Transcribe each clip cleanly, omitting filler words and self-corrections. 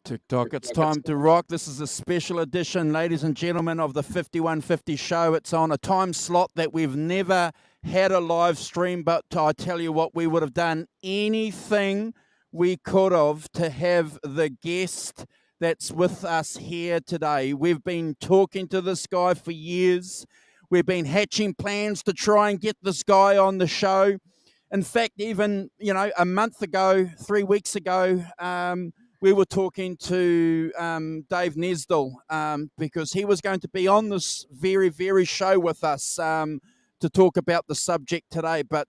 TikTok, it's time to rock. This is a special edition, ladies and gentlemen, of the 5150 show. It's on a time slot that we've never had a live stream, but I tell you what, we would have done anything we could to have the guest that's with us here today. We've been talking to this guy for years. We've been hatching plans to try and get this guy on the show. In fact, even, a month ago, 3 weeks ago, we were talking to Dave Nesdall because he was going to be on this very, very show with us to talk about the subject today. But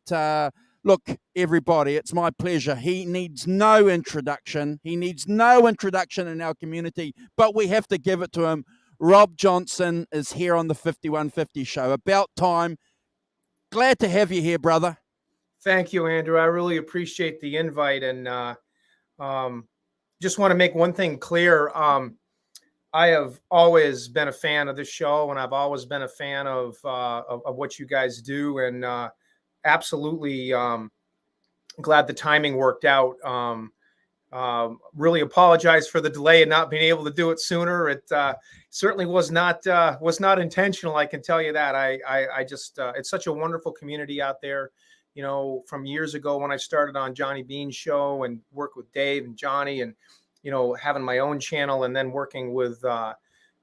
look, everybody, it's my pleasure. He needs no introduction. He needs no introduction in our community, but we have to give it to him. Rob Johnson is here on the 5150 show. About time. Glad to have you here, brother. Thank you, Andrew. I really appreciate the invite, and just want to make one thing clear. I have always been a fan of this show, and I've always been a fan of what you guys do, and absolutely glad the timing worked out. Really apologize for the delay and not being able to do it sooner. It certainly was not intentional. I can tell you that. I just it's such a wonderful community out there. From years ago when I started on Johnny Bean's show and worked with Dave and Johnny, and having my own channel, and then working with some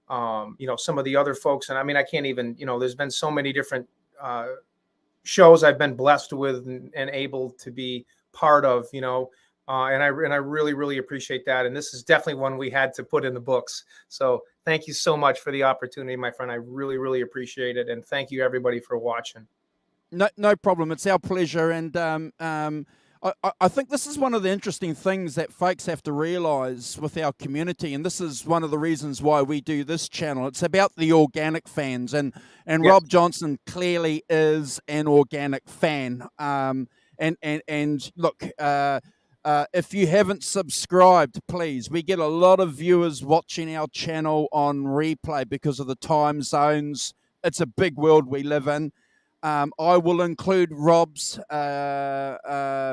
of the other folks. And I mean, I can't even, there's been so many different shows I've been blessed with and able to be part of, and I really, really appreciate that. And this is definitely one we had to put in the books. So thank you so much for the opportunity, my friend. I really, really appreciate it. And thank you everybody for watching. No problem. It's our pleasure. And I think this is one of the interesting things that folks have to realize with our community. And this is one of the reasons why we do this channel. It's about the organic fans. And yes. Rob Johnson clearly is an organic fan. And look, if you haven't subscribed, please. We get a lot of viewers watching our channel on replay because of the time zones. It's a big world we live in. I will include Rob's video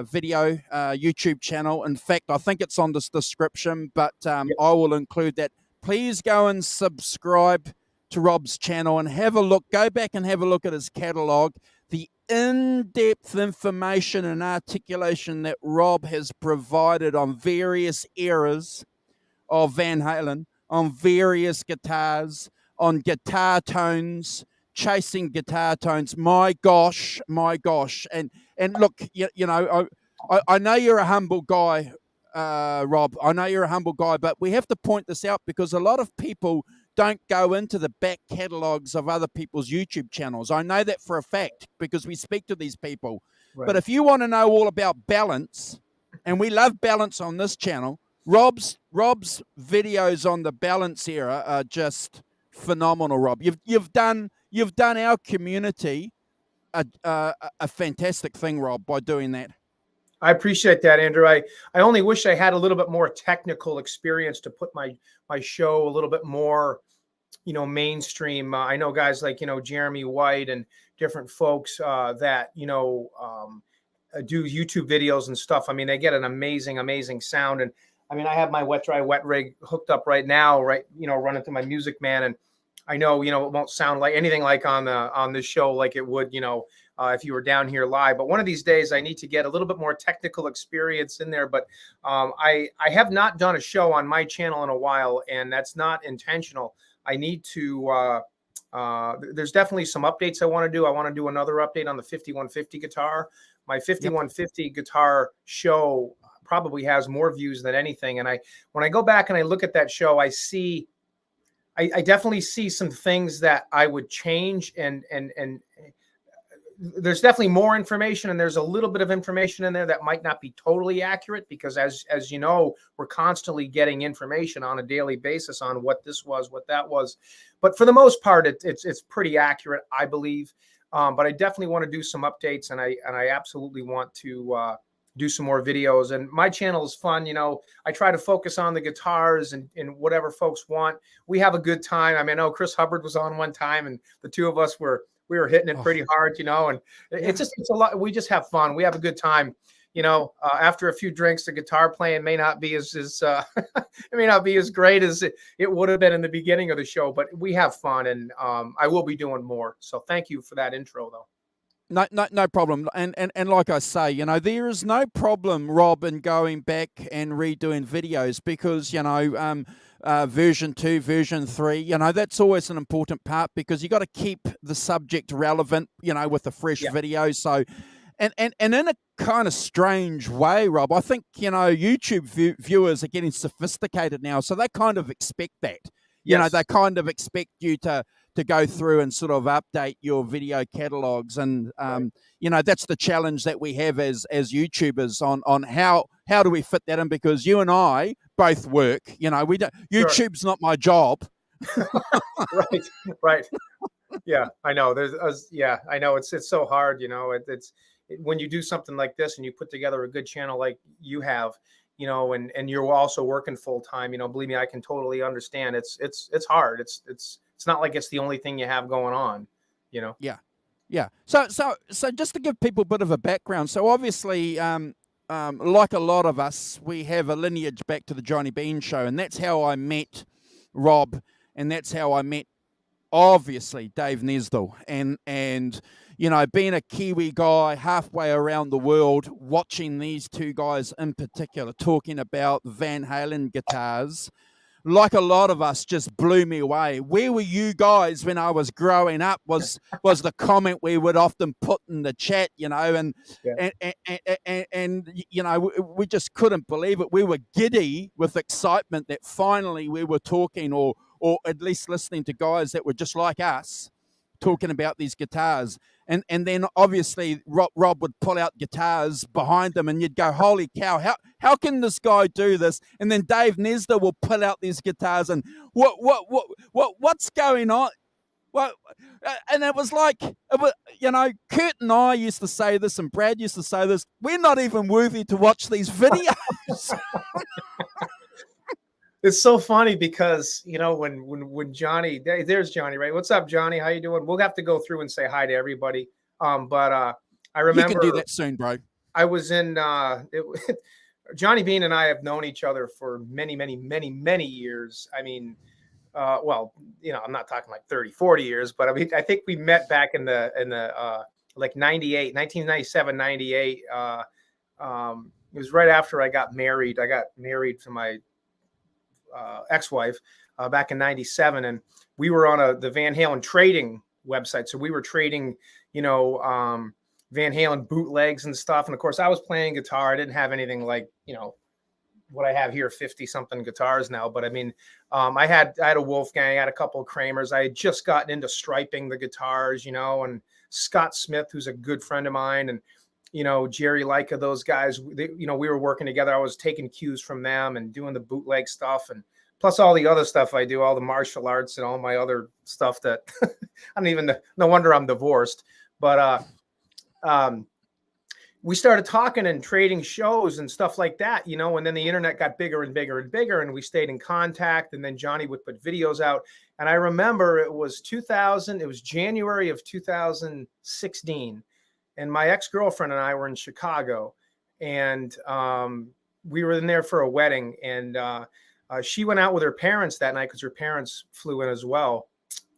YouTube channel. In fact, I think it's on this description, but I will include that. Please go and subscribe to Rob's channel and have a look. Go back and have a look at his catalog. The in-depth information and articulation that Rob has provided on various eras of Van Halen, on various guitars, on guitar tones, chasing guitar tones. My gosh. And look, I know you're a humble guy, Rob. I know you're a humble guy, but we have to point this out because a lot of people don't go into the back catalogs of other people's YouTube channels. I know that for a fact because we speak to these people. Right. But if you want to know all about balance, and we love balance on this channel, Rob's videos on the balance era are just phenomenal, Rob. You've done our community a fantastic thing, Rob, by doing that. I appreciate that, Andrew. I only wish I had a little bit more technical experience to put my show a little bit more, mainstream. I know guys like, Jeremy White and different folks that, do YouTube videos and stuff. I mean, they get an amazing sound. And I mean, I have my wet rig hooked up right now, running through my Musicman, and I know, it won't sound like anything like on this show like it would, if you were down here live. But one of these days, I need to get a little bit more technical experience in there. But I have not done a show on my channel in a while, and that's not intentional. I need to. There's definitely some updates I want to do. I want to do another update on the 5150 guitar. My 5150 guitar show probably has more views than anything. And when I go back and I look at that show, I definitely see some things that I would change, and there's definitely more information, and there's a little bit of information in there that might not be totally accurate because as you know, we're constantly getting information on a daily basis on what this was, what that was. But for the most part, it's pretty accurate, I believe. But I definitely want to do some updates, and I absolutely want to do some more videos. And my channel is fun. I try to focus on the guitars and whatever folks want. We have a good time. I mean, I know Chris Hubbard was on one time, and the two of us we were hitting it pretty hard, and it's a lot. We just have fun. We have a good time. after a few drinks, the guitar playing may not be as it may not be as great as it would have been in the beginning of the show, but we have fun, and I will be doing more. So thank you for that intro, though. No problem. And like I say, there is no problem, Rob, in going back and redoing videos because, version 2, version 3, that's always an important part because you got to keep the subject relevant, with a fresh video. So, and in a kind of strange way, Rob, I think, YouTube viewers are getting sophisticated now. So they kind of expect that. They kind of expect you to go through and sort of update your video catalogs. And, that's the challenge that we have as YouTubers on how do we fit that in? Because you and I both work, we don't, YouTube's not my job. Right. Yeah, I know. I know it's so hard, when you do something like this and you put together a good channel like you have, and you're also working full time, believe me, I can totally understand. It's hard. It's not like it's the only thing you have going on, Yeah. So just to give people a bit of a background. So obviously, like a lot of us, we have a lineage back to the Johnny Bean show, and that's how I met Rob, and that's how I met, obviously, Dave Nesdall, and being a Kiwi guy halfway around the world, watching these two guys in particular talking about Van Halen guitars, like a lot of us, just blew me away. Where were you guys when I was growing up? Was the comment we would often put in the chat, and we just couldn't believe it. We were giddy with excitement that finally we were talking, or at least listening to guys that were just like us, talking about these guitars. And then obviously Rob would pull out guitars behind them, and you'd go, holy cow, how can this guy do this? And then Dave Nesdall will pull out these guitars, and what's going on? Well, and it was like, Kurt and I used to say this, and Brad used to say this, we're not even worthy to watch these videos. It's so funny because, when Johnny, there's Johnny, right? What's up, Johnny? How you doing? We'll have to go through and say hi to everybody. But I remember you can do that soon, bro. I was in Johnny Bean and I have known each other for many, many, many, many years. I mean, I'm not talking like 30, 40 years, but I mean, I think we met back in the like 1997, 98. It was right after I got married. I got married to my ex-wife back in 97, and we were on the Van Halen trading website. So we were trading, Van Halen bootlegs and stuff. And of course I was playing guitar. I didn't have anything like, what I have here, 50 something guitars now. But I mean, I had a Wolfgang, I had a couple of Kramers. I had just gotten into striping the guitars, and Scott Smith, who's a good friend of mine, and, Jerry Leica, those guys, we were working together. I was taking cues from them and doing the bootleg stuff, and plus all the other stuff I do, all the martial arts and all my other stuff that I don't even, no wonder I'm divorced. But we started talking and trading shows and stuff like that, and then the internet got bigger and bigger and bigger, and we stayed in contact. And then Johnny would put videos out. And I remember it was January of 2016. And my ex-girlfriend and I were in Chicago, and we were in there for a wedding. And she went out with her parents that night because her parents flew in as well.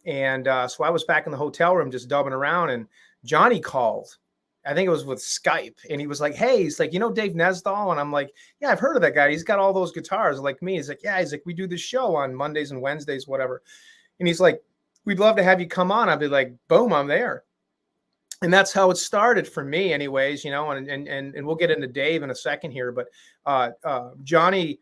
And so I was back in the hotel room just dubbing around, and Johnny called. I think it was with Skype, and he was like, hey, he's like, Dave Nesdall? And I'm like, yeah, I've heard of that guy. He's got all those guitars like me. He's like, yeah. He's like, we do this show on Mondays and Wednesdays, whatever. And he's like, we'd love to have you come on. I'd be like, boom, I'm there. And that's how it started for me anyways, and we'll get into Dave in a second here. But Johnny,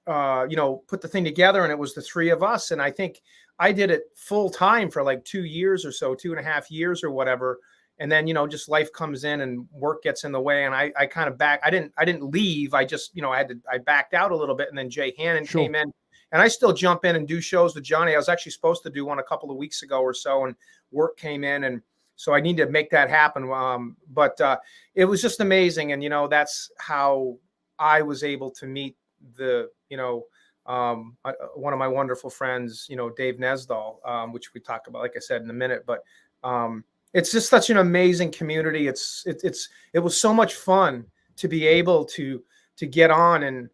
put the thing together, and it was the three of us. And I think I did it full time for like 2 years or so, 2.5 years or whatever. And then, just life comes in and work gets in the way. And I kind of I didn't leave. I just, I backed out a little bit. And then Jay Hannon came in, and I still jump in and do shows with Johnny. I was actually supposed to do one a couple of weeks ago or so, and work came in. And so I need to make that happen. But it was just amazing. And, that's how I was able to meet one of my wonderful friends, Dave Nesdall, which we talk about, like I said, in a minute. But it's just such an amazing community. It was so much fun to be able to get on and,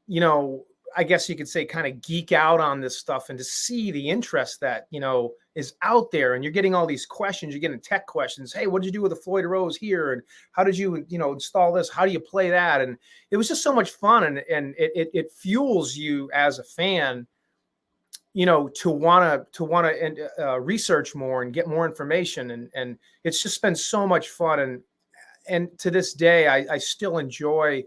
you know, I guess you could say kind of geek out on this stuff and to see the interest that, you know, is out there. And you're getting all these questions, you're getting tech questions. Hey, what did you do with the Floyd Rose here? And how did you, you know, install this? How do you play that? And it was just so much fun. And it fuels you as a fan, you know, to want to research more and get more information. And it's just been so much fun. And to this day, I still enjoy,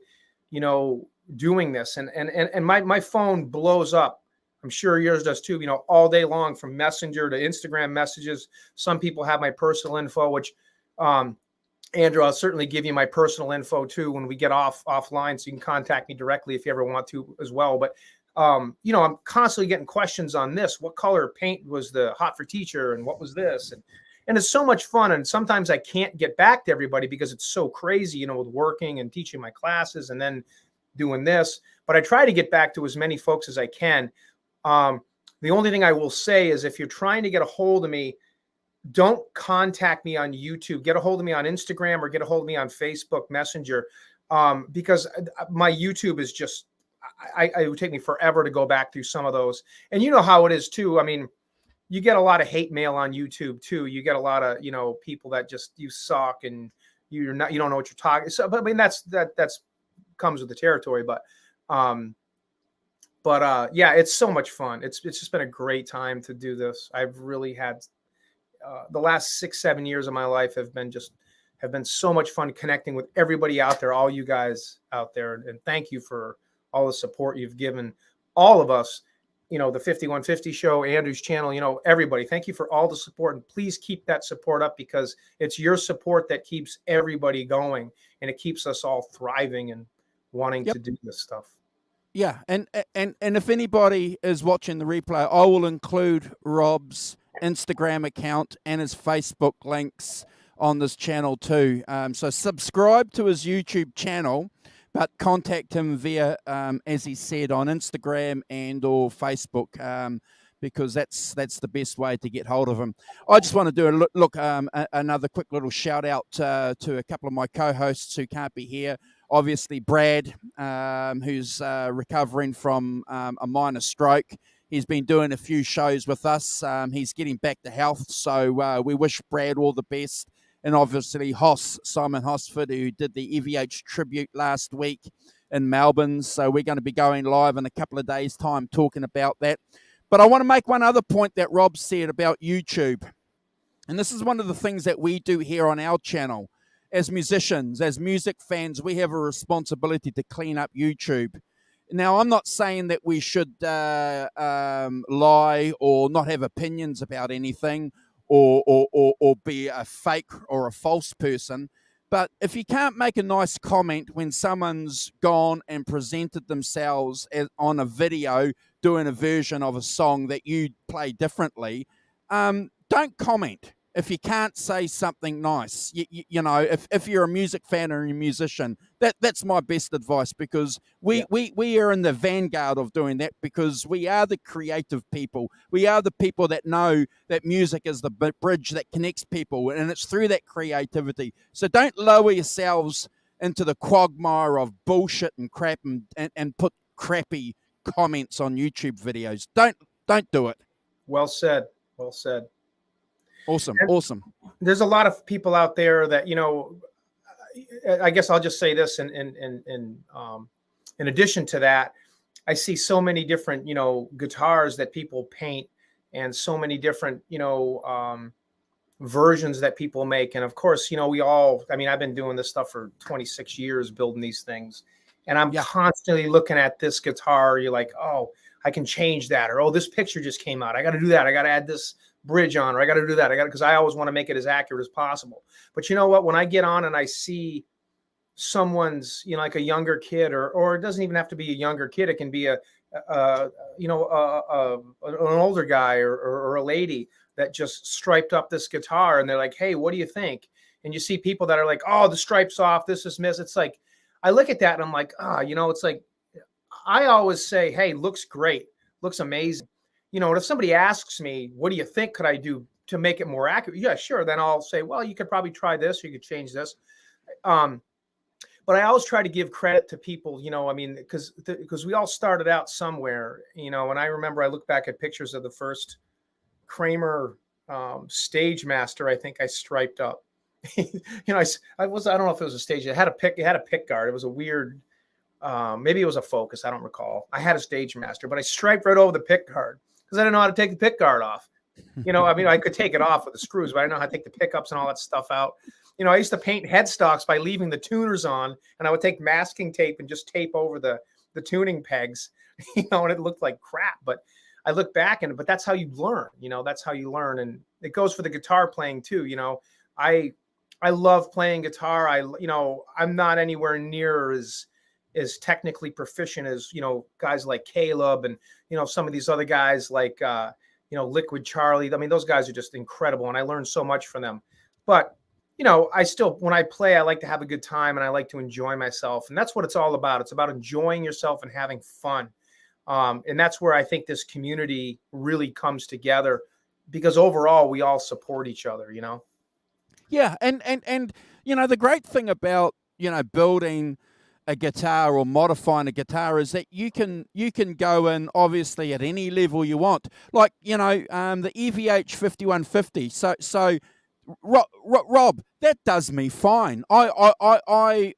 you know, doing this. And my phone blows up. I'm sure yours does too, you know, all day long from Messenger to Instagram messages. Some people have my personal info, which, Andrew, I'll certainly give you my personal info too when we get offline, so you can contact me directly if you ever want to as well. But you know, I'm constantly getting questions on this. What color paint was the hot for teacher, and what was this? And it's so much fun. And sometimes I can't get back to everybody because it's so crazy, you know, with working and teaching my classes and then doing this. But I try to get back to as many folks as I can. The only thing I will say is if you're trying to get a hold of me, don't contact me on YouTube. Get a hold of me on Instagram or get a hold of me on Facebook Messenger, because my YouTube is just, it would take me forever to go back through some of those. And you know how it is too. I mean, you get a lot of hate mail on YouTube too. You get a lot of, you know, people that just, you suck and you don't know what you're talking. So, but I mean, that's comes with the territory. But yeah, it's so much fun. It's just been a great time to do this. I've really had the last 6-7 years of my life have been so much fun connecting with everybody out there, all you guys out there. And thank you for all the support you've given all of us, you know, the 5150 show, Andrew's channel, you know, everybody. Thank you for all the support, and please keep that support up because it's your support that keeps everybody going and it keeps us all thriving and wanting to do this stuff. Yeah. And if anybody is watching the replay, I will include Rob's Instagram account and his Facebook links on this channel too. So subscribe to his YouTube channel, but contact him via, as he said, on Instagram and or Facebook, because that's the best way to get hold of him. I just want to do another quick little shout out to a couple of my co-hosts who can't be here. Obviously, Brad, who's recovering from a minor stroke. He's been doing a few shows with us. He's getting back to health, so we wish Brad all the best. And obviously Simon Hosford, who did the EVH tribute last week in Melbourne. So we're going to be going live in a couple of days' time talking about that. But I want to make one other point that Rob said about YouTube. And this is one of the things that we do here on our channel. As musicians, as music fans, we have a responsibility to clean up YouTube. Now, I'm not saying that we should lie or not have opinions about anything, or be a fake or a false person. But if you can't make a nice comment when someone's gone and presented themselves on a video doing a version of a song that you play differently, don't comment. If you can't say something nice, you know, if you're a music fan or a musician, that's my best advice, because we are in the vanguard of doing that, because we are the creative people. We are the people that know that music is the bridge that connects people, and it's through that creativity. So don't lower yourselves into the quagmire of bullshit and crap and put crappy comments on YouTube videos. Don't do it. Well said. Well said. Awesome. And awesome. There's a lot of people out there that, you know, I guess I'll just say this in addition to that, I see so many different, you know, guitars that people paint and so many different, you know, versions that people make. And of course, you know, I've been doing this stuff for 26 years, building these things. And I'm constantly looking at this guitar. You're like, oh, I can change that. Or, oh, this picture just came out. I got to do that. I got to add this bridge on, or I got to do that. Because I always want to make it as accurate as possible. But you know what? When I get on and I see someone's, you know, like a younger kid, or it doesn't even have to be a younger kid. It can be an older guy or a lady that just striped up this guitar, and they're like, hey, what do you think? And you see people that are like, oh, the stripe's off. This is miss. It's like, I look at that and I'm like, you know, it's like, I always say, hey, looks great. Looks amazing. You know, and if somebody asks me, what do you think could I do to make it more accurate? Yeah, sure. Then I'll say, well, you could probably try this, or you could change this. but I always try to give credit to people, I mean, because we all started out somewhere, and I remember I look back at pictures of the first Kramer Stage Master. I think I striped up. I don't know if it was a stage. It had a pick guard. It was a weird, maybe it was a Focus. I don't recall. I had a Stage Master, but I striped right over the pick guard because I didn't know how to take the pick guard off. I mean, I could take it off with the screws, but I didn't know how to take the pickups and all that stuff out. I used to paint headstocks by leaving the tuners on, and I would take masking tape and just tape over the tuning pegs, and it looked like crap. But I look back but that's how you learn, that's how you learn. And it goes for the guitar playing too. I love playing guitar. I'm not anywhere near as technically proficient as, guys like Caleb and, some of these other guys like, Liquid Charlie. I mean, those guys are just incredible, and I learned so much from them. But I still, when I play, I like to have a good time and I like to enjoy myself. And that's what it's all about. It's about enjoying yourself and having fun. And that's where I think this community really comes together, because overall we all support each other, Yeah. And the great thing about, building a guitar or modifying a guitar is that you can go in obviously at any level you want. Like, the EVH 5150. So Rob, that does me fine. I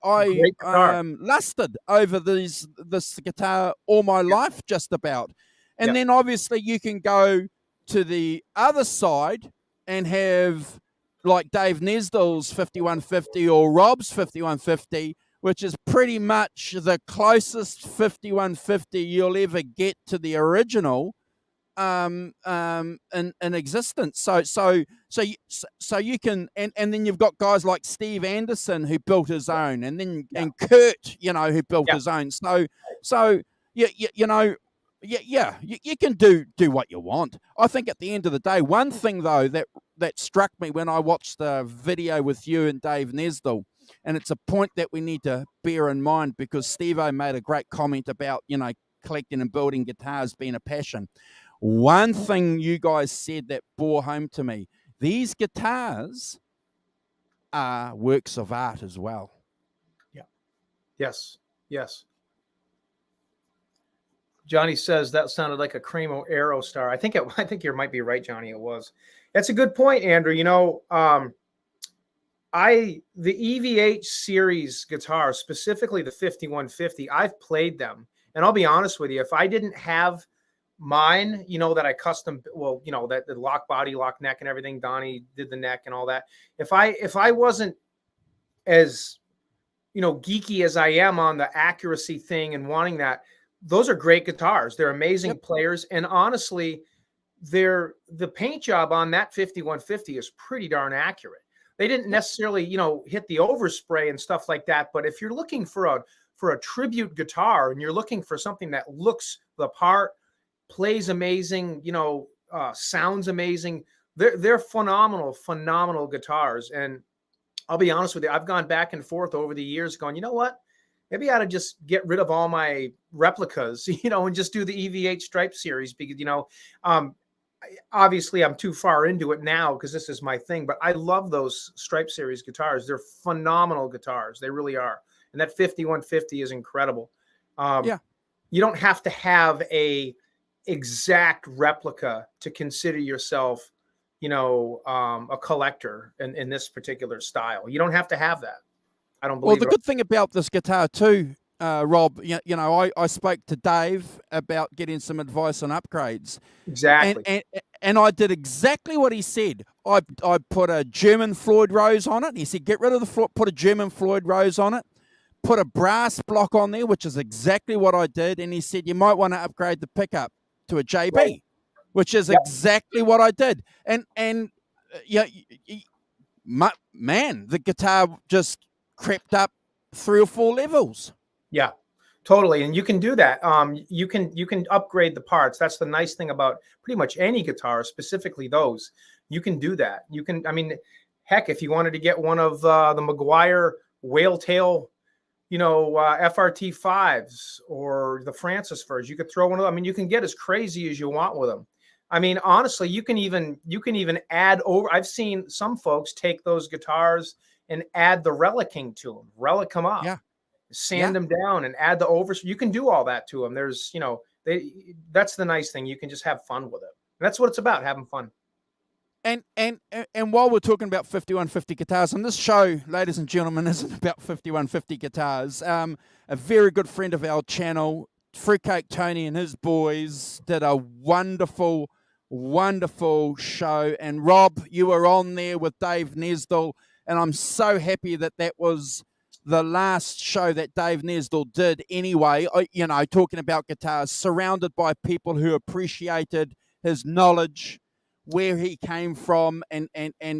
lusted over this guitar all my life, just about. And then obviously you can go to the other side and have like Dave Nesdall's 5150 or Rob's 5150, which is pretty much the closest 5150 you'll ever get to the original in existence. So you can, and then you've got guys like Steve Anderson who built his own, and then and Kurt, who built his own. So you can do what you want. I think at the end of the day, one thing though that struck me when I watched the video with you and Dave Nesdall, and it's a point that we need to bear in mind, because Steve-O made a great comment about, collecting and building guitars being a passion. One thing you guys said that bore home to me: these guitars are works of art as well. Yeah. Yes. Johnny says that sounded like a Cremo Aerostar. I think you might be right, Johnny. It was. That's a good point, Andrew. The EVH series guitar, specifically the 5150, I've played them, and I'll be honest with you, if I didn't have mine, that I custom, that the lock body, lock neck and everything, Donnie did the neck and all that. If I wasn't as, geeky as I am on the accuracy thing and wanting that, those are great guitars. They're amazing players. And honestly, the paint job on that 5150 is pretty darn accurate. They didn't necessarily, hit the overspray and stuff like that. But if you're looking for a tribute guitar and you're looking for something that looks the part, plays amazing, sounds amazing, they're phenomenal guitars. And I'll be honest with you, I've gone back and forth over the years going, you know what? Maybe I ought to just get rid of all my replicas, and just do the EVH Stripe series, because, obviously I'm too far into it now because this is my thing, but I love those Stripe series guitars. They're phenomenal guitars. They really are. And that 5150 is incredible. You don't have to have a exact replica to consider yourself, a collector in this particular style. You don't have to have that. I don't believe. Well, the good thing about this guitar too, Rob, I spoke to Dave about getting some advice on upgrades. Exactly. And I did exactly what he said. I put a German Floyd Rose on it. He said, get rid of the floor, put a German Floyd Rose on it, put a brass block on there, which is exactly what I did. And he said, you might want to upgrade the pickup to a JB, which is exactly what I did. And man, the guitar just crept up 3 or 4 levels. Yeah, totally. And you can do that. You can upgrade the parts. That's the nice thing about pretty much any guitar, specifically those. You can do that. You can, heck, if you wanted to get one of the McGuire whale tail, FRT 5s or the Francis Furs, you could throw one of them. You can get as crazy as you want with them. Honestly, you can even add over. I've seen some folks take those guitars and add the Reliking to them, relic them up. Yeah. sand them down and add the overs. You can do all that to them. There's, you know, that's the nice thing. You can just have fun with it. And that's what it's about, having fun. And while we're talking about 5150 guitars, and this show, ladies and gentlemen, isn't about 5150 guitars. A very good friend of our channel, Fruitcake Tony and his boys, did a wonderful, wonderful show. And Rob, you were on there with Dave Nesdall, and I'm so happy that that was the last show that Dave Nesdall did anyway, you know, talking about guitars, surrounded by people who appreciated his knowledge, where he came from, and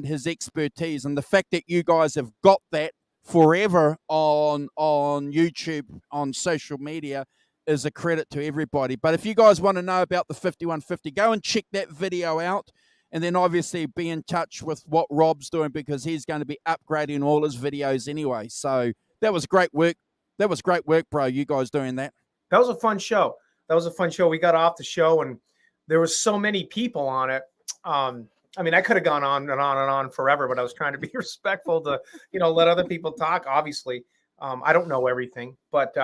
his expertise. And the fact that you guys have got that forever on YouTube, on social media, is a credit to everybody. But if you guys want to know about the 5150, go and check that video out, and then obviously be in touch with what Rob's doing, because he's going to be upgrading all his videos anyway. So that was great work. That was great work, bro, you guys doing that. That was a fun show. That was a fun show. We got off the show, and there was so many people on it. I mean, I could have gone on and on and on forever, but I was trying to be respectful to, you know, let other people talk. Obviously, I don't know everything, but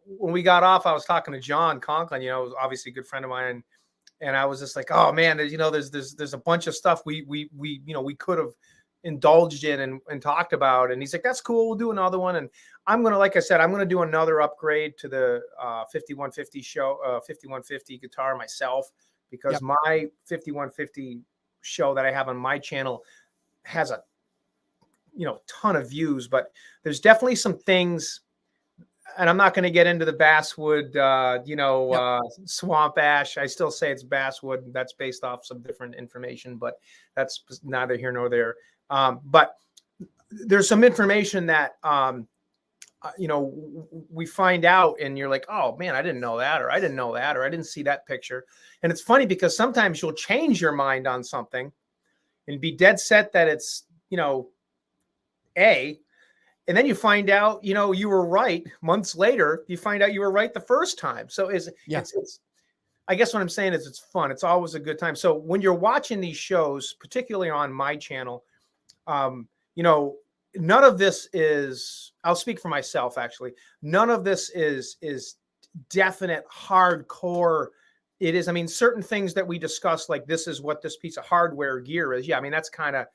when we got off, I was talking to John Conklin, you know, obviously a good friend of mine, and I was just like, oh man, you know, there's a bunch of stuff we you know, we could have indulged in and talked about. And he's like, that's cool, we'll do another one. And I'm gonna, like I said, I'm gonna do another upgrade to the 5150 show, 5150 guitar myself, because my 5150 show that I have on my channel has a, you know, ton of views, but there's definitely some things, and I'm not going to get into the basswood, you know, swamp ash. I still say it's basswood. That's based off some different information, but that's neither here nor there. But there's some information that, you know, we find out, and you're like, oh man, I didn't know that, or I didn't know that, or I didn't see that picture. And it's funny because sometimes you'll change your mind on something and be dead set that it's, you know, A, and then you find out, you know, you were right. Months later, you find out you were right the first time. So it's I guess what I'm saying is it's fun. It's always a good time. So when you're watching these shows, particularly on my channel, you know, none of this is, I'll speak for myself, actually. None of this is definite hardcore. It is, I mean, certain things that we discuss, like this is what this piece of hardware gear is. Yeah, I mean, that's kind of,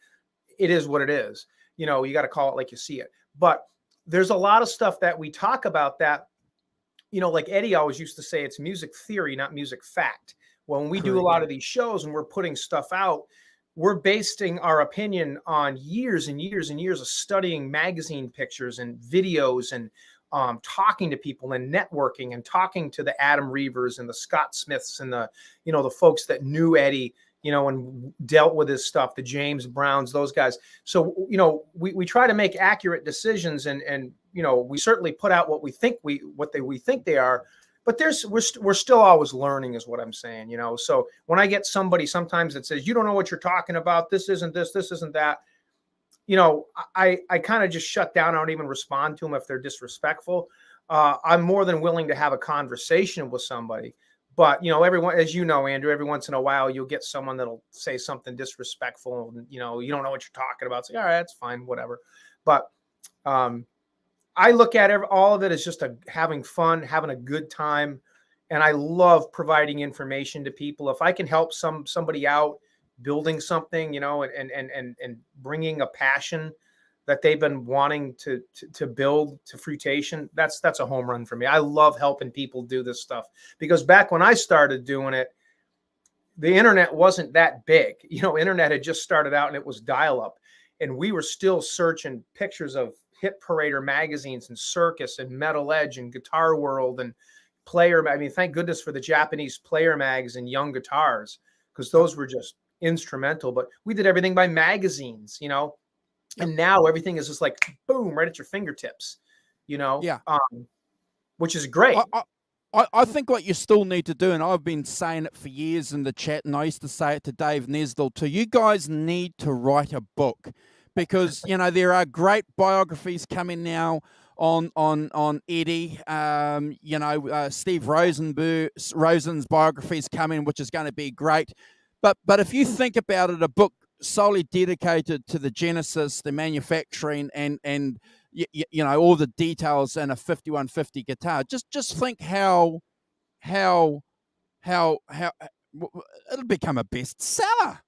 it is what it is. You know, you got to call it like you see it. But there's a lot of stuff that we talk about that, you know, like Eddie always used to say, it's music theory, not music fact. When we do a lot of these shows and we're putting stuff out, we're basing our opinion on years and years and years of studying magazine pictures and videos and talking to people and networking and talking to the Adam Reavers and the Scott Smiths and the, you know, the folks that knew Eddie, you know, and dealt with his stuff, the James Browns, those guys. So, you know, we try to make accurate decisions, and, you know, we certainly put out what we think we think they are, but we're still always learning, is what I'm saying, you know? So when I get somebody sometimes that says, you don't know what you're talking about, this isn't this isn't that, you know, I kind of just shut down. I don't even respond to them if they're disrespectful. I'm more than willing to have a conversation with somebody. But, you know, everyone, as you know, Andrew, every once in a while, you'll get someone that'll say something disrespectful, and, you know, you don't know what you're talking about. Say, all right, that's fine, whatever. But I look at all of it as just having fun, having a good time. And I love providing information to people. If I can help somebody out building something, you know, and bringing a passion that they've been wanting to build to fruition, that's a home run for me. I love helping people do this stuff, because back when I started doing it, the internet wasn't that big. You know, internet had just started out and it was dial up, and we were still searching pictures of Hit Parader magazines and Circus and Metal Edge and Guitar World and Player. I mean, thank goodness for the Japanese Player mags and Young Guitars, because those were just instrumental. But we did everything by magazines, you know. And now everything is just like, boom, right at your fingertips, you know, which is great. I think what you still need to do, and I've been saying it for years in the chat, and I used to say it to Dave Nesdall too, you guys need to write a book, because, you know, there are great biographies coming now on Eddie. You know, Steve Rosen's biography is coming, which is going to be great. But if you think about it, a book solely dedicated to the genesis, the manufacturing, and you know, all the details in a 5150 guitar. Just think how how it'll become a bestseller.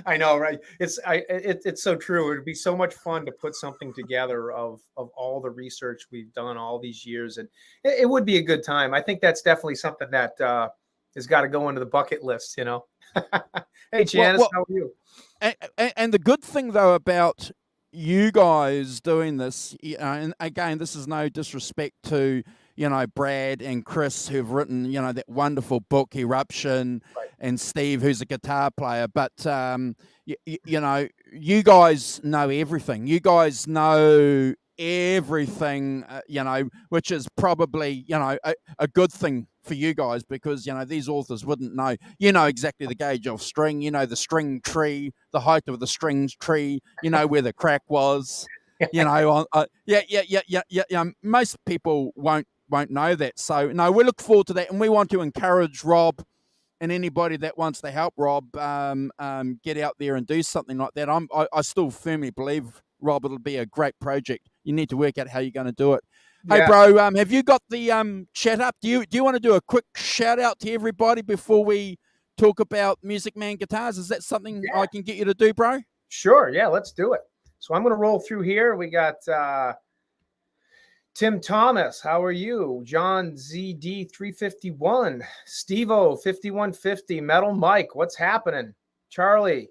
I know, right? It's so true. It'd be so much fun to put something together of all the research we've done all these years, and it would be a good time. I think that's definitely something that has got to go into the bucket list. You know. Hey, Janice, how are you? And the good thing though about you guys doing this, and again, this is no disrespect to, you know, Brad and Chris, who've written, you know, that wonderful book Eruption, Right. and Steve, who's a guitar player, but you know, you guys know everything. You guys know everything, you know, which is probably, you know, a good thing for you guys, because, you know, these authors wouldn't know. You know exactly the gauge of string, you know the string tree, the height of the string tree, you know where the crack was, you know, yeah. Most people won't know that. So no, we look forward to that, and we want to encourage Rob and anybody that wants to help Rob get out there and do something like that. I still firmly believe, Rob, it'll be a great project. You need to work out how you're going to do it. Hey, Yeah. bro, have you got the chat up? Do you want to do a quick shout out to everybody before we talk about Musicman guitars? Is that something I can get you to do, bro? Sure. Yeah, let's do it. So I'm going to roll through here. We got Tim Thomas, how are you? John ZD351, Steve-O 5150, Metal Mike, what's happening? Charlie,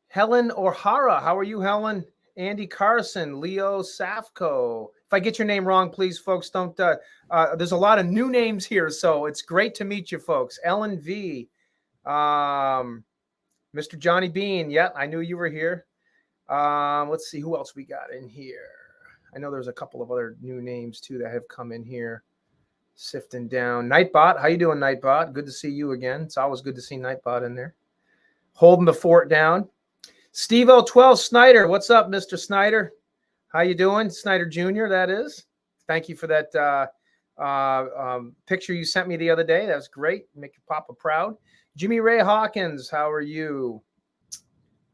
Helen O'Hara, how are you, Helen? Andy Carson, Leo Safko. If I get your name wrong, please, folks, don't. There's a lot of new names here, so it's great to meet you, folks. Ellen V, Mr. Johnny Bean. Yeah, I knew you were here. Let's see who else we got in here. I know there's a couple of other new names too that have come in here. Sifting down. Nightbot, how you doing, Nightbot? Good to see you again. It's always good to see Nightbot in there. Holding the fort down. Steve L12 Snyder, what's up, Mr. Snyder? How you doing? Snyder Jr., that is. Thank you for that picture you sent me the other day. That was great. Make your papa proud. Jimmy Ray Hawkins, how are you?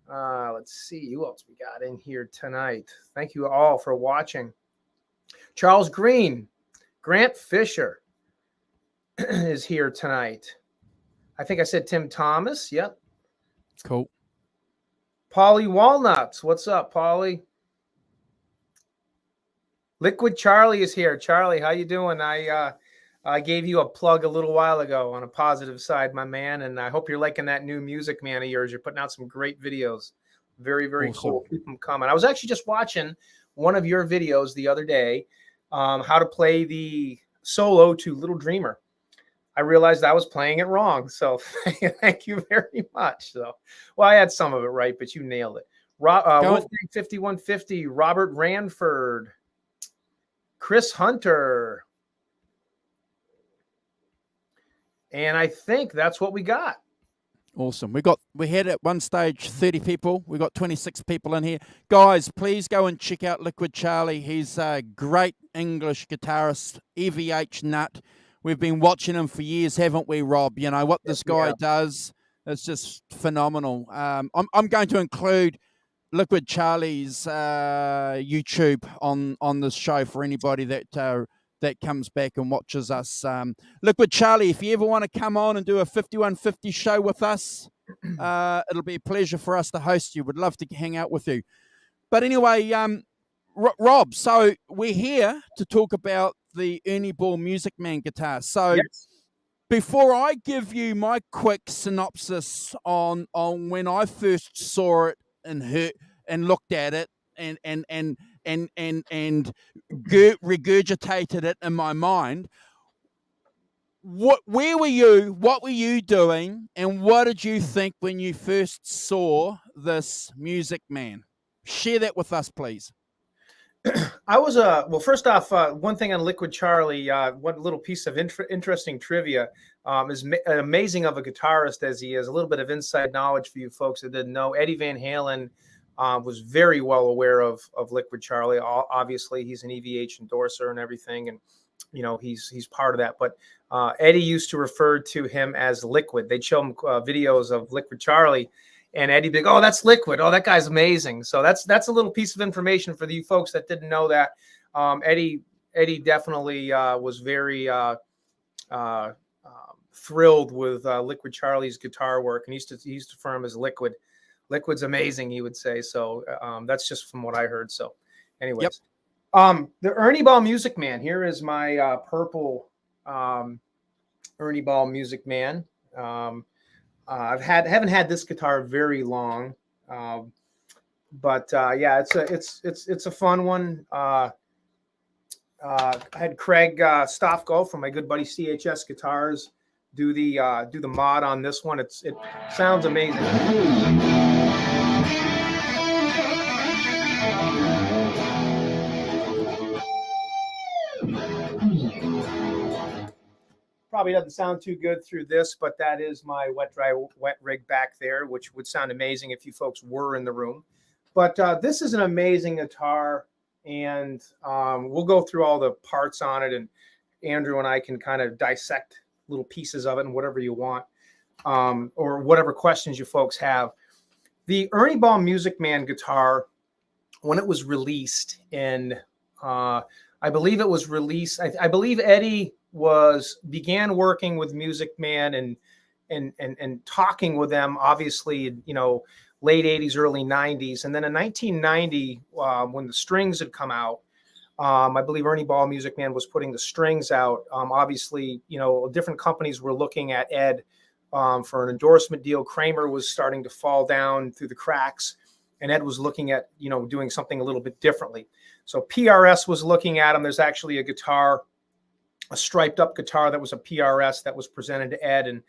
Let's see who else we got in here tonight. Thank you all for watching. Charles Green, Grant Fisher is here tonight. I think I said Tim Thomas. Yep. Cool. Polly Walnuts. What's up, Polly? Liquid Charlie is here. Charlie, how you doing? I gave you a plug a little while ago on a positive side, my man, and I hope you're liking that new Musicman of yours. You're putting out some great videos. Very, very awesome. Cool. Keep them coming. I was actually just watching one of your videos the other day, how to play the solo to Little Dreamer. I realized I was playing it wrong, so thank you very much. So, well, I had some of it right, but you nailed it. Wolfgang 5150, Robert Ranford, Chris Hunter. And I think that's what we got. Awesome. We had at one stage 30 people. We got 26 people in here. Guys, please go and check out Liquid Charlie. He's a great English guitarist, EVH nut. We've been watching him for years, haven't we, Rob? You know what this guy does, it's just phenomenal. I'm going to include Liquid Charlie's YouTube on this show for anybody that comes back and watches us. Liquid Charlie, if you ever want to come on and do a 5150 show with us, it'll be a pleasure for us to host you. We'd love to hang out with you. But anyway, Rob, so we're here to talk about the Ernie Ball Musicman guitar. So before I give you my quick synopsis on when I first saw it and heard and looked at it and regurgitated it in my mind, where were you? What were you doing? And what did you think when you first saw this Musicman? Share that with us, please. I was well, first off, one thing on Liquid Charlie, one little piece of interesting trivia is amazing of a guitarist as he is. A little bit of inside knowledge for you folks that didn't know. Eddie Van Halen was very well aware of Liquid Charlie. Obviously, he's an EVH endorser and everything, and you know he's part of that. But Eddie used to refer to him as Liquid. They'd show him videos of Liquid Charlie, And Eddie big, oh, that's Liquid. Oh, that guy's amazing. So that's a little piece of information for you folks that didn't know that. Eddie definitely was very thrilled with Liquid Charlie's guitar work, and he used to refer him as Liquid. Liquid's amazing, he would say. So that's just from what I heard. So, anyways, Yep. The Ernie Ball Musicman. Here is my purple Ernie Ball Musicman. Haven't had this guitar very long, but yeah, it's a fun one. I had Craig Stoffgo from my good buddy CHS Guitars do the mod on this one. It sounds amazing. Probably doesn't sound too good through this, but that is my wet rig back there, which would sound amazing if you folks were in the room. But this is an amazing guitar, and we'll go through all the parts on it, and Andrew and I can kind of dissect little pieces of it and whatever you want, or whatever questions you folks have. The Ernie Ball Musicman guitar, when it was released in, I believe it was released, I believe Eddie began working with Musicman and talking with them, obviously, late 80s, early 90s. And then in 1990, when the strings had come out, I believe Ernie Ball Musicman was putting the strings out. Obviously, different companies were looking at Ed for an endorsement deal. Kramer was starting to fall down through the cracks, and Ed was looking at, doing something a little bit differently. So PRS was looking at him. There's actually a guitar, a striped up guitar that was a PRS that was presented to Ed, and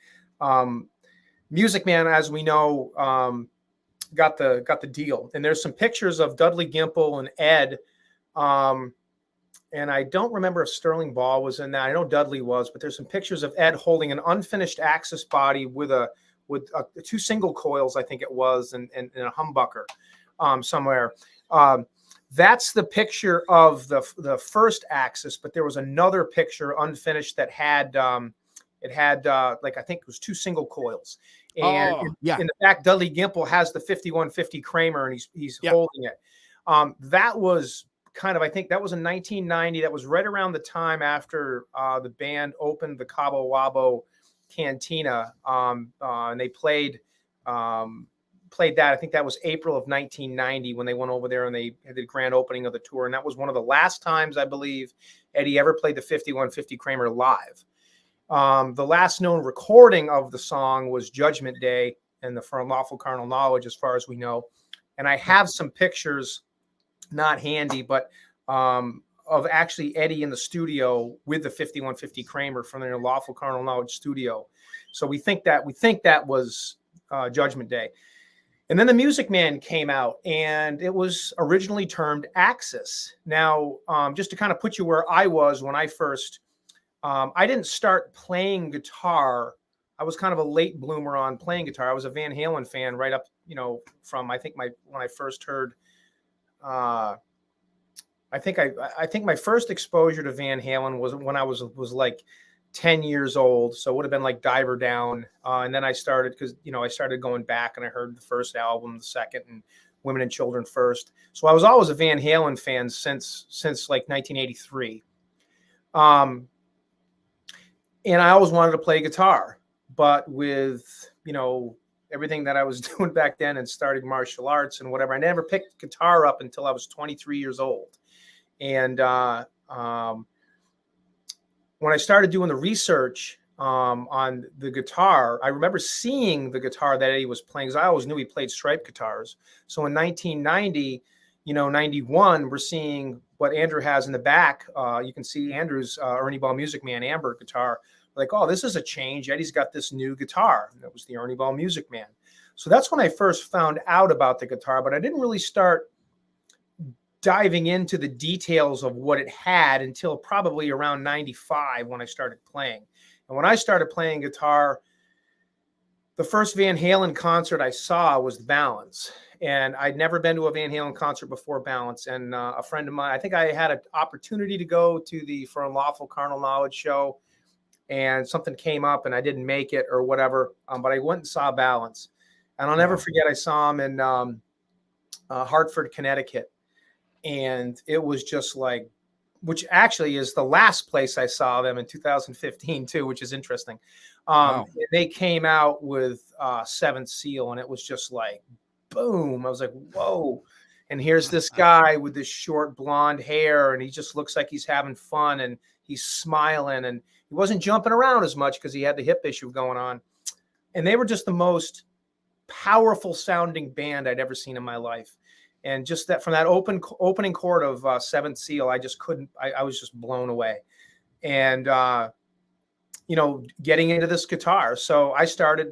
Musicman, as we know, got the deal. And there's some pictures of Dudley Gimple and Ed, and I don't remember if Sterling Ball was in that. I know Dudley was, but there's some pictures of Ed holding an unfinished Axis body with two single coils, I think it was, and a humbucker somewhere. That's the picture of the first Axis, but there was another picture unfinished that had like, I think it was two single coils. And in the back, Dudley Gimple has the 5150 Kramer, and he's holding it. That was kind of, I think that was in 1990. That was right around the time after the band opened the Cabo Wabo Cantina, and they played that. I think that was April of 1990 when they went over there and they had the grand opening of the tour. And that was one of the last times, I believe, Eddie ever played the 5150 Kramer live. The last known recording of the song was Judgment Day and the For Unlawful Carnal Knowledge, as far as we know. And I have some pictures, not handy, but of actually Eddie in the studio with the 5150 Kramer from the Unlawful Carnal Knowledge studio. So we think that was Judgment Day. And then the Musicman came out, and it was originally termed Axis. Now, just to kind of put you where I was when I first, I didn't start playing guitar. I was kind of a late bloomer on playing guitar. I was a Van Halen fan right up, from, I think when I first heard, I think my first exposure to Van Halen was when I was like 10 years old. So it would have been like Diver Down. And then I started, because, I started going back and I heard the first album, the second, and Women and Children first. So I was always a Van Halen fan since like 1983. And I always wanted to play guitar, but with, everything that I was doing back then and starting martial arts and whatever, I never picked guitar up until I was 23 years old. And when I started doing the research on the guitar, I remember seeing the guitar that Eddie was playing, because I always knew he played striped guitars. So in 1990, 91, we're seeing what Andrew has in the back. You can see Andrew's Ernie Ball Musicman Amber guitar. Like, oh, this is a change. Eddie's got this new guitar. That was the Ernie Ball Musicman. So that's when I first found out about the guitar, but I didn't really start diving into the details of what it had until probably around 95 when I started playing. And when I started playing guitar, the first Van Halen concert I saw was Balance. And I'd never been to a Van Halen concert before Balance. And a friend of mine, I think I had an opportunity to go to the For Unlawful Carnal Knowledge show, and something came up and I didn't make it or whatever. But I went and saw Balance. And I'll never forget, I saw him in Hartford, Connecticut. And it was just like, which actually is the last place I saw them in 2015 too, which is interesting. They came out with Seventh Seal, and it was just like, boom. I was like, whoa. And here's this guy with this short blonde hair, and he just looks like he's having fun, and he's smiling, and he wasn't jumping around as much because he had the hip issue going on. And they were just the most powerful sounding band I'd ever seen in my life. And just that, from that opening chord of Seventh Seal, I just couldn't, I was just blown away. And, you know, getting into this guitar. So I started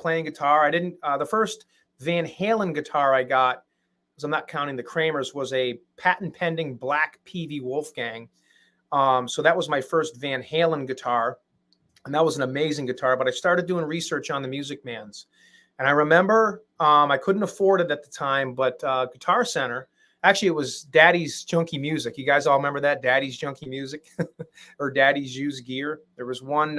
playing guitar. I didn't, the first Van Halen guitar I got, because I'm not counting the Kramers, was a patent pending black Peavey Wolfgang. So that was my first Van Halen guitar. And that was an amazing guitar, but I started doing research on the Musicmans. And I remember I couldn't afford it at the time, but Guitar Center, actually it was Daddy's Junky Music. You guys all remember that? Daddy's Junky Music or Daddy's Used Gear. There was one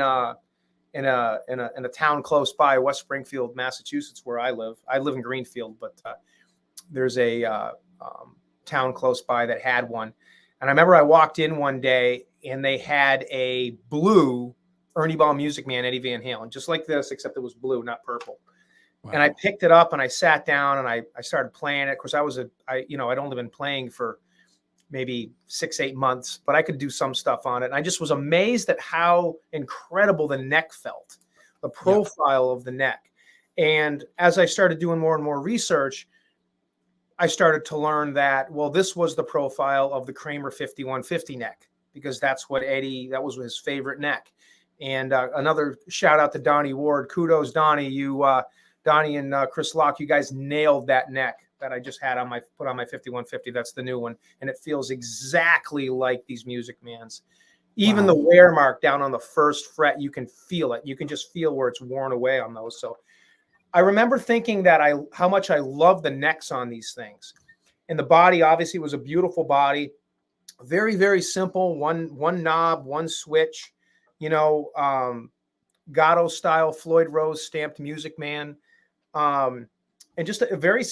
in a town close by, West Springfield, Massachusetts, where I live. I live in Greenfield, but there's a town close by that had one. And I remember I walked in one day and they had a blue Ernie Ball Musicman Eddie Van Halen, just like this, except it was blue, not purple. Wow. And I picked it up and I sat down and I started playing it. Of course, I'd only been playing for maybe 6-8 months, but I could do some stuff on it. And I just was amazed at how incredible the neck felt, the profile of the neck. And as I started doing more and more research, I started to learn that, well, this was the profile of the Kramer 5150 neck, because that's what that was his favorite neck. And another shout out to Donnie Ward. Kudos, Donnie. Donnie and Chris Locke, you guys nailed that neck that I just had put on my 5150. That's the new one. And it feels exactly like these Musicmans. Even the wear mark down on the first fret, you can feel it. You can just feel where it's worn away on those. So I remember thinking that how much I love the necks on these things. And the body obviously was a beautiful body. Very, very simple. One knob, one switch. You know, Gatto style Floyd Rose stamped Musicman, and just a very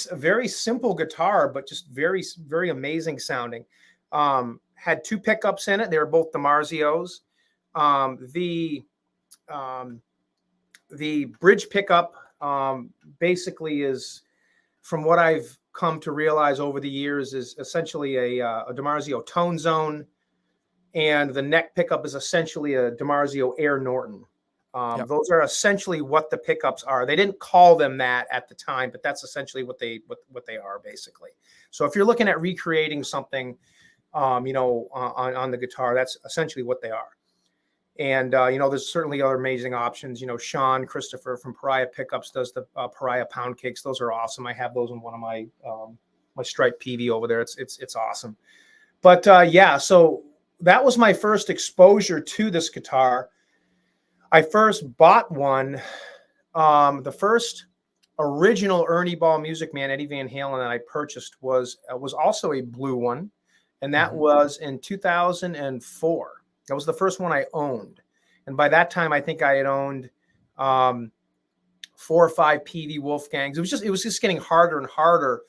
simple guitar, but just very, very amazing sounding. Had 2 pickups in it. They were both DiMarzios. The bridge pickup basically is, from what I've come to realize over the years, is essentially a DiMarzio Tone Zone. And the neck pickup is essentially a DiMarzio Air Norton. Those are essentially what the pickups are. They didn't call them that at the time, but that's essentially what they are, basically. So if you're looking at recreating something, you know, on the guitar, that's essentially what they are. And you know, there's certainly other amazing options. You know, Sean Christopher from Pariah Pickups does the Pariah Pound Cakes. Those are awesome. I have those in one of my my striped Peavey over there. It's awesome. But yeah, so that was my first exposure to this guitar. I first bought one. The first original Ernie Ball Musicman Eddie Van Halen that I purchased was also a blue one, and that was in 2004. That was the first one I owned, and by that time I think I had owned 4 or 5 Peavey Wolfgangs. It was just getting harder and harder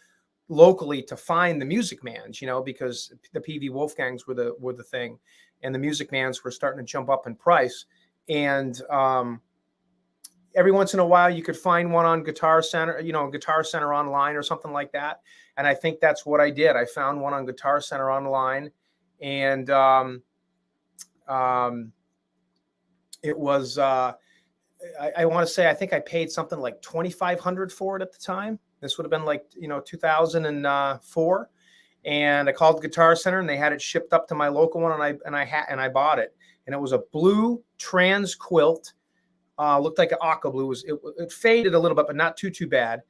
locally to find the Musicmans, you know, because the Peavey Wolfgangs were the thing, and the Musicmans were starting to jump up in price. And every once in a while you could find one on Guitar Center, you know, Guitar Center online or something like that. And I think that's what I did. I found one on Guitar Center online, and it was I want to say, I think I paid something like $2,500 for it at the time. This would have been like, you know, 2004. And I called the Guitar Center and they had it shipped up to my local one, and I bought it. And it was a blue trans quilt. Looked like an aqua blue. It faded a little bit, but not too bad.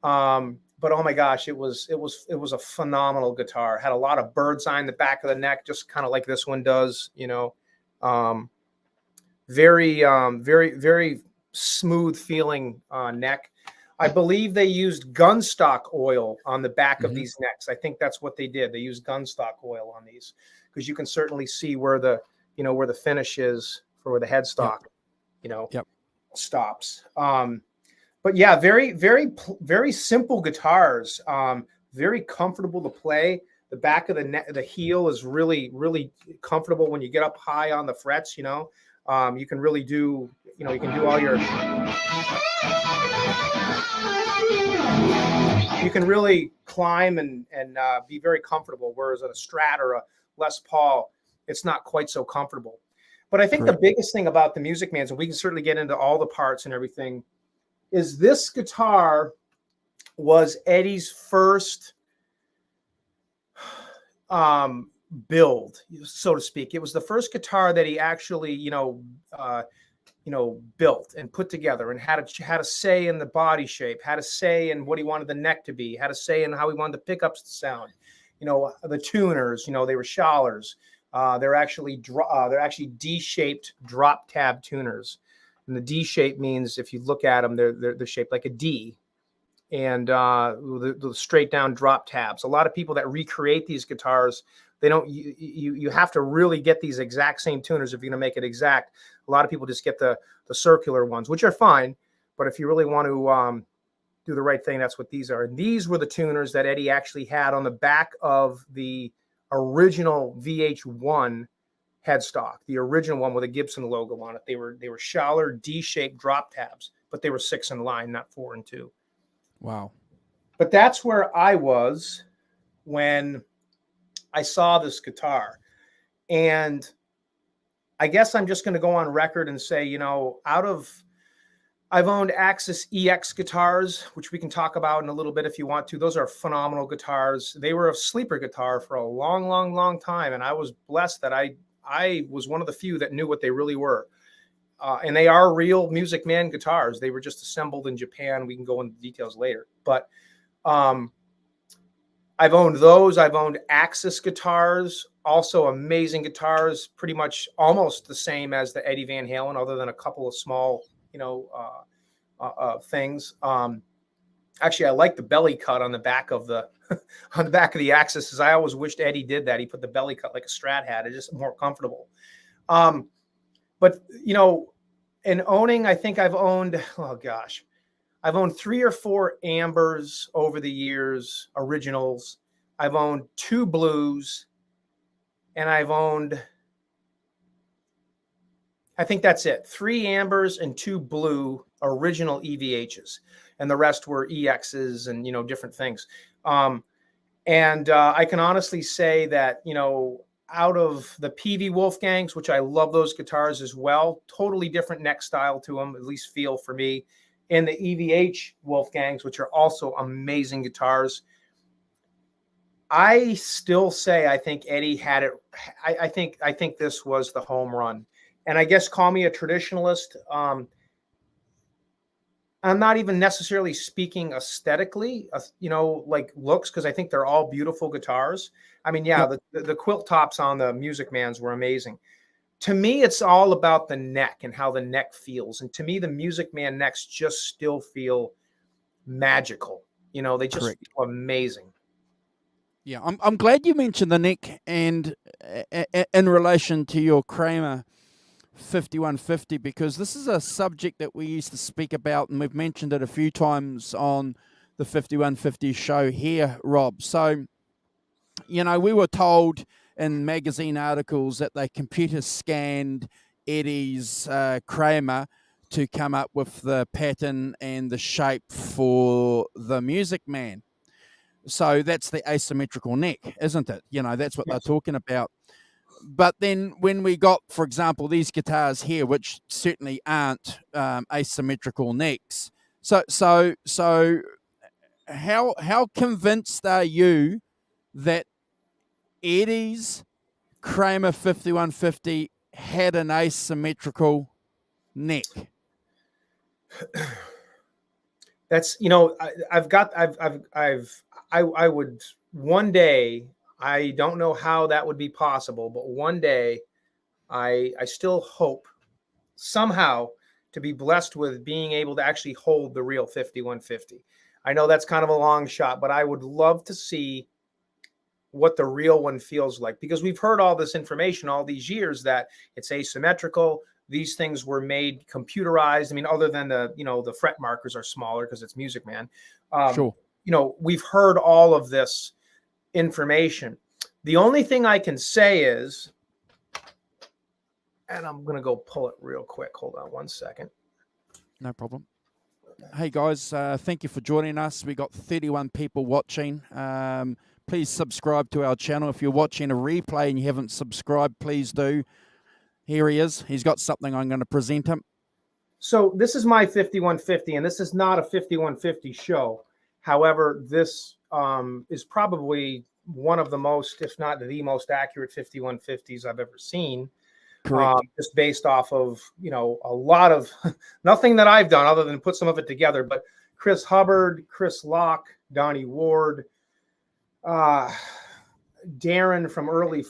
But oh my gosh, it was a phenomenal guitar. It had a lot of bird's eye in the back of the neck, just kind of like this one does, you know. Very, very smooth feeling neck. I believe they used gunstock oil on the back of these necks. I think that's what they did. They used gunstock oil on these, because you can certainly see where the where the finish is for where the headstock, you know, stops. but yeah, very simple guitars. Very comfortable to play. The back of the heel is really comfortable when you get up high on the frets. You can really do, you can do all your, you can really climb and be very comfortable. Whereas on a Strat or a Les Paul, it's not quite so comfortable. But I think Correct. the biggest thing about the Musicmans, and we can certainly get into all the parts and everything, is this guitar was Eddie's first build, so to speak. It was the first guitar that he actually, built and put together, and had a say in the body shape, had a say in what he wanted the neck to be, had a say in how he wanted the pickups to sound. The tuners, they were Schallers. They're actually D-shaped drop tab tuners, and the D shape means, if you look at them, they're shaped like a D, and the straight down drop tabs. A lot of people that recreate these guitars, they don't. You have to really get these exact same tuners if you're going to make it exact. A lot of people just get the circular ones, which are fine, but if you really want to do the right thing, that's what these are. And these were the tuners that Eddie actually had on the back of the original VH1 headstock, the original one with a Gibson logo on it. They were Schaller D-shaped drop tabs, but they were 6 in line, not 4 and 2. Wow. But that's where I was when I saw this guitar. And I guess I'm just going to go on record and say, I've owned Axis EX guitars, which we can talk about in a little bit if you want to. Those are phenomenal guitars. They were a sleeper guitar for a long time. And I was blessed that I was one of the few that knew what they really were. And they are real Musicman guitars. They were just assembled in Japan. We can go into details later. But I've owned those. I've owned Axis guitars, also amazing guitars, pretty much almost the same as the Eddie Van Halen, other than a couple of small, things. Actually, I like the belly cut on the back of the on the back of the Axis. As I always wished Eddie did that. He put the belly cut like a Strat had. It's just more comfortable. But in owning, I think I've owned, I've owned 3 or 4 Ambers over the years, originals. I've owned 2 Blues, and I've owned, I think that's it, 3 Ambers and 2 Blue original EVHs, and the rest were EXs and different things. I can honestly say that out of the Peavey Wolfgangs, which I love those guitars as well, totally different neck style to them, at least feel for me, and the EVH Wolfgangs, which are also amazing guitars. I still say I think Eddie had it. I think this was the home run. And I guess call me a traditionalist. I'm not even necessarily speaking aesthetically, like looks, because I think they're all beautiful guitars. I mean, yeah, the quilt tops on the Musicmans were amazing. To me, it's all about the neck and how the neck feels. And to me, the Musicman necks just still feel magical. They just feel amazing. Yeah, I'm glad you mentioned the neck, and in relation to your Kramer 5150, because this is a subject that we used to speak about, and we've mentioned it a few times on the 5150 show here, Rob. So, we were told in magazine articles that they computer scanned Eddie's Kramer to come up with the pattern and the shape for the Musicman. So that's the asymmetrical neck, isn't it? That's what they're talking about. But then when we got, for example, these guitars here, which certainly aren't asymmetrical necks. So how convinced are you that Eddie's Kramer 5150 had an asymmetrical neck? That's, I would one day, I don't know how that would be possible, but one day I still hope somehow to be blessed with being able to actually hold the real 5150. I know that's kind of a long shot, but I would love to see what the real one feels like, because we've heard all this information all these years that it's asymmetrical. these things were made computerized. I mean, other than the, the fret markers are smaller because it's Musicman. Sure. We've heard all of this information. The only thing I can say is, and I'm going to go pull it real quick. Hold on one second. No problem. Hey guys, thank you for joining us. We got 31 people watching. Please subscribe to our channel. If you're watching a replay and you haven't subscribed, please do. Here he is. He's got something I'm going to present him. So this is my 5150, and this is not a 5150 show. However, this is probably one of the most, if not the most accurate 5150s I've ever seen. Correct. Just based off of, a lot of nothing that I've done other than put some of it together. But Chris Hubbard, Chris Locke, Donnie Ward, Darren from early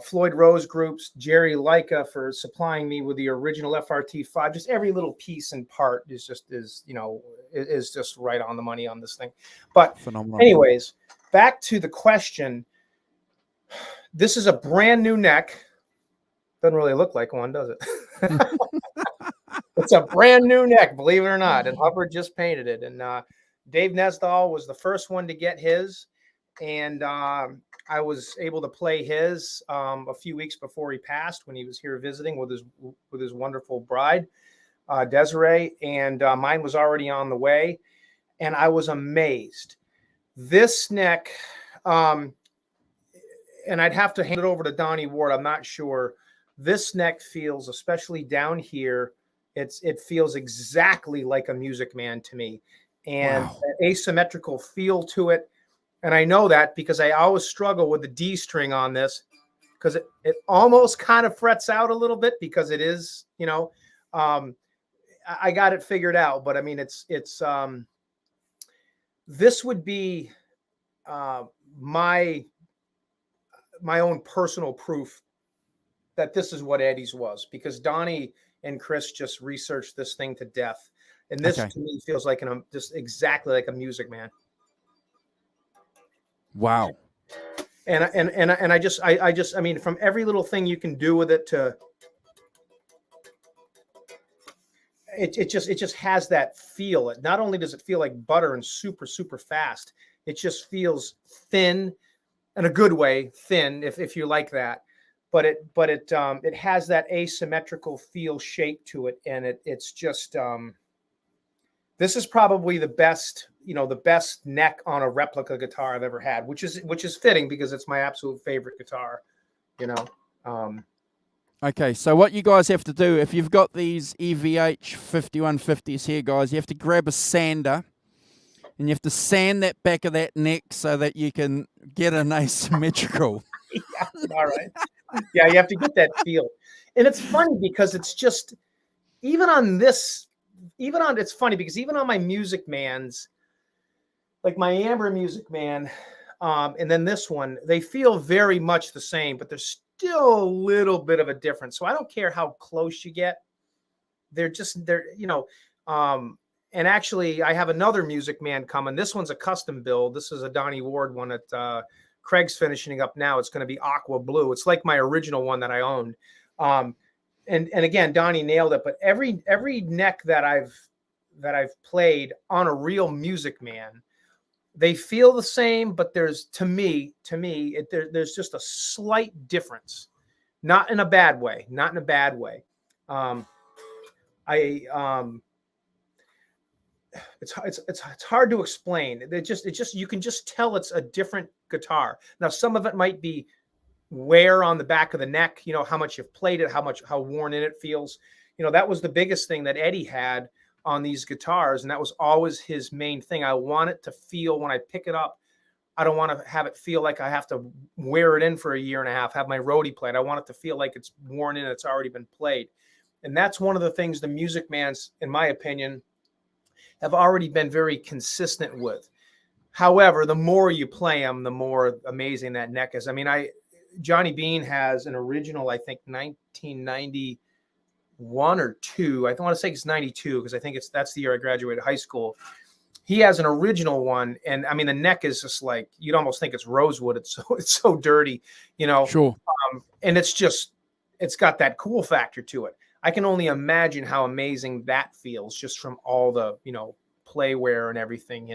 Floyd Rose groups, Jerry Leica for supplying me with the original FRT5. Just every little piece and part is just right on the money on this thing. But phenomenal. Anyways, back to the question. This is a brand new neck. Doesn't really look like one, does it? It's a brand new neck, believe it or not. And Hubbard just painted it. And Dave Nesdall was the first one to get his. And I was able to play his a few weeks before he passed, when he was here visiting with his wonderful bride, Desiree. And mine was already on the way. And I was amazed. This neck, and I'd have to hand it over to Donnie Ward. I'm not sure. This neck feels, especially down here, it feels exactly like a Musicman to me. And wow. An asymmetrical feel to it. And I know that because I always struggle with the D string on this, because it almost kind of frets out a little bit, because it is, I got it figured out. But I mean, this would be my own personal proof that this is what Eddie's was, because Donnie and Chris just researched this thing to death. And this to me feels like just exactly like a Musicman. Wow. And I mean, from every little thing you can do with it to it just has that feel. Not only does it feel like butter and super, super fast, it just feels thin, in a good way, thin, if you like that. But it has that asymmetrical feel, shape to it, and it's just this is probably the best neck on a replica guitar I've ever had, which is fitting because it's my absolute favorite guitar. Okay, so what you guys have to do, if you've got these EVH 5150s here, guys, you have to grab a sander. And you have to sand that back of that neck so that you can get an asymmetrical. Yeah, all right. Yeah, you have to get that feel. And it's funny because it's just, it's funny because even on my Musicmans, like my Amber Musicman, and then this one, they feel very much the same, but there's still a little bit of a difference. So I don't care how close you get. And actually, I have another Musicman coming. This one's a custom build. This is a Donnie Ward one that Craig's finishing up now. It's going to be aqua blue. It's like my original one that I owned. And again, Donnie nailed it. But every neck that I've played on a real Musicman, they feel the same. But there's there's just a slight difference, not in a bad way. It's hard to explain. You can just tell it's a different guitar. Now, some of it might be wear on the back of the neck, how much you've played it, how worn in it feels. That was the biggest thing that Eddie had on these guitars, and that was always his main thing. I want it to feel, when I pick it up, I don't want to have it feel like I have to wear it in for a year and a half, have my roadie play it. I want it to feel like it's worn in, it's already been played. And that's one of the things the Musicmans, in my opinion, have already been very consistent with. However, the more you play them, the more amazing that neck is. I mean, Johnny Bean has an original, I think 1991 or 2. I don't want to say it's 92 because I think that's the year I graduated high school. He has an original one, and I mean the neck is just like, you'd almost think it's rosewood. It's so dirty, Sure. And it's it's got that cool factor to it. I can only imagine how amazing that feels just from all the, playware and everything,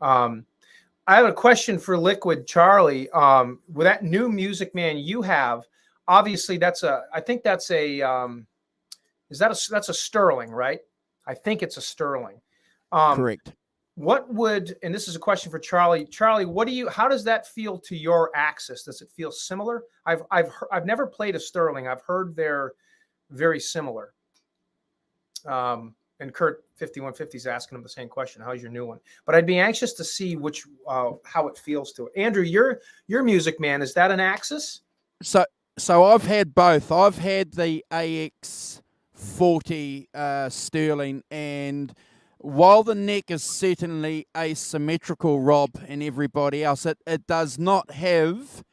I have a question for Liquid Charlie. With that new Musicman you have, obviously that's a that's a Sterling, right? I think it's a Sterling. Correct. And this is a question for Charlie. Charlie, how does that feel to your Axis? Does it feel similar? I've never played a Sterling. I've heard they're very similar. And Kurt 5150 is asking him the same question. How's your new one? But I'd be anxious to see how it feels to it. Andrew, your Musicman, is that an Axis? So I've had both. I've had the AX40 Sterling, and while the neck is certainly asymmetrical, Rob and everybody else, it does not have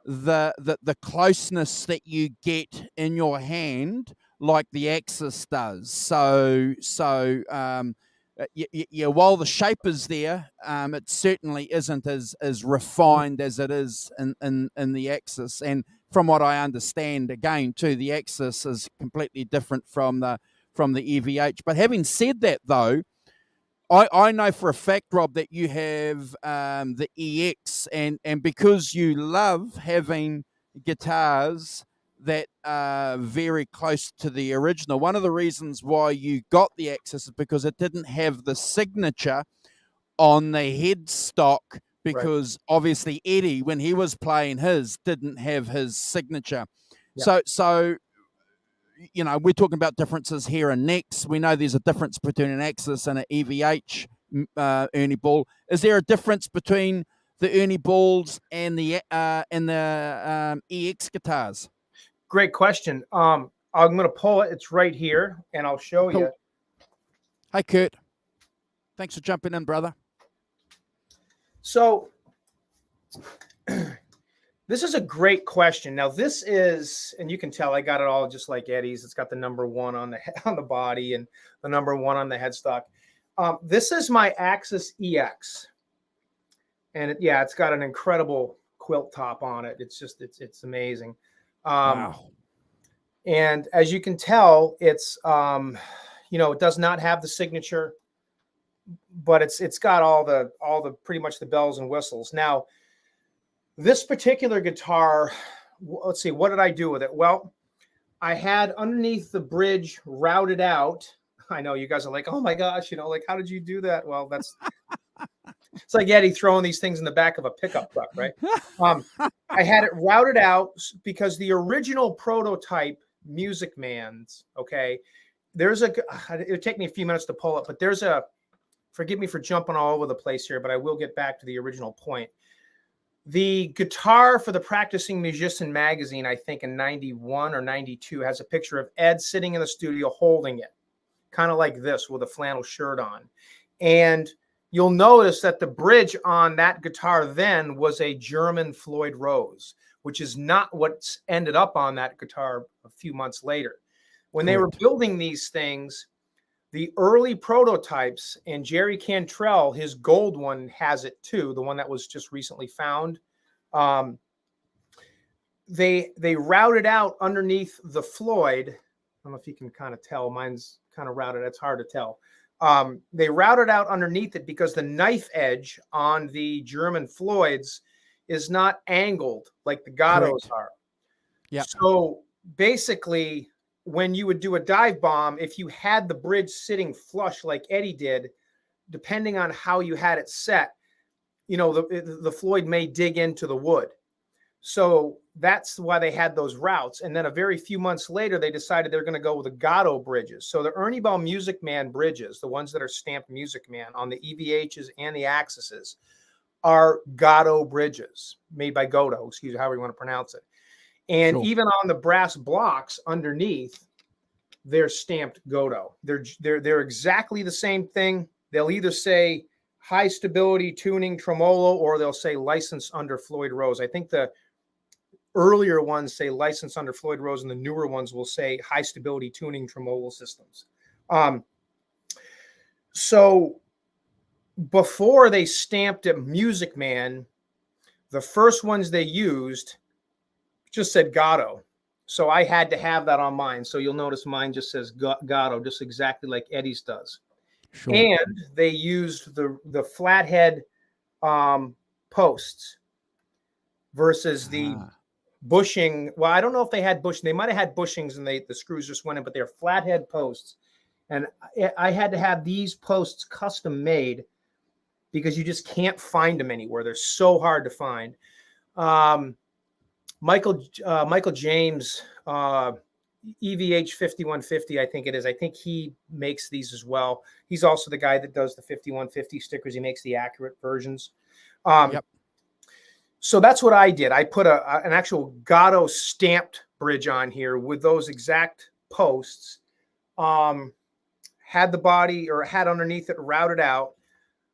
the closeness that you get in your hand like the Axis does. So while the shape is there, it certainly isn't as refined as it is in the Axis. And from what I understand, again, too, the Axis is completely different from the EVH. But having said that, though, I know for a fact, Rob, that you have the EX, and because you love having guitars that are very close to the original, one of the reasons why you got the Axis is because it didn't have the signature on the headstock, because obviously Eddie, when he was playing his, didn't have his signature. Yeah. So we're talking about differences here and necks. We know there's a difference between an Axis and an EVH Ernie ball. Is there a difference between the Ernie balls and the EX guitars? Great question. I'm going to pull it. It's right here, and I'll show you. Hi, Kurt. Thanks for jumping in, brother. So this is a great question. Now, this is, and you can tell I got it all just like Eddie's. It's got the number 1 on the body and the number 1 on the headstock. This is my Axis EX, and it's got an incredible quilt top on it. It's just it's amazing. Wow. And as you can tell, it's it does not have the signature, but it's got all the pretty much the bells and whistles. Now, this particular guitar, let's see, what did I do with it? Well, I had underneath the bridge routed out. I know you guys are like, oh my gosh, like, how did you do that? Well, that's it's like Eddie throwing these things in the back of a pickup truck, right? I had it routed out because the original prototype Musicmans, it'll take me a few minutes to pull it, but forgive me for jumping all over the place here, but I will get back to the original point. The guitar for the Practicing Musician magazine, I think in 91 or 92, has a picture of Ed sitting in the studio holding it, kind of like this with a flannel shirt on. And you'll notice that the bridge on that guitar then was a German Floyd Rose, which is not what's ended up on that guitar a few months later. When they were building these things, the early prototypes, and Jerry Cantrell, his gold one, has it too, the one that was just recently found. They routed out underneath the Floyd. I don't know if you can kind of tell. Mine's kind of routed. It's hard to tell. They routed out underneath it because the knife edge on the German Floyds is not angled like the Gattos are. Yeah. So basically, when you would do a dive bomb, if you had the bridge sitting flush like Eddie did, depending on how you had it set, the Floyd may dig into the wood. So that's why they had those routes. And then a very few months later, they decided they're going to go with the Gatto bridges. So the Ernie Ball Musicman bridges, the ones that are stamped Musicman on the EVHs and the Axises, are Gatto bridges made by Goto, excuse me, however you want to pronounce it. And even on the brass blocks underneath, they're stamped Goto. They're exactly the same thing. They'll either say high stability tuning tremolo, or they'll say license under Floyd Rose. I think the earlier ones say license under Floyd Rose, and the newer ones will say high stability tuning tremolo systems. So before they stamped it Musicman, the first ones they used just said Gatto. So I had to have that on mine. So you'll notice mine just says Gatto, just exactly like Eddie's does. Sure. And they used the flathead posts versus the bushing. Well, I don't know if they had bushing. They might have had bushings and the screws just went in, but they're flathead posts. And I had to have these posts custom made because you just can't find them anywhere. They're so hard to find. Michael James, EVH 5150, I think it is. I think he makes these as well. He's also the guy that does the 5150 stickers. He makes the accurate versions. Yep. So that's what I did. I put an actual Gatto stamped bridge on here with those exact posts. Had the body or had underneath it routed out.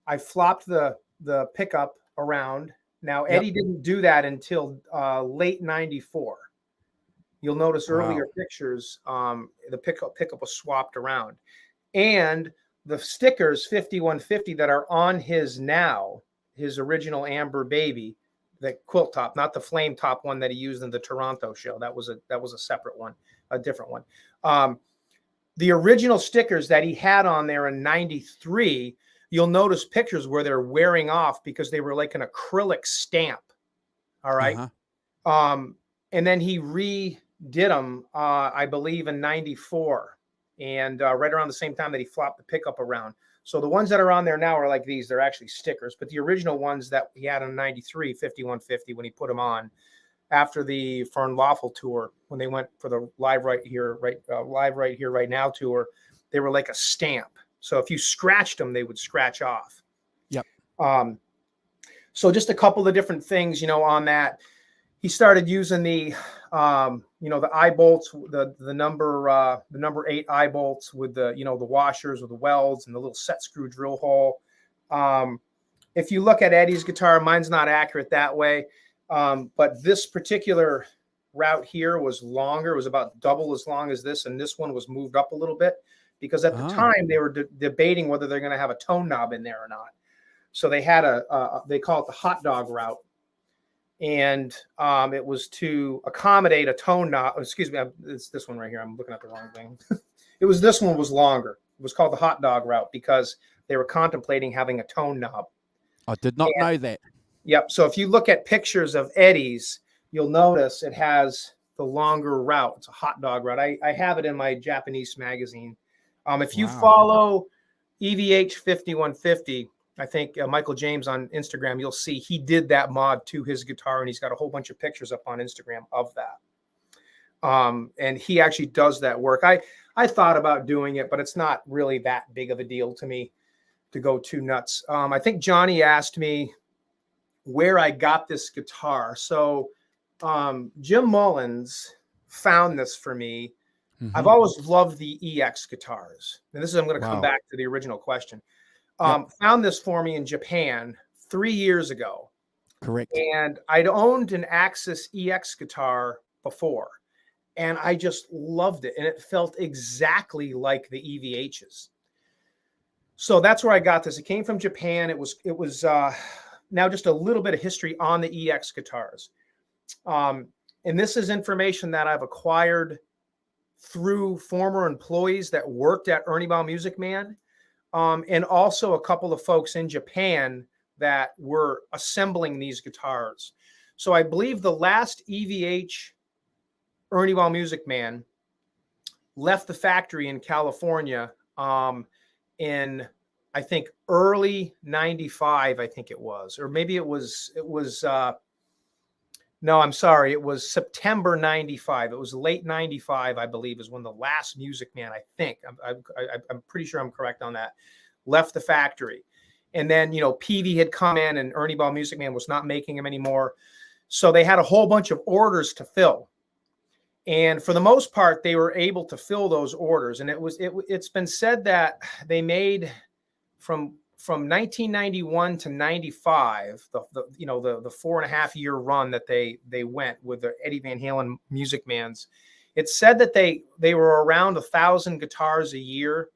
I flopped the pickup around. Now, Eddie didn't do that until late 94. You'll notice earlier pictures, the pickup was swapped around. And the stickers 5150 that are on his now, his original Amber Baby, the quilt top, not the flame top one that he used in the Toronto show. That was a separate one, a different one. The original stickers that he had on there in 93, you'll notice pictures where they're wearing off because they were like an acrylic stamp. All right. And then he redid them, I believe, in 94 and right around the same time that he flopped the pickup around. So the ones that are on there now are like these. They're actually stickers, but the original ones that he had in 93, 5150, when he put them on after the Fern Lawful tour, when they went for the Live Right Here, Right Now tour, they were like a stamp. So if you scratched them, they would scratch off. Yep. So just a couple of different things, on that. He started using the eye bolts, the number 8 eye bolts with the washers with the welds and the little set screw drill hole. If you look at Eddie's guitar, mine's not accurate that way. But this particular route here was longer. It was about double as long as this. And this one was moved up a little bit because at the time they were debating whether they're going to have a tone knob in there or not. So they had they call it the hot dog route. And it was to accommodate a tone knob. Excuse me, it's this one right here. I'm looking at the wrong thing. This one was longer. It was called the hot dog route because they were contemplating having a tone knob. I did not know that. Yep. So if you look at pictures of Eddie's, you'll notice it has the longer route. It's a hot dog route. I have it in my Japanese magazine. If you follow EVH 5150, I think Michael James on Instagram, you'll see he did that mod to his guitar, and he's got a whole bunch of pictures up on Instagram of that. And he actually does that work. I thought about doing it, but it's not really that big of a deal to me to go too nuts. I think Johnny asked me where I got this guitar. So Jim Mullins found this for me. I've always loved the EX guitars. And this is, I'm going to come back to the original question. Found this for me in Japan 3 years ago. Correct. And I'd owned an Axis EX guitar before, and I just loved it. And it felt exactly like the EVHs. So that's where I got this. It came from Japan. It was now just a little bit of history on the EX guitars. And this is information that I've acquired through former employees that worked at Ernie Musicman. And also a couple of folks in Japan that were assembling these guitars. So I believe the last EVH Ernie Musicman left the factory in California in, I think, early 95, I think it was. Or maybe it was no, I'm sorry. It was September 95. It was late 95, I believe, is when the last Musicman, I think, I'm pretty sure I'm correct on that, left the factory. And then, Peavey had come in and Ernie Musicman was not making them anymore. So they had a whole bunch of orders to fill. And for the most part, they were able to fill those orders. And it's been said that they made from 1991 to 95, the 4.5 year run that they went with the Eddie Van Halen Musicmans. It's said that they were around 1,000 guitars a year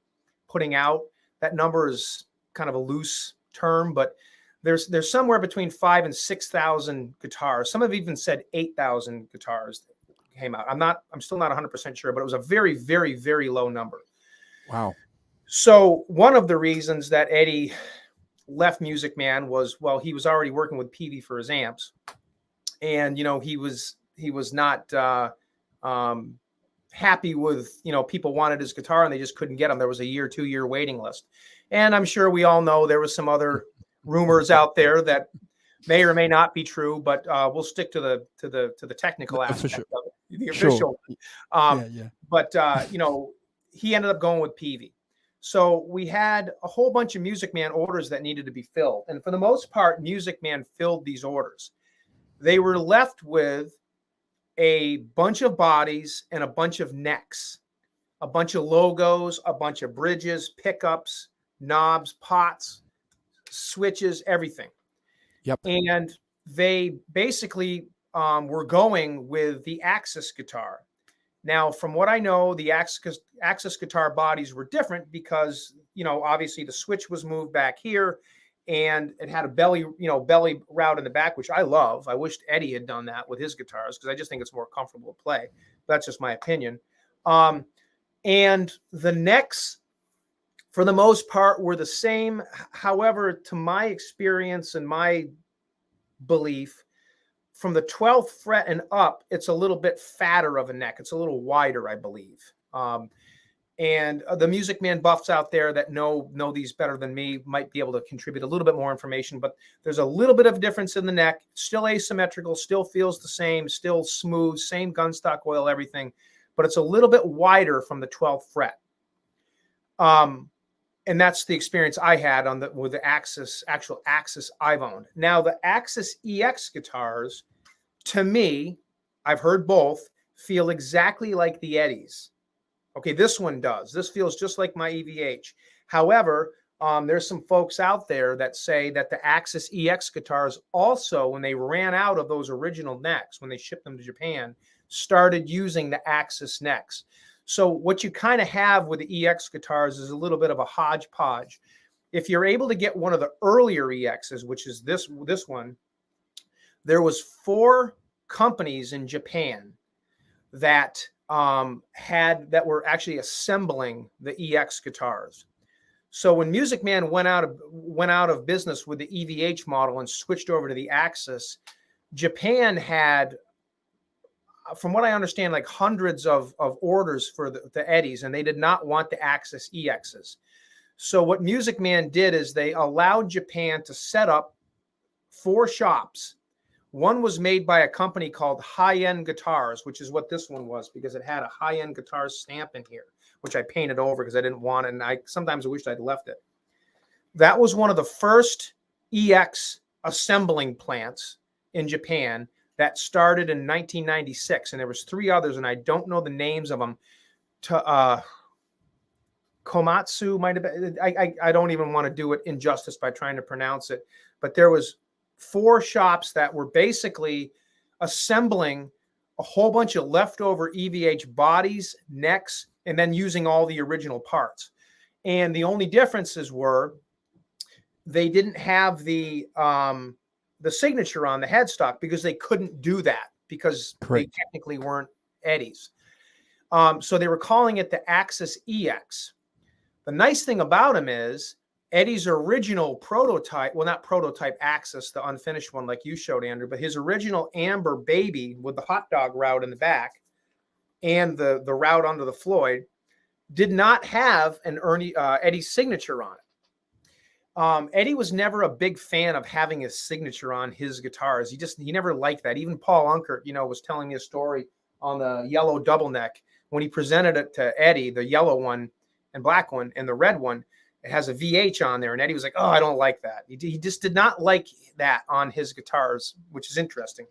putting out. That number is kind of a loose term, but there's somewhere between 5,000 and 6,000 guitars. Some have even said 8,000 guitars came out. I'm still not 100% sure, but it was a very, very, very low number. Wow. So one of the reasons that Eddie left Musicman was, well, he was already working with Peavey for his amps, and he was not happy with, people wanted his guitar and they just couldn't get him. There was a 2-year waiting list, and I'm sure we all know there was some other rumors out there that may or may not be true, but we'll stick to the technical aspect of it, the official. Sure. But he ended up going with Peavey. So we had a whole bunch of Musicman orders that needed to be filled. And for the most part, Musicman filled these orders. They were left with a bunch of bodies and a bunch of necks, a bunch of logos, a bunch of bridges, pickups, knobs, pots, switches, everything. Yep. And they basically were going with the Axis guitar. Now, from what I know, the Axis guitar bodies were different because, obviously the switch was moved back here and it had a belly route in the back, which I love. I wished Eddie had done that with his guitars because I just think it's more comfortable to play. That's just my opinion. And the necks, for the most part, were the same. However, to my experience and my belief, from the 12th fret and up, it's a little bit fatter of a neck. It's a little wider, I believe. And the Musicman buffs out there that know these better than me might be able to contribute a little bit more information, but there's a little bit of difference in the neck. Still asymmetrical, still feels the same, still smooth, same gunstock oil, everything, but it's a little bit wider from the 12th fret. And that's the experience I had with the actual Axis I've owned. Now, the Axis EX guitars, to me, I've heard both, feel exactly like the Eddies. Okay, this one does. This feels just like my EVH. However, there's some folks out there that say that the Axis EX guitars also, when they ran out of those original necks, when they shipped them to Japan, started using the Axis necks. So what you kind of have with the EX guitars is a little bit of a hodgepodge. If you're able to get one of the earlier EXs, which is this one, there was 4 companies in Japan that were actually assembling the EX guitars. So when Musicman went out of business with the EVH model and switched over to the Axis, Japan had, from what I understand, like hundreds of orders for the Eddies, and they did not want the Axis EXs. So what Musicman did is they allowed Japan to set up 4 shops. One was made by a company called High-End Guitars, which is what this one was, because it had a high-end guitar stamp in here, which I painted over because I didn't want it, and I sometimes wished I'd left it. That was one of the first EX assembling plants in Japan that started in 1996, and there was 3 others, and I don't know the names of them. Komatsu might have been. I don't even want to do it injustice by trying to pronounce it, but there was 4 shops that were basically assembling a whole bunch of leftover EVH bodies, necks, and then using all the original parts. And the only differences were they didn't have the signature on the headstock because they couldn't do that because they technically weren't Eddies. So they were calling it the Axis EX. The nice thing about them is Eddie's original prototype, well, not prototype Axis, the unfinished one like you showed, Andrew, but his original Amber Baby with the hot dog route in the back and the route under the Floyd did not have an Eddie's signature on it. Eddie was never a big fan of having his signature on his guitars. He never liked that. Even Paul Unkert, was telling me a story on the yellow double neck when he presented it to Eddie, the yellow one and black one, and the red one, it has a VH on there. And Eddie was like, oh, I don't like that. He just did not like that on his guitars, which is interesting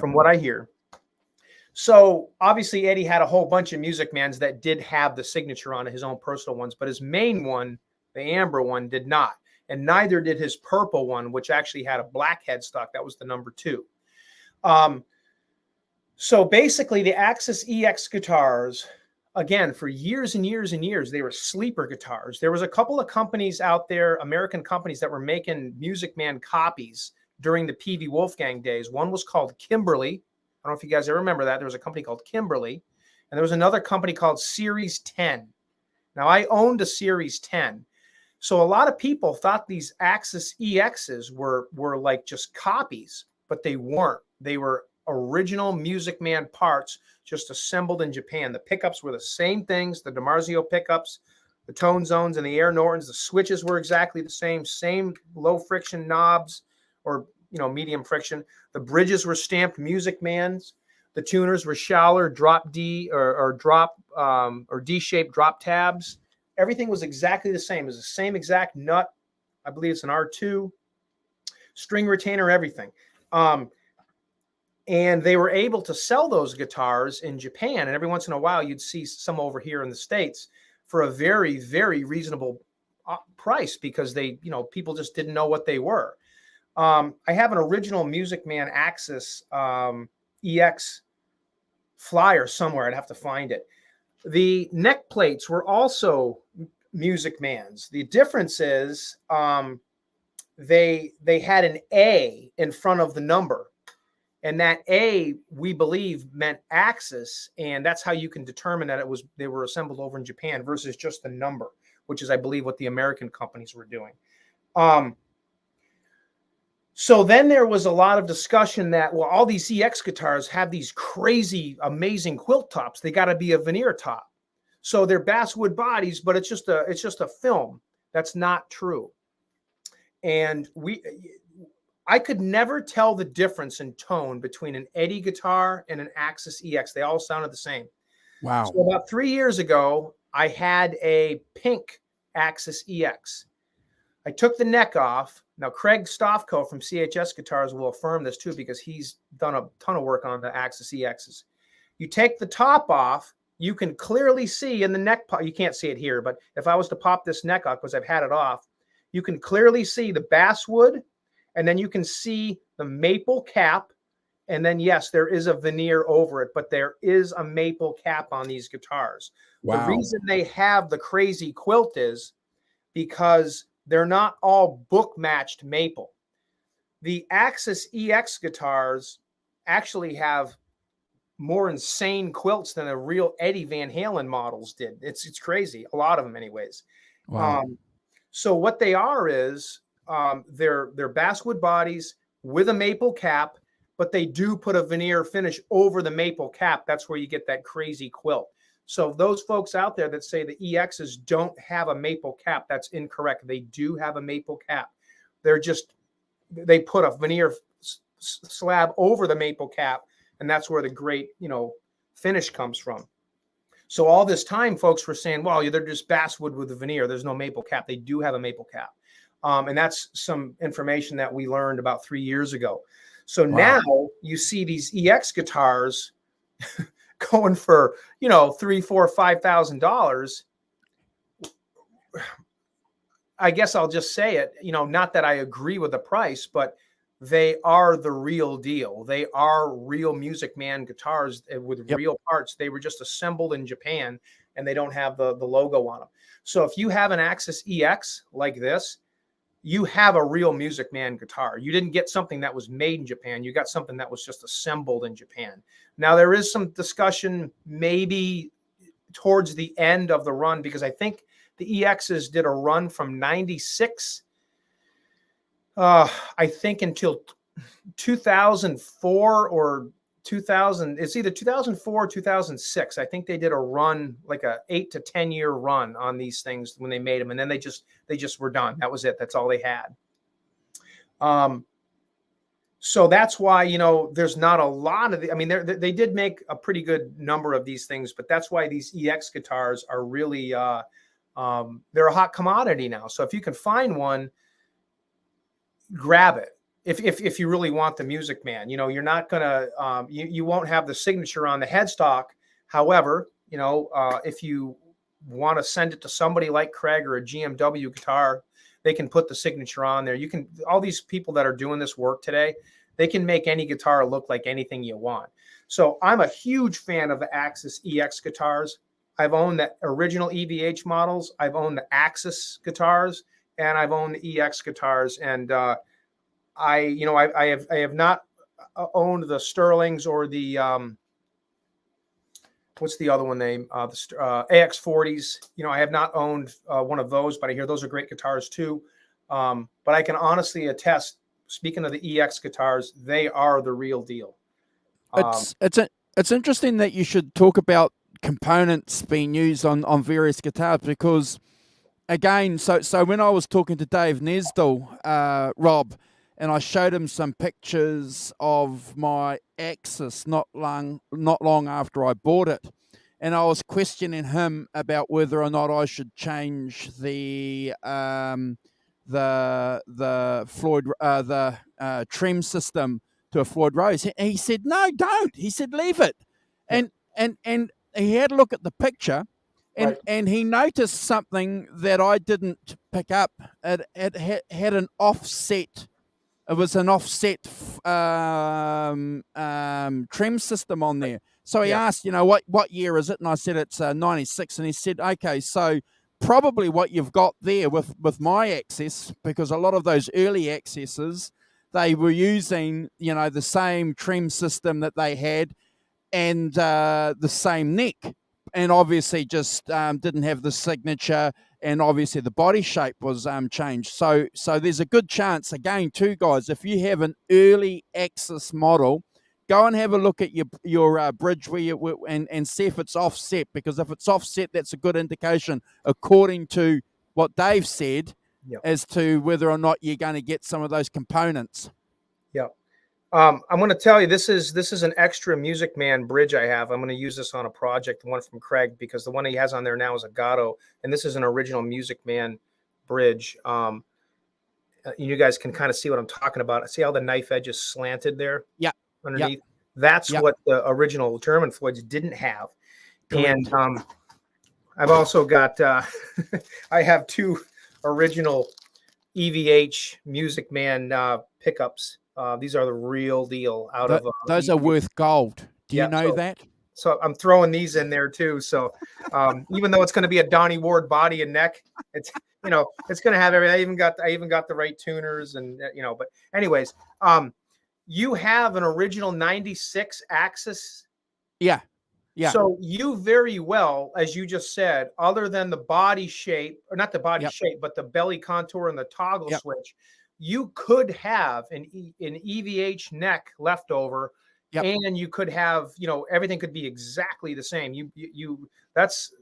from what I hear. So obviously Eddie had a whole bunch of Musicmans that did have the signature on it, his own personal ones, but his main one, the Amber one, did not. And neither did his purple one, which actually had a black headstock. That was the number 2. So basically the Axis EX guitars, again, for years and years and years, they were sleeper guitars. There was a couple of companies out there, American companies, that were making Musicman copies during the Peavey Wolfgang days. One was called Kimberly, don't know if you guys ever remember that. There was a company called Kimberly, and there was another company called Series 10. Now, I owned a Series 10. So a lot of people thought these Axis EXs were like just copies, but they weren't. They were original Musicman parts, just assembled in Japan. The pickups were the same things, the DiMarzio pickups, the tone zones and the Air Nortons. The switches were exactly the same low friction knobs, or medium friction. The bridges were stamped Musicmans. The tuners were Schaller drop D or D-shaped drop tabs. Everything was exactly the same. It was the same exact nut. I believe it's an R2 string retainer, everything. And they were able to sell those guitars in Japan. And every once in a while, you'd see some over here in the States for a very, very reasonable price, because they, people just didn't know what they were. I have an original Musicman Axis EX flyer somewhere. I'd have to find it. The neck plates were also Musicmans. The difference is they had an A in front of the number. And that A, we believe, meant Axis, and that's how you can determine that they were assembled over in Japan versus just the number, which is, I believe, what the American companies were doing. So then there was a lot of discussion that, well, all these EX guitars have these crazy, amazing quilt tops. They got to be a veneer top. So they're basswood bodies, but it's just a film. That's not true. And I could never tell the difference in tone between an Eddie guitar and an Axis EX. They all sounded the same. Wow. So about 3 years ago, I had a pink Axis EX. I took the neck off. Now, Craig Stofko from CHS Guitars will affirm this too, because he's done a ton of work on the Axis EXs. You take the top off, you can clearly see in the neck pop. You can't see it here, but if I was to pop this neck off, because I've had it off, you can clearly see the basswood. And then you can see the maple cap. And then, yes, there is a veneer over it, but there is a maple cap on these guitars. Wow. The reason they have the crazy quilt is because they're not all book matched maple. The Axis EX guitars actually have more insane quilts than the real Eddie Van Halen models did. It's crazy. A lot of them anyways. Wow. So what they are is, they're basswood bodies with a maple cap, but they do put a veneer finish over the maple cap. That's where you get that crazy quilt. So those folks out there that say the EXs don't have a maple cap, that's incorrect. They do have a maple cap. They put a veneer slab over the maple cap, and that's where the great, finish comes from. So all this time, folks were saying, well, they're just basswood with a veneer. There's no maple cap. They do have a maple cap. And that's some information that we learned about 3 years ago. So wow. Now you see these EX guitars going for, $3,000, $4,000, $5,000. I guess I'll just say it, not that I agree with the price, but they are the real deal. They are real Musicman guitars with real parts. They were just assembled in Japan, and they don't have the logo on them. So if you have an Axis EX like this, you have a real Musicman guitar. You didn't get something that was made in Japan. You got something that was just assembled in Japan. Now, there is some discussion maybe towards the end of the run, because I think the EXs did a run from 96, I think, until 2004 or 2000. It's either 2004 or 2006. I think they did a run, like a 8 to 10 year run on these things when they made them, and then they just were done. That was it. That's all they had. So that's why, there's not a lot of they did make a pretty good number of these things, but that's why these EX guitars are really they're a hot commodity now. So if you can find one, grab it. If you really want the Musicman, you're not gonna you won't have the signature on the headstock. However, if you want to send it to somebody like Craig or a GMW guitar, they can put the signature on there. All these people that are doing this work today, they can make any guitar look like anything you want. So I'm a huge fan of the Axis EX guitars. I've owned the original EVH models. I've owned the Axis guitars, and I've owned the EX guitars. And I have not owned the Sterlings or the what's the other one name? The AX40s. You know, I have not owned one of those, but I hear those are great guitars too. But I can honestly attest, speaking of the EX guitars, they are the real deal. It's interesting that you should talk about components being used on various guitars, because again, so when I was talking to Dave Nesdall, Rob, and I showed him some pictures of my Axis not long after I bought it, and I was questioning him about whether or not I should change the Floyd trem system to a Floyd Rose. He said, "No, don't." He said, "Leave it." And he had a look at the picture, and he noticed something that I didn't pick up. It had an offset. It was an offset trem system on there. So he asked, what year is it? And I said it's 96. And he said, okay, so probably what you've got there with my Access, because a lot of those early Accesses, they were using, the same trem system that they had and the same neck. And obviously just didn't have the signature, and obviously the body shape was changed. So there's a good chance, again, too, guys, if you have an early Axis model, go and have a look at your bridge and see if it's offset, because if it's offset, that's a good indication, according to what Dave said, as to whether or not you're going to get some of those components. Yeah. I'm going to tell you, this is an extra Musicman bridge I have. I'm going to use this on a project, the one from Craig, because the one he has on there now is a Gatto, and this is an original Musicman bridge. You guys can kind of see what I'm talking about. See how the knife edge is slanted there? Yeah. Underneath. That's what the original German Floyds didn't have. Correct. And I've also got, I have two original EVH Musicman pickups. These are the real deal out of those are worth gold. Do you know that? So I'm throwing these in there too. So even though it's going to be a Donnie Ward body and neck, it's it's going to have everything. I even got the right tuners, and But anyways, you have an original '96 Axis. Yeah. Yeah. So you very well, as you just said, other than the body shape, or not the body shape, but the belly contour and the toggle switch, you could have an EVH neck left over, and you could have, everything could be exactly the same. That's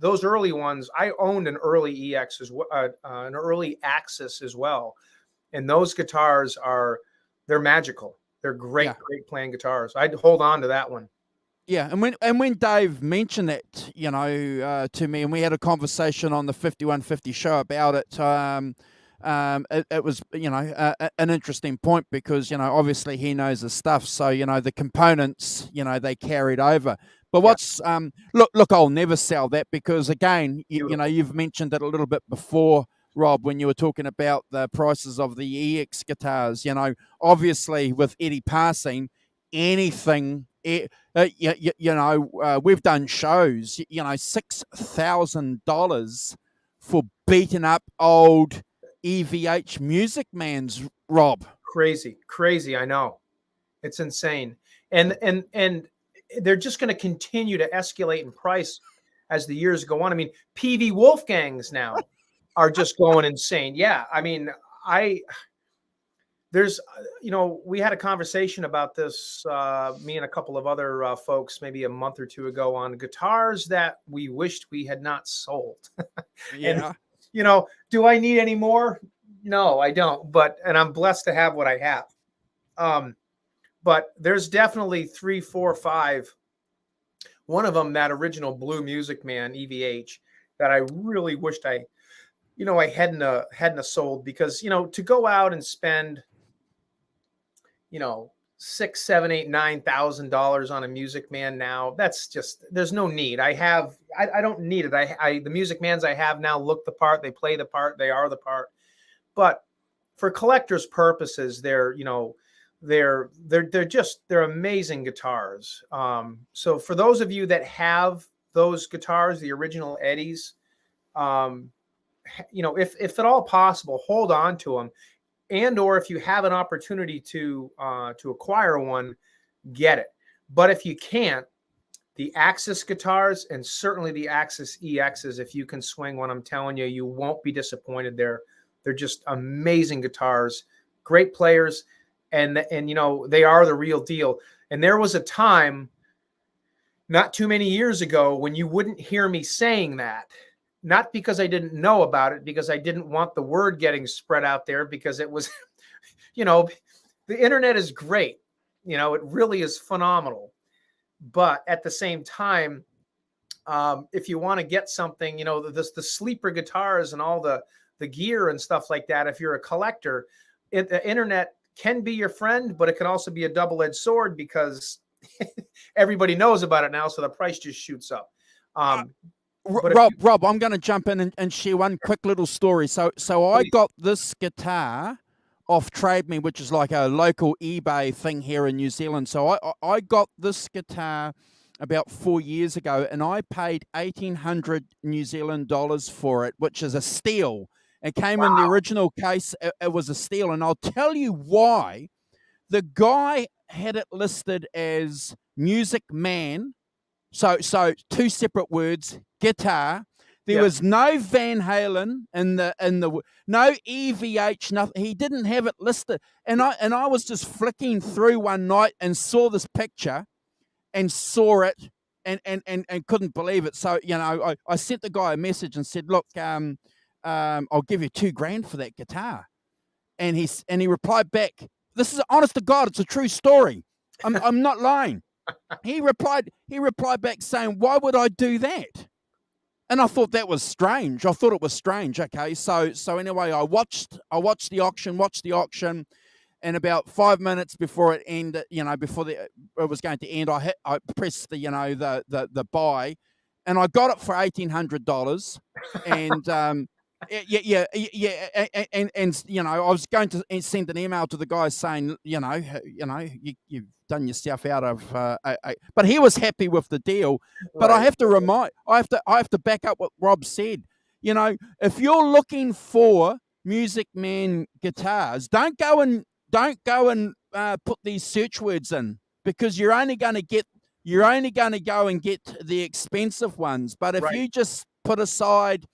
those early ones. I owned an early EX an early Axis as well, and those guitars they're magical. They're great playing guitars. I'd hold on to that one. Yeah, and when Dave mentioned that, to me, and we had a conversation on the 5150 show about it. It was, an interesting point, because, obviously he knows his stuff. So, the components, they carried over. But what's, look, I'll never sell that, because again, you've mentioned it a little bit before, Rob, when you were talking about the prices of the EX guitars. Obviously with Eddie passing, anything, we've done shows, $6,000 for beaten up old EVH Musicmans, Rob. Crazy. I know, it's insane, and they're just going to continue to escalate in price as the years go on. I mean, Peavey Wolfgangs now are just going insane. Yeah, I mean, we had a conversation about this, me and a couple of other folks, maybe a month or two ago, on guitars that we wished we had not sold. Yeah. And, do I need any more? No, I don't. And I'm blessed to have what I have. But there's definitely 3, 4, 5. One of them, that original blue Musicman EVH, that I really wished I hadn't sold, because, to go out and spend, $6,000, $7,000, $8,000, $9,000 on a Musicman now, that's just, there's no need. I don't need it. The Musicmans I have now look the part, they play the part, they are the part. But for collectors' purposes, they're amazing guitars. So for those of you that have those guitars, the original Eddies, if at all possible, hold on to them. or if you have an opportunity to acquire one, get it. But if you can't, the Axis guitars and certainly the Axis EXs, if you can swing one, I'm telling you, you won't be disappointed. They're just amazing guitars, great players, and you know, they are the real deal. And there was a time not too many years ago when you wouldn't hear me saying that. Not because I didn't know about it, because I didn't want the word getting spread out there, because it was, you know, the internet is great. You know, it really is phenomenal. But at the same time, if you want to get something, you know, the sleeper guitars and all the gear and stuff like that, if you're a collector, the internet can be your friend, but it can also be a double-edged sword, because everybody knows about it now, so the price just shoots up. Rob, I'm going to jump in and share one quick little story. So I got this guitar off Trade Me, which is like a local eBay thing here in New Zealand. So I got this guitar about 4 years ago, and I paid 1,800 New Zealand dollars for it, which is a steal. It came in the original case. It was a steal, and I'll tell you why. The guy had it listed as Musicman. So two separate words, guitar. There was no Van Halen in the no EVH, nothing. He didn't have it listed. And I was just flicking through one night and saw this picture and saw it and couldn't believe it. So, you know, I sent the guy a message and said, look, I'll give you $2,000 for that guitar. And he replied back, this is honest to God, it's a true story. I'm not lying. He replied back saying, why would I do that? And I thought that was strange. I thought it was strange. Okay, so anyway, I watched the auction, and about 5 minutes before it ended, you know, before it was going to end, I pressed the buy, and I got it for $1,800, and yeah, and you know, I was going to send an email to the guy saying, you know, you've done yourself out of, but he was happy with the deal. But I have to back up what Rob said. You know, if you're looking for Musicman guitars, don't go and put these search words in, because you're only going to go and get the expensive ones. But if you just put aside,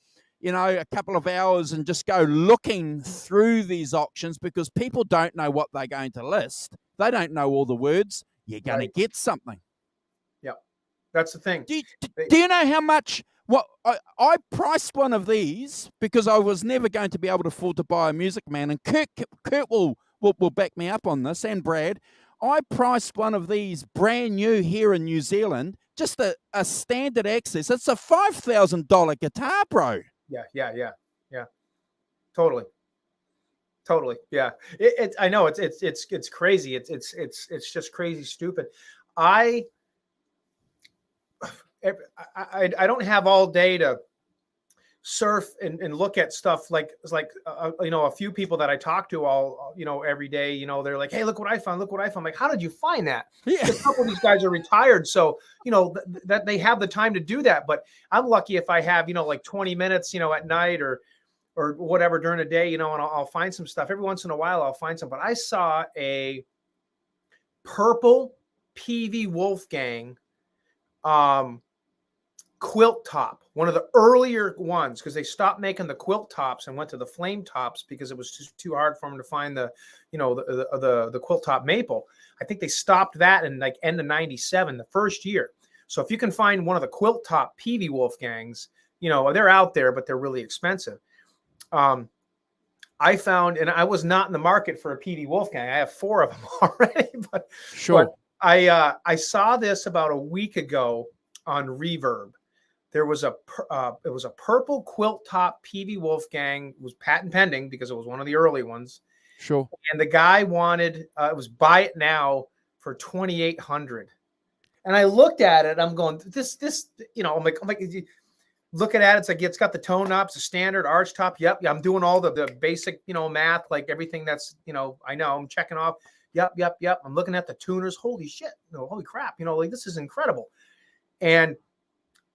you know, a couple of hours and just go looking through these auctions, because people don't know what they're going to list. They don't know all the words. You're going to get something. Yeah, that's the thing. Do you know how much? What I priced one of these, because I was never going to be able to afford to buy a Musicman, and Kurt will back me up on this, and Brad. I priced one of these brand new here in New Zealand, just a standard access. It's a $5,000 guitar, bro. Yeah. Totally. Yeah. I know it's crazy. It's just crazy stupid. I don't have all day to surf and look at stuff like you know, a few people that I talk to all, you know, every day, you know, they're like, hey, look what I found. I'm like, how did you find that? Yeah. A couple of these guys are retired, so you know that they have the time to do that. But I'm lucky if I have, you know, like 20 minutes, you know, at night or whatever during the day, you know, and I'll find some stuff. Every once in a while I'll find some. But I saw a purple Peavey Wolfgang quilt top, one of the earlier ones, because they stopped making the quilt tops and went to the flame tops because it was just too hard for them to find the, you know, the quilt top maple. I think they stopped that in like end of '97, the first year. So if you can find one of the quilt top Peavey Wolfgangs, you know, they're out there, but they're really expensive. I found, and I was not in the market for a Peavey Wolfgang. I have 4 of them already, but sure. But I saw this about a week ago on Reverb. There was it was a purple quilt top Peavey Wolfgang. It was patent pending because it was one of the early ones. Sure. And the guy wanted it was buy it now for $2,800. And I looked at it. I'm going, this, you know, I'm like looking at it. It's like, it's got the tone knobs, the standard arch top. Yep. Yeah, I'm doing all the basic, you know, math, like everything that's, you know, I know I'm checking off. Yep. I'm looking at the tuners. Holy shit. You know, holy crap. You know, like this is incredible. And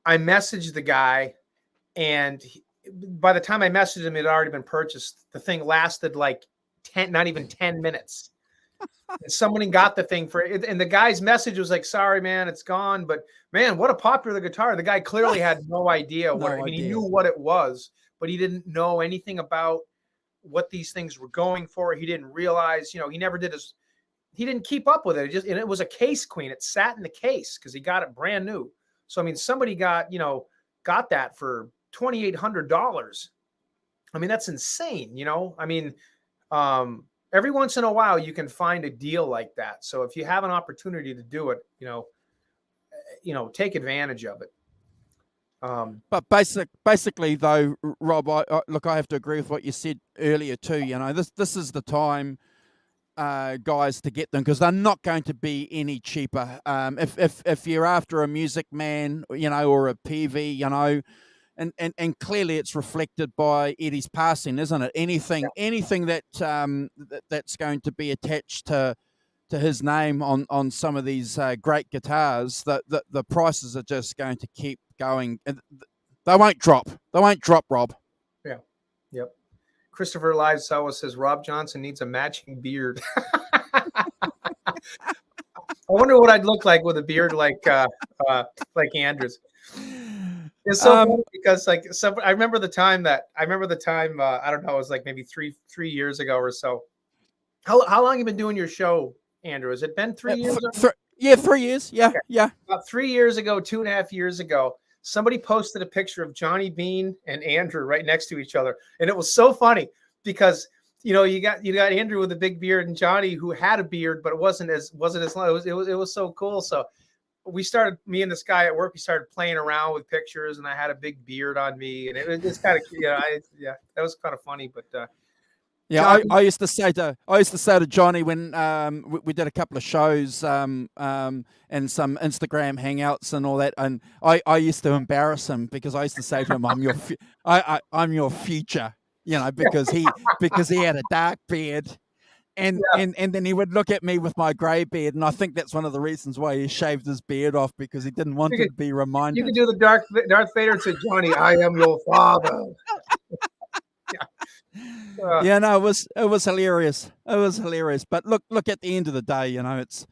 I messaged the guy, and by the time I messaged him, it had already been purchased. The thing lasted like not even 10 minutes. And somebody got the thing for it. And the guy's message was like, sorry, man, it's gone. But man, what a popular guitar. The guy clearly had no idea what, I mean, he knew what it was, but he didn't know anything about what these things were going for. He didn't realize, he never did he didn't keep up with it. And it was a case queen. It sat in the case because he got it brand new. So, I mean, somebody got that for $2,800. I mean, that's insane. I mean, every once in a while you can find a deal like that. So if you have an opportunity to do it, take advantage of it. But basically though, Rob, I have to agree with what you said earlier too. This is the time, guys, to get them, because they're not going to be any cheaper. If you're after a Musicman, or a Peavey, and clearly it's reflected by Eddie's passing, isn't it? Anything that that's going to be attached to his name on some of these great guitars, the prices are just going to keep going. They won't drop. They won't drop, Rob. Yeah. Yep. Christopher Live Sawa says Rob Johnson needs a matching beard. I wonder what I'd look like with a beard like Andrew's. It's so funny because I remember the time I don't know, it was like maybe three years ago or so. How long have you been doing your show, Andrew? Has it been 3 years? 3 years. Yeah, okay. Yeah. About 3 years ago, 2.5 years ago, somebody posted a picture of Johnny Bean and Andrew right next to each other, and it was so funny because you got Andrew with a big beard and Johnny who had a beard, but it wasn't as long. It was so cool. So me and this guy at work, we started playing around with pictures, and I had a big beard on me, and it was just kind of that was kind of funny, but. Yeah, I used to say to Johnny when we did a couple of shows and some Instagram hangouts and all that, and I used to embarrass him because I used to say to him, I'm your future, because he had a dark beard, and then he would look at me with my grey beard, and I think that's one of the reasons why he shaved his beard off, because he didn't want it to be reminded. You could do the Darth Vader to Johnny, I am your father. No, it was hilarious. It was hilarious. But look at the end of the day, it's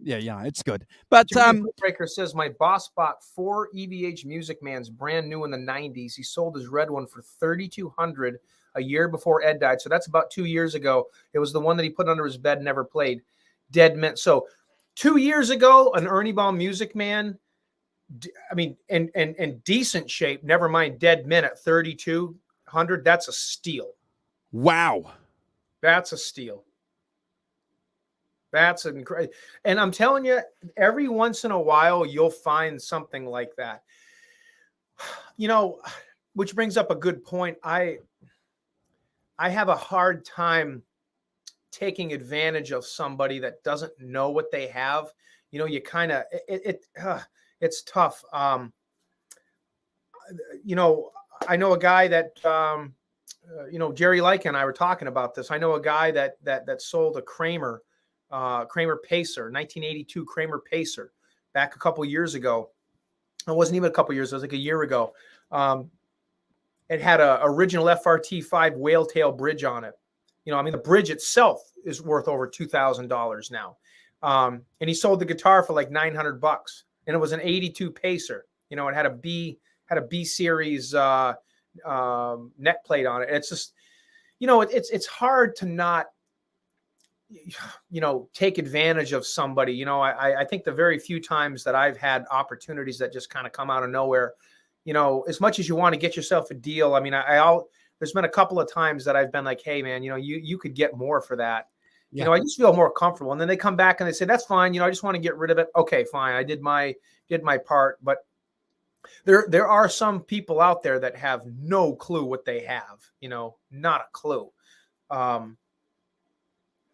it's good. But Breaker says my boss bought 4 EVH Musicmans brand new in the 90s. He sold his red one for $3,200 a year before Ed died. So that's about 2 years ago. It was the one that he put under his bed, never played. Dead mint. So 2 years ago, an Ernie Ball Musicman, I mean, in decent shape, never mind dead mint at $3,200. That's a steal. Wow. That's a steal. That's incredible. And I'm telling you, every once in a while, you'll find something like that. Which brings up a good point. I have a hard time taking advantage of somebody that doesn't know what they have. You kind of, it's tough. I know a guy that, Jerry Lyke and I were talking about this. I know a guy that sold a Kramer Pacer, 1982 Kramer Pacer, back a couple years ago. It wasn't even a couple years. It was like a year ago. It had a original FRT5 whale tail bridge on it. The bridge itself is worth over $2,000 now. And he sold the guitar for like $900, and it was an 82 Pacer. It had a B series neck plate on it. It's just, it's hard to not, take advantage of somebody. I think the very few times that I've had opportunities that just kind of come out of nowhere, as much as you want to get yourself a deal. I mean, there's been a couple of times that I've been like, hey man, you could get more for that. Yeah. I just feel more comfortable. And then they come back and they say, that's fine. I just want to get rid of it. Okay, fine. I did my part, but there are some people out there that have no clue what they have, not a clue.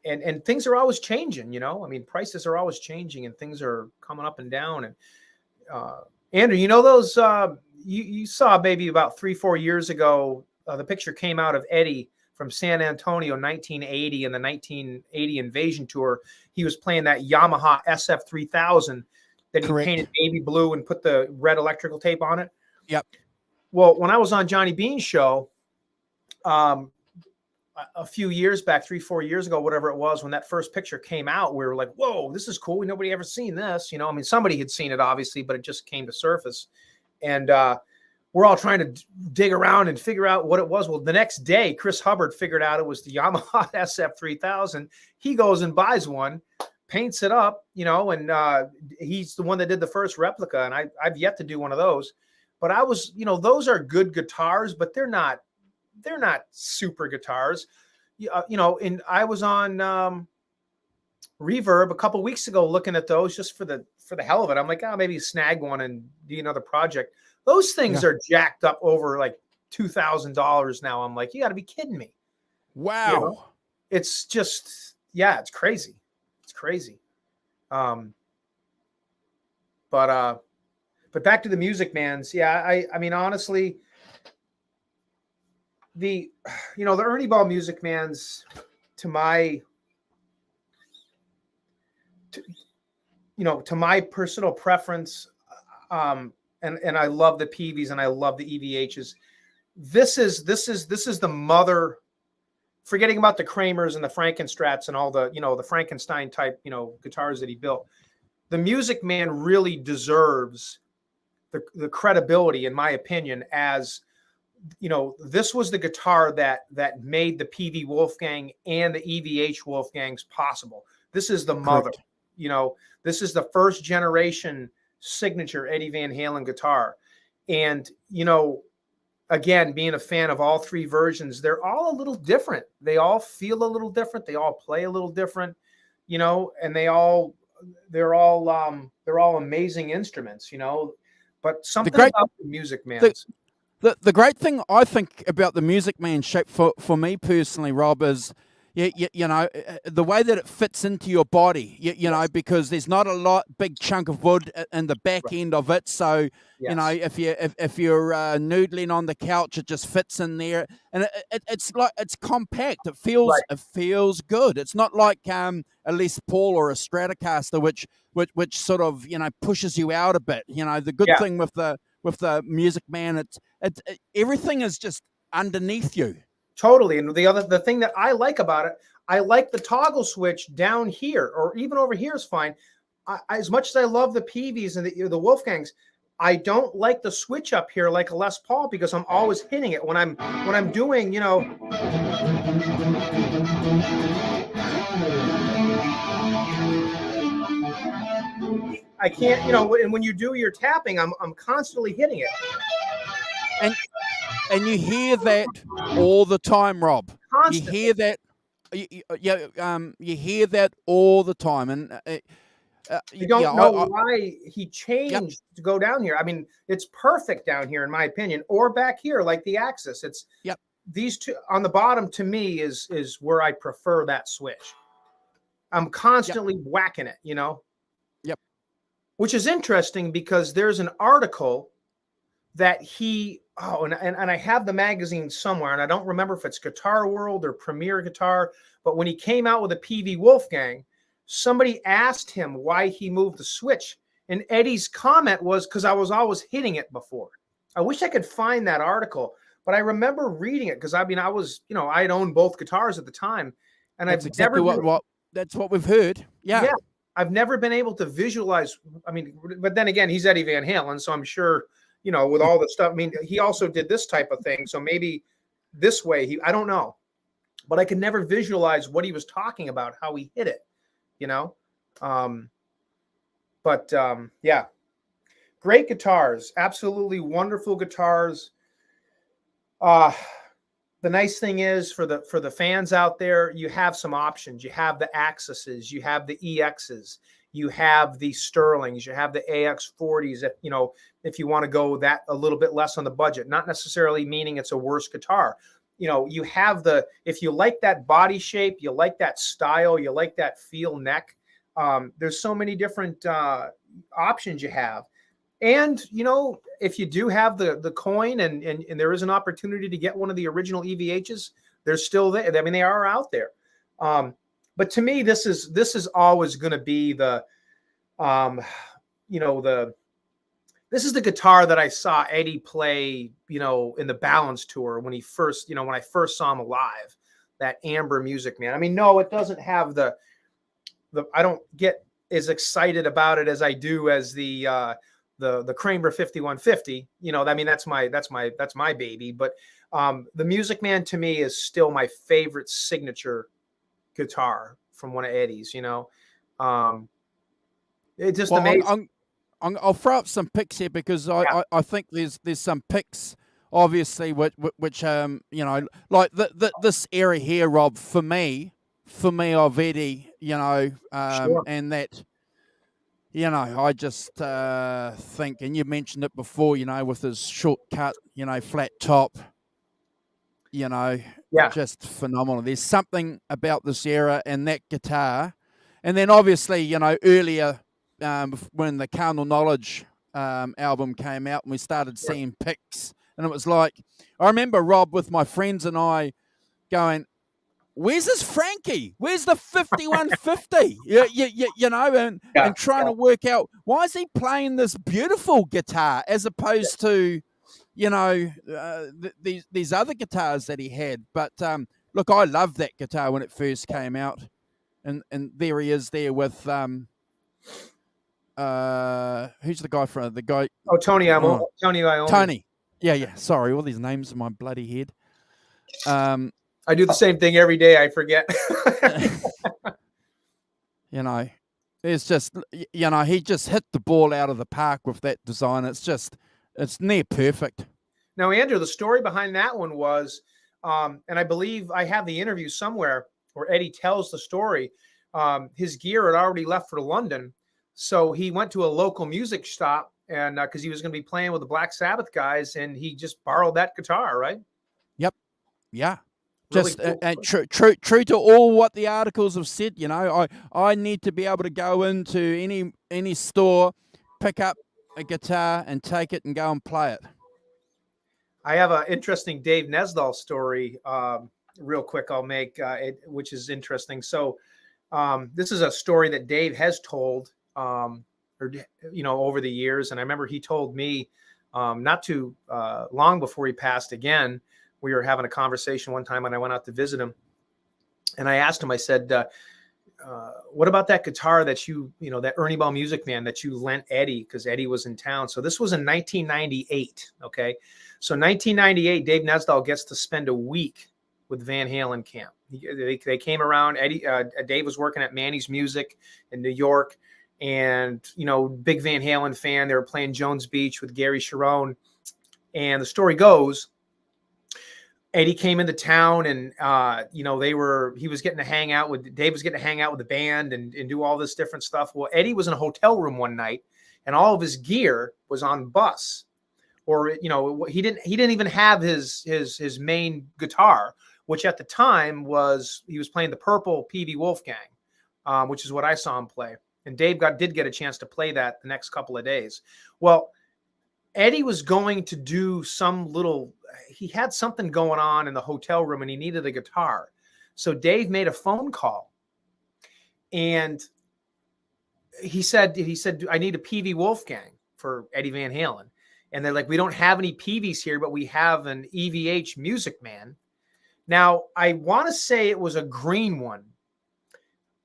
And things are always changing, I mean, prices are always changing and things are coming up and down. And Andrew, those you saw maybe about 3-4 years ago, the picture came out of Eddie from San Antonio, 1980, and the 1980 Invasion Tour. He was playing that Yamaha SF3000 that he painted baby blue and put the red electrical tape on it. Yep. Well, when I was on Johnny Bean's show, a few years back, 3-4 years ago, whatever it was, when that first picture came out, we were like, whoa, this is cool. Nobody ever seen this. You know, I mean, somebody had seen it, obviously, but it just came to surface. And we're all trying to dig around and figure out what it was. Well, the next day, Chris Hubbard figured out it was the Yamaha SF3000. He goes and buys one, paints it up, you know, and he's the one that did the first replica. And I've yet to do one of those. But I was, you know, those are good guitars, but they're not super guitars. You know, and I was on Reverb a couple weeks ago looking at those just for the hell of it. I'm like, oh, maybe snag one and do another project. Those things are jacked up over like $2,000 now. I'm like, you got to be kidding me. Wow. You know? It's just, yeah, it's crazy. It's crazy. But back to the Musicmans. Yeah, I mean, honestly, the Ernie Ball Musicmans, to my personal preference, and I love the Peaveys and I love the EVHs. This is the mother, forgetting about the Kramers and the Frankenstrats and all the, you know, the Frankenstein type, you know, guitars that he built. The Musicman really deserves the credibility, in my opinion, as, you know, this was the guitar that made the Peavey Wolfgang and the EVH Wolfgangs possible. This is the mother. Correct. You know, this is the first generation signature Eddie Van Halen guitar. And, you know, again, being a fan of all three versions, they're all a little different. They all feel a little different. They all play a little different, you know, and they're all amazing instruments, you know. But something about the Musicman. The great thing I think about the Musicman shape for me personally, Rob, is you know, the way that it fits into your body, you know, because there's not a big chunk of wood in the back end of it. So, you know, if you're noodling on the couch, it just fits in there, and it's compact. It feels good. It's not like a Les Paul or a Stratocaster, which sort of, you know, pushes you out a bit. You know, the good thing with the Musicman, it's everything is just underneath you. Totally. And the thing that I like about it, I like the toggle switch down here, or even over here is fine. As much as I love the Peaveys and the Wolfgangs, I don't like the switch up here like a Les Paul, because I'm always hitting it when I'm doing, you know. I can't, you know, and when you do your tapping, I'm constantly hitting it. And you hear that all the time, Rob. Constantly. You hear that. You hear that all the time, and you don't know why he changed to go down here. I mean, it's perfect down here, in my opinion, or back here, like the Axis. It's these two on the bottom. To me, is where I prefer that switch. I'm constantly whacking it, you know. Yep. Which is interesting, because there's an article that he. Oh, and I have the magazine somewhere, and I don't remember if it's Guitar World or Premier Guitar, but when he came out with a Peavey Wolfgang, somebody asked him why he moved the switch, and Eddie's comment was, because I was always hitting it before. I wish I could find that article, but I remember reading it, because I mean, I was, you know, I'd owned both guitars at the time, and that's exactly that's what we've heard. Yeah, I've never been able to visualize. I mean, but then again, he's Eddie Van Halen, so I'm sure, you know, with all the stuff. I mean, he also did this type of thing, so maybe this way, I don't know, but I could never visualize what he was talking about, how he hit it, you know. Yeah, great guitars, absolutely wonderful guitars. The nice thing is, for the fans out there, you have some options. You have the Axises, you have the EXs, you have the Sterlings, you have the AX40s. If, you know, if you want to go that a little bit less on the budget, not necessarily meaning it's a worse guitar. You know, you have if you like that body shape, you like that style, you like that feel neck. There's so many different options you have. And, you know, if you do have the coin and there is an opportunity to get one of the original EVHs, they're still there. I mean, they are out there. But to me, this is always going to be this is the guitar that I saw Eddie play, you know, in the Balance tour when I first saw him alive. that amber Musicman. I mean, no, it doesn't have the I don't get as excited about it as I do as the Kramer 5150. You know, I mean, that's my baby. But the Musicman to me is still my favorite signature guitar from one of Eddie's. You know, it's just amazing. I'll throw up some picks here because I think there's some picks obviously which you know, like this area here, Rob, for me of Eddie, you know, Sure. and that, you know, I just think, and you mentioned it before, you know, with his shortcut, you know, flat top, you know, just phenomenal. There's something about this era and that guitar. And then obviously, you know, earlier when the Carnal Knowledge album came out and we started seeing picks, and it was like, I remember, Rob, with my friends and I going, where's this Frankie? Where's the 5150? You know, and trying to work out, why is he playing this beautiful guitar as opposed to, you know, these other guitars that he had. But look, I loved that guitar when it first came out. And there he is there with, who's the guy from the guy? Oh, Tony Iommi. Tony. Yeah. Sorry, all these names in my bloody head. I do the same thing every day. I forget. You know, it's just, you know, he just hit the ball out of the park with that design. It's near perfect. Now, Andrew, the story behind that one was, and I believe I have the interview somewhere where Eddie tells the story. His gear had already left for London, so he went to a local music shop, and because he was going to be playing with the Black Sabbath guys, and he just borrowed that guitar, right? Yep. Yeah. Really Just cool. true to all what the articles have said. You know, I need to be able to go into any store, pick up a guitar and take it and go and play it. I have an interesting Dave Nesdall story, real quick. I'll make which is interesting. So, this is a story that Dave has told, or you know, over the years. And I remember he told me not too long before he passed. Again, we were having a conversation one time when I went out to visit him, and I asked him. I said, "What about that guitar that you know, that Ernie Ball Musicman that you lent Eddie because Eddie was in town?" So this was in 1998. Okay. So 1998, Dave Nesdall gets to spend a week with Van Halen camp. They came around. Dave was working at Manny's Music in New York, and you know, big Van Halen fan. They were playing Jones Beach with Gary Cherone, and the story goes, Eddie came into town, and you know, Dave was getting to hang out with the band and do all this different stuff. Well, Eddie was in a hotel room one night, and all of his gear was on the bus. Or, you know, he didn't even have his main guitar, which at the time he was playing the purple Peavey Wolfgang, which is what I saw him play. And Dave did get a chance to play that the next couple of days. Well, Eddie was going to do he had something going on in the hotel room and he needed a guitar. So Dave made a phone call, and he said, I need a Peavey Wolfgang for Eddie Van Halen. And they're like, we don't have any Peaveys here, but we have an EVH Musicman. Now, I want to say it was a green one.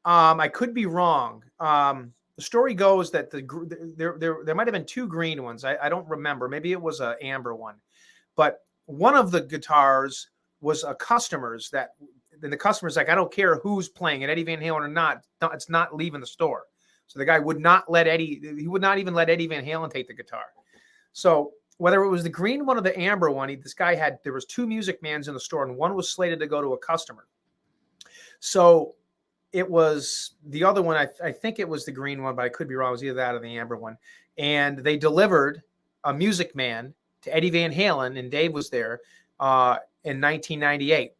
I could be wrong. The story goes that there might have been two green ones. I don't remember. Maybe it was an amber one. But one of the guitars was a customer's that, and the customer's like, I don't care who's playing it, Eddie Van Halen or not, it's not leaving the store. So the guy would not even let Eddie Van Halen take the guitar. So whether it was the green one or the amber one, there was two Musicmans in the store, and one was slated to go to a customer. So it was the other one. I think it was the green one, but I could be wrong. It was either that or the amber one. And they delivered a Musicman to Eddie Van Halen, and Dave was there in 1998.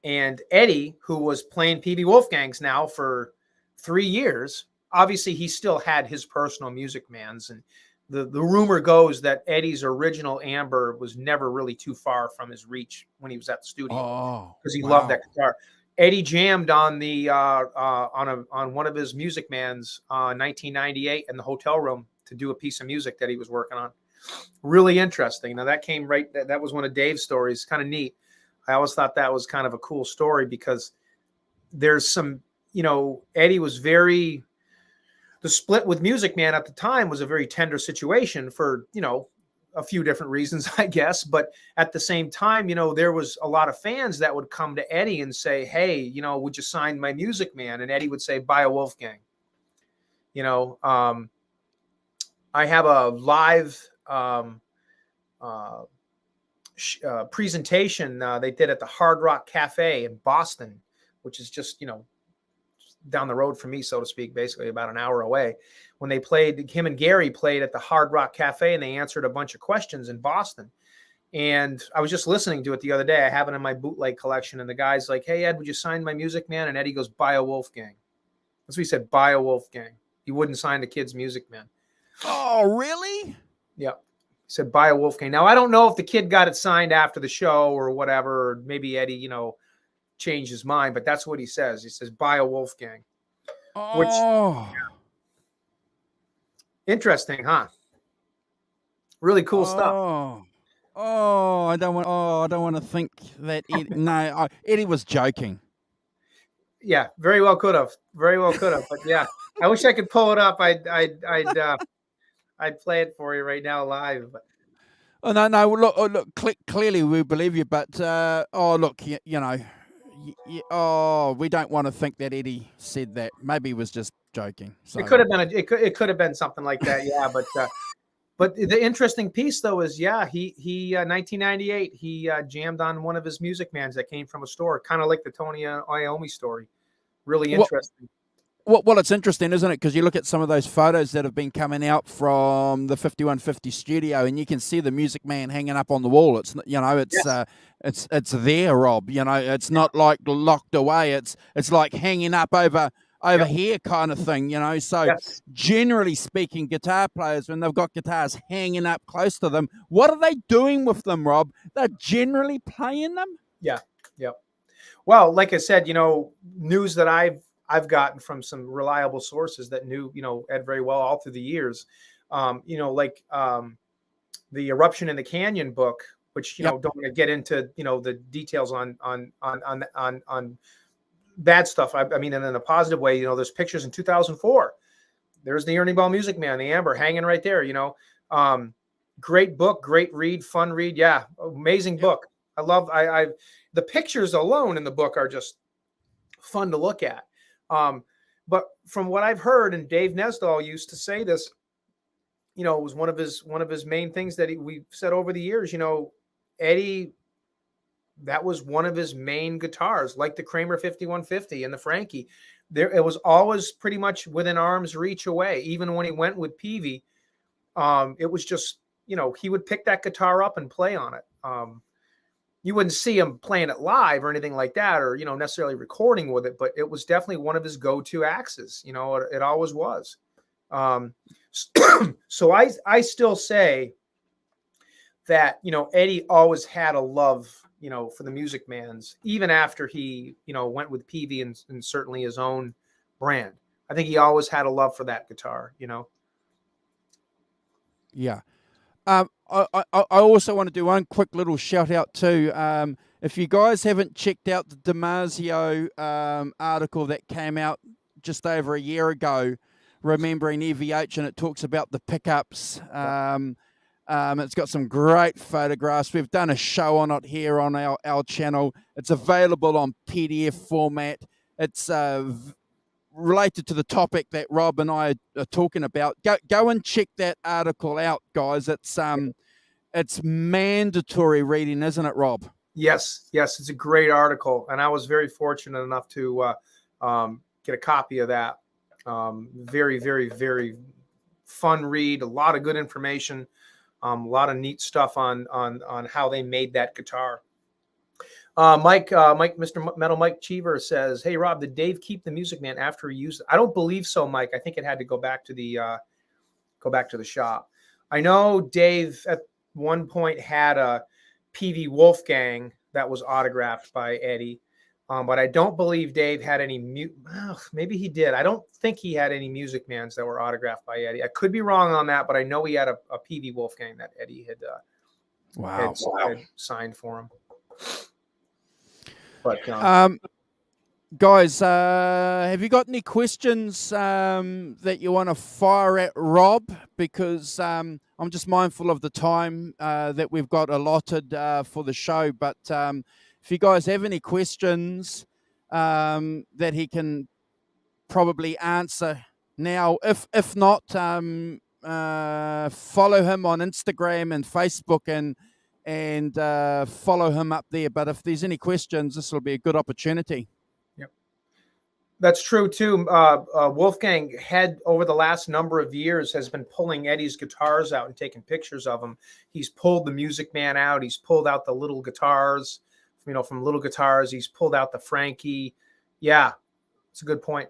And Eddie, who was playing Peavey Wolfgangs now for 3 years, obviously he still had his personal Musicmans, and the rumor goes that Eddie's original amber was never really too far from his reach when he was at the studio, because he loved that guitar. Eddie jammed on the on one of his Musicmans 1998 in the hotel room to do a piece of music that he was working on. Really interesting. Now that came that was one of Dave's stories. Kind of neat. I always thought that was kind of a cool story because there's some, Eddie was the split with Music Man at the time was a very tender situation for, a few different reasons, I guess. But at the same time, there was a lot of fans that would come to Eddie and say, hey, would you sign my Music Man? And Eddie would say, buy a Wolfgang. I have a live presentation they did at the Hard Rock Cafe in Boston, which is just, down the road from me, so to speak, basically about an hour away. When they played, him and Gary played at the Hard Rock Cafe, and they answered a bunch of questions in Boston. And I was just listening to it the other day. I have it in my bootleg collection. And the guy's like, hey, Ed, would you sign my Music Man? And Eddie goes, buy a Wolfgang. That's what he said, buy a Wolfgang. He wouldn't sign the kid's Music Man. Oh, really? Yeah. He said, buy a Wolfgang. Now, I don't know if the kid got it signed after the show or whatever. Or maybe Eddie, changed his mind, but that's what he says. He says, buy a Wolfgang. Oh. Which, interesting, huh? Really cool stuff. I don't want to think that Eddie, no, Eddie was joking. Yeah, very well could have. But yeah, I wish I could pull it up. I'd play it for you right now live. But. Oh no! Look! Clearly we believe you, but look, we don't want to think that Eddie said that. Maybe he was just joking. So. It could have been it could have been something like that. Yeah, but the interesting piece though is he 1998 he jammed on one of his Music Mans that came from a store, kind of like the Tony Iommi story. Really interesting. Well, it's interesting, isn't it? Because you look at some of those photos that have been coming out from the 5150 studio, and you can see the Music Man hanging up on the wall. It's it's there, Rob. It's not like locked away. It's like hanging up over here, kind of thing. So generally speaking, guitar players, when they've got guitars hanging up close to them, what are they doing with them, Rob? They're generally playing them. Yeah. Yep. Well, like I said, news that I've gotten from some reliable sources that knew, Ed very well all through the years. The Eruption in the Canyon book, which, don't want to get into, the details on bad stuff. I mean, and in a positive way, there's pictures in 2004. There's the Ernie Ball Music Man, the Amber hanging right there, great book, great read, fun read. Yeah. Amazing book. I love, the pictures alone in the book are just fun to look at. But from what I've heard, and Dave Nesdall used to say this, it was one of his main things that we've said over the years, Eddie, that was one of his main guitars, like the Kramer 5150 and the Frankie. It was always pretty much within arm's reach away. Even when he went with Peavey, it was just, he would pick that guitar up and play on it. You wouldn't see him playing it live or anything like that, or, necessarily recording with it, but it was definitely one of his go-to axes. It always was. So I still say that, Eddie always had a love, for the Music Mans, even after he, went with Peavey and certainly his own brand. I think he always had a love for that guitar, Yeah. I also want to do one quick little shout out too. If you guys haven't checked out the Damasio article that came out just over a year ago, Remembering EVH, and it talks about the pickups. It's got some great photographs. We've done a show on it here on our channel. It's available on PDF format. It's related to the topic that Rob and I are talking about. Go and check that article out, guys. It's mandatory reading, isn't it, Rob? Yes, it's a great article, and I was very fortunate enough to get a copy of that. Very, very, very fun read. A lot of good information. A lot of neat stuff on how they made that guitar. Mr. Metal Mike Cheever says, "Hey Rob, did Dave keep the Music Man after he used it?" I don't believe so, Mike. I think it had to go back to the shop. I know Dave at one point had a Peavey Wolfgang that was autographed by Eddie, but I don't believe Dave had any. Maybe he did. I don't think he had any Music Mans that were autographed by Eddie. I could be wrong on that, but I know he had a Peavey Wolfgang that Eddie had signed for him. But Guys, have you got any questions that you want to fire at Rob? Because I'm just mindful of the time that we've got allotted for the show. But if you guys have any questions that he can probably answer now, if not, follow him on Instagram and Facebook and follow him up there. But if there's any questions, this will be a good opportunity. That's true too. Wolfgang had over the last number of years has been pulling Eddie's guitars out and taking pictures of them. He's pulled the Musicman out. He's pulled out the little guitars, from little guitars. He's pulled out the Frankie. Yeah, it's a good point.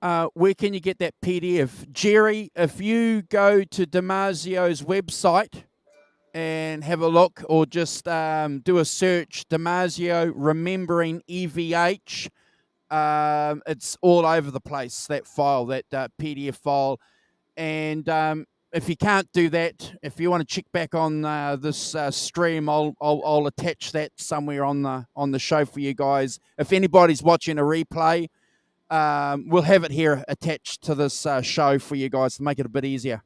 Where can you get that PDF? Jerry, if you go to Damasio's website and have a look, or just do a search, Damasio Remembering EVH. It's all over the place, that file, that PDF file. And if you can't do that, if you want to check back on this stream, I'll attach that somewhere on the show for you guys. If anybody's watching a replay, we'll have it here attached to this show for you guys to make it a bit easier.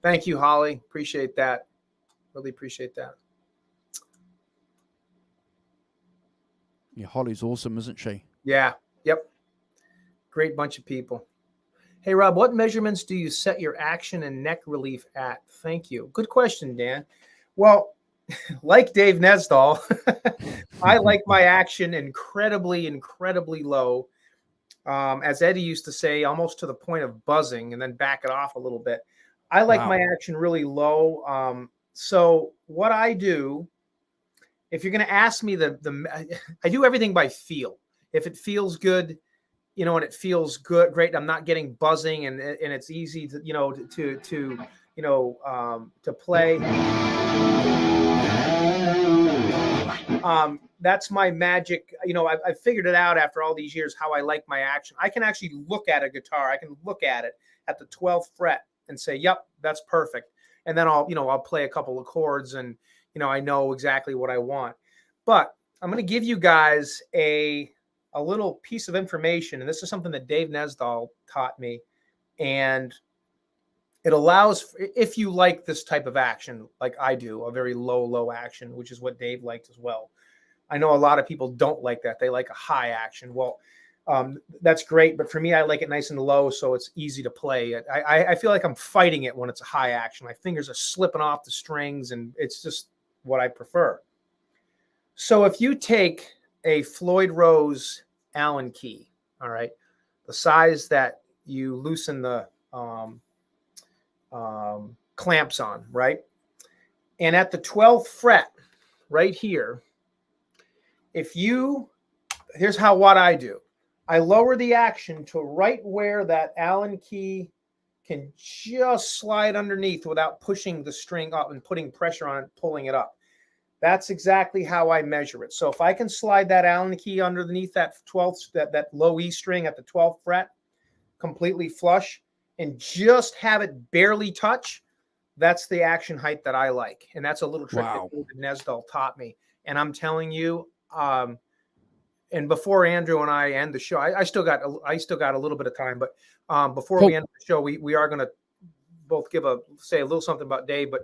Thank you, Holly. Appreciate that. Really appreciate that. Yeah, Holly's awesome, isn't she? Yeah. Yep. Great bunch of people. Hey, Rob, what measurements do you set your action and neck relief at? Thank you. Good question, Dan. Well, like Dave Nesdall, I like my action incredibly, incredibly low. As Eddie used to say, almost to the point of buzzing, and then back it off a little bit. I like my action really low. So what I do, if you're going to ask me I do everything by feel. If it feels good, and it feels good, great. I'm not getting buzzing, and it's easy to, to play. That's my magic. I figured it out after all these years how I like my action. I can actually look at a guitar. I can look at it at the 12th fret and say, "Yep, that's perfect." And then I'll play a couple of chords, and I know exactly what I want. But I'm going to give you guys a little piece of information, and this is something that Dave Nesdall taught me, and it allows, if you like this type of action, like I do, a very low action, which is what Dave liked as well. I know a lot of people don't like that. They like a high action. Well, that's great. But for me, I like it nice and low, so it's easy to play. I feel like I'm fighting it when it's a high action. My fingers are slipping off the strings, and it's just what I prefer. So if you take a Floyd Rose Allen key, all right, the size that you loosen the clamps on, right? And at the 12th fret, right here, here's what I do. I lower the action to right where that Allen key can just slide underneath without pushing the string up and putting pressure on it, pulling it up. That's exactly how I measure it. So if I can slide that Allen key underneath that 12th, that low E string at the 12th fret, completely flush, and just have it barely touch, that's the action height that I like. And that's a little trick that David Nesdall taught me. And I'm telling you, and before Andrew and I end the show, I still got a little bit of time, but before we end the show, we are going to both say a little something about Dave. But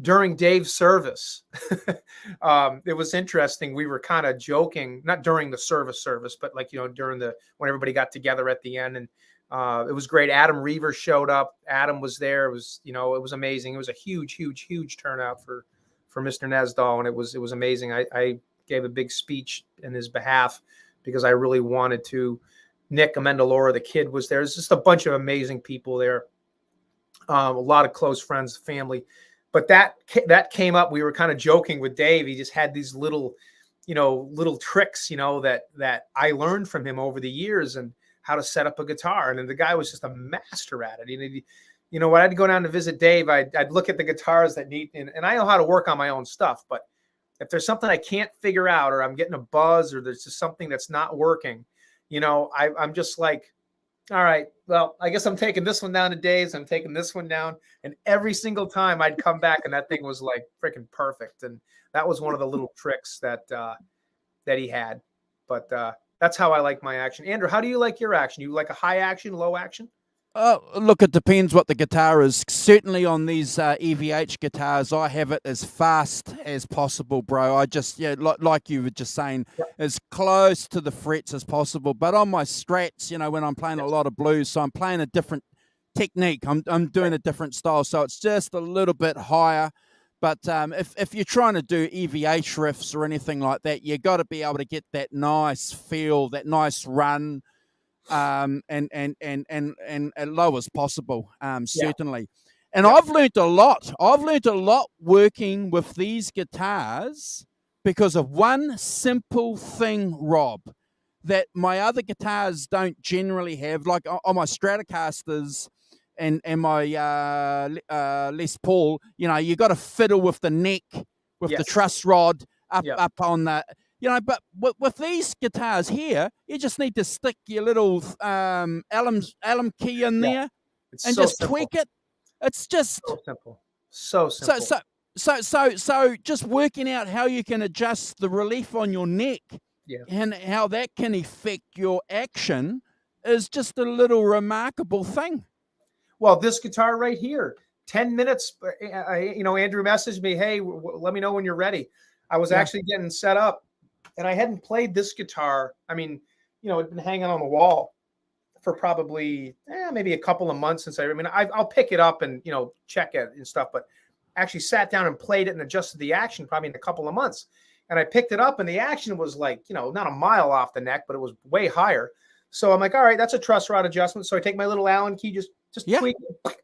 during Dave's service, it was interesting. We were kind of joking, not during the service, but like, during when everybody got together at the end, and it was great. Adam Reaver showed up. Adam was there. It was, it was amazing. It was a huge turnout for Mr. Nesdall, and it was amazing. I gave a big speech in his behalf because I really wanted to. Nick Amendolara, the kid, was there. There's just a bunch of amazing people there. A lot of close friends, family. But that came up. We were kind of joking with Dave. He just had these little tricks, that I learned from him over the years, and how to set up a guitar. And then the guy was just a master at it. When I'd go down to visit Dave, I'd look at the guitars that need, and I know how to work on my own stuff, but if there's something I can't figure out, or I'm getting a buzz, or there's just something that's not working, I'm just like, All right. Well, I guess I'm taking this one down to Dave's. I'm taking this one down. And every single time I'd come back and that thing was like freaking perfect. And that was one of the little tricks that that he had. But that's how I like my action. Andrew, how do you like your action? You like a high action, low action? Look, it depends what the guitar is. Certainly on these EVH guitars, I have it as fast as possible, bro. I just, like you were just saying, Yep. as close to the frets as possible. But on my Strats, when I'm playing a lot of blues, so I'm playing a different technique. I'm doing a different style, so it's just a little bit higher. But if you're trying to do EVH riffs or anything like that, you got to be able to get that nice feel, that nice run, and as low as possible, certainly. And Yep. I've learned a lot. I've learned a lot working with these guitars because of one simple thing, Rob, that my other guitars don't generally have. Like on my Stratocasters and my Les Paul, you got to fiddle with the neck, with the Yes. truss rod up Yep. up on the. But with these guitars here, you just need to stick your little Allen key in Yeah. there It's and so just simple. tweak it. It's just So simple. So simple. so just working out how you can adjust the relief on your neck Yeah. and how that can affect your action is just a little remarkable thing. Well, this guitar right here, 10 minutes, Andrew messaged me, hey, let me know when you're ready. I was actually getting set up and I hadn't played this guitar. I mean, it'd been hanging on the wall for probably maybe a couple of months since I'll pick it up and, check it and stuff, but actually sat down and played it and adjusted the action probably in a couple of months. And I picked it up and the action was like, not a mile off the neck, but it was way higher. So I'm like, all right, that's a truss rod adjustment. So I take my little Allen key, just tweak it,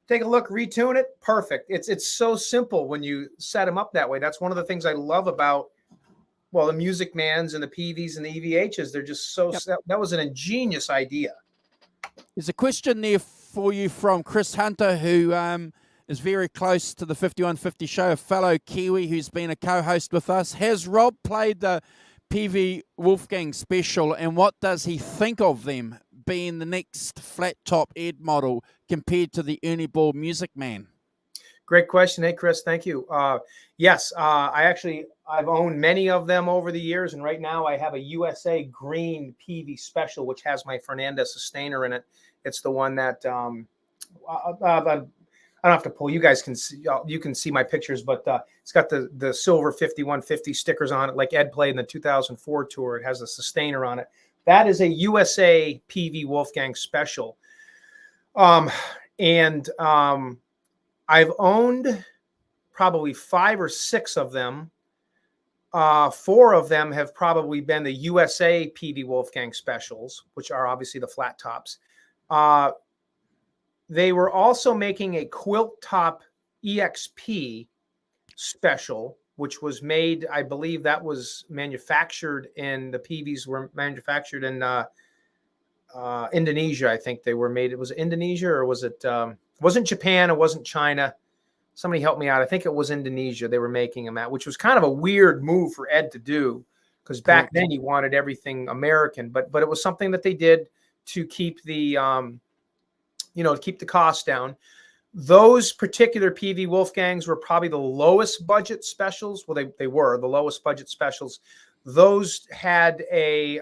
take a look, retune it. Perfect. It's so simple when you set them up that way. That's one of the things I love about, well, the Musicmans and the Peaveys and the EVHs. They're just so, that was an ingenious idea. There's a question there for you from Chris Hunter, who is very close to the 5150 show, a fellow Kiwi who's been a co-host with us. Has Rob played the Peavey Wolfgang Special, and what does he think of them being the next flat top Ed model compared to the Ernie Ball Musicman? Great question. Hey, Chris, thank you. Yes, I've owned many of them over the years, and right now I have a USA green Peavey Special, which has my Fernandez sustainer in it. It's the one that I don't have to pull. You guys can see. You can see my pictures, but it's got the silver 5150 stickers on it, like Ed played in the 2004 tour. It has a sustainer on it. That is a USA Peavey Wolfgang Special, and I've owned probably 5 or 6 of them. 4 of them have probably been the USA Peavey Wolfgang Specials, which are obviously the flat tops. They were also making a quilt top EXP special, which was made, I believe that was manufactured in, the Peaveys were manufactured in Indonesia. I think they were made. It was Indonesia, or was it, wasn't Japan, it wasn't China. Somebody help me out. I think it was Indonesia they were making them at, which was kind of a weird move for Ed to do, because back then he wanted everything American, but it was something that they did to keep the, to keep the cost down. Those particular Peavey Wolfgangs were probably the lowest budget specials. Well, they were the lowest budget specials. Those had a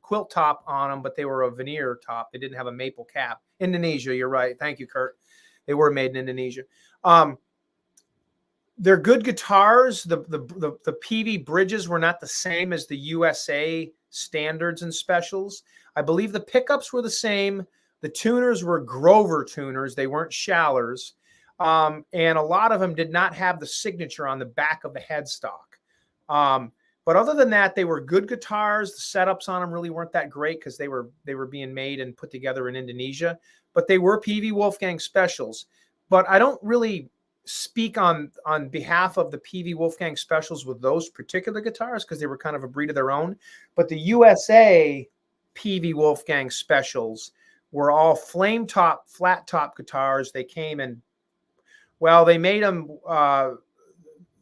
quilt top on them, but they were a veneer top. They didn't have a maple cap. Indonesia, you're right. Thank you, Kurt. They were made in Indonesia. They're good guitars. The Peavey bridges were not the same as the USA standards and specials. I believe the pickups were the same. The tuners were Grover tuners. They weren't Schallers. And a lot of them did not have the signature on the back of the headstock. But other than that, they were good guitars. The setups on them really weren't that great because they were being made and put together in Indonesia. But they were Peavey Wolfgang Specials. But I don't really speak on behalf of the Peavey Wolfgang Specials with those particular guitars because they were kind of a breed of their own. But the USA Peavey Wolfgang Specials were all flame top, flat top guitars. They came in, well, they made them,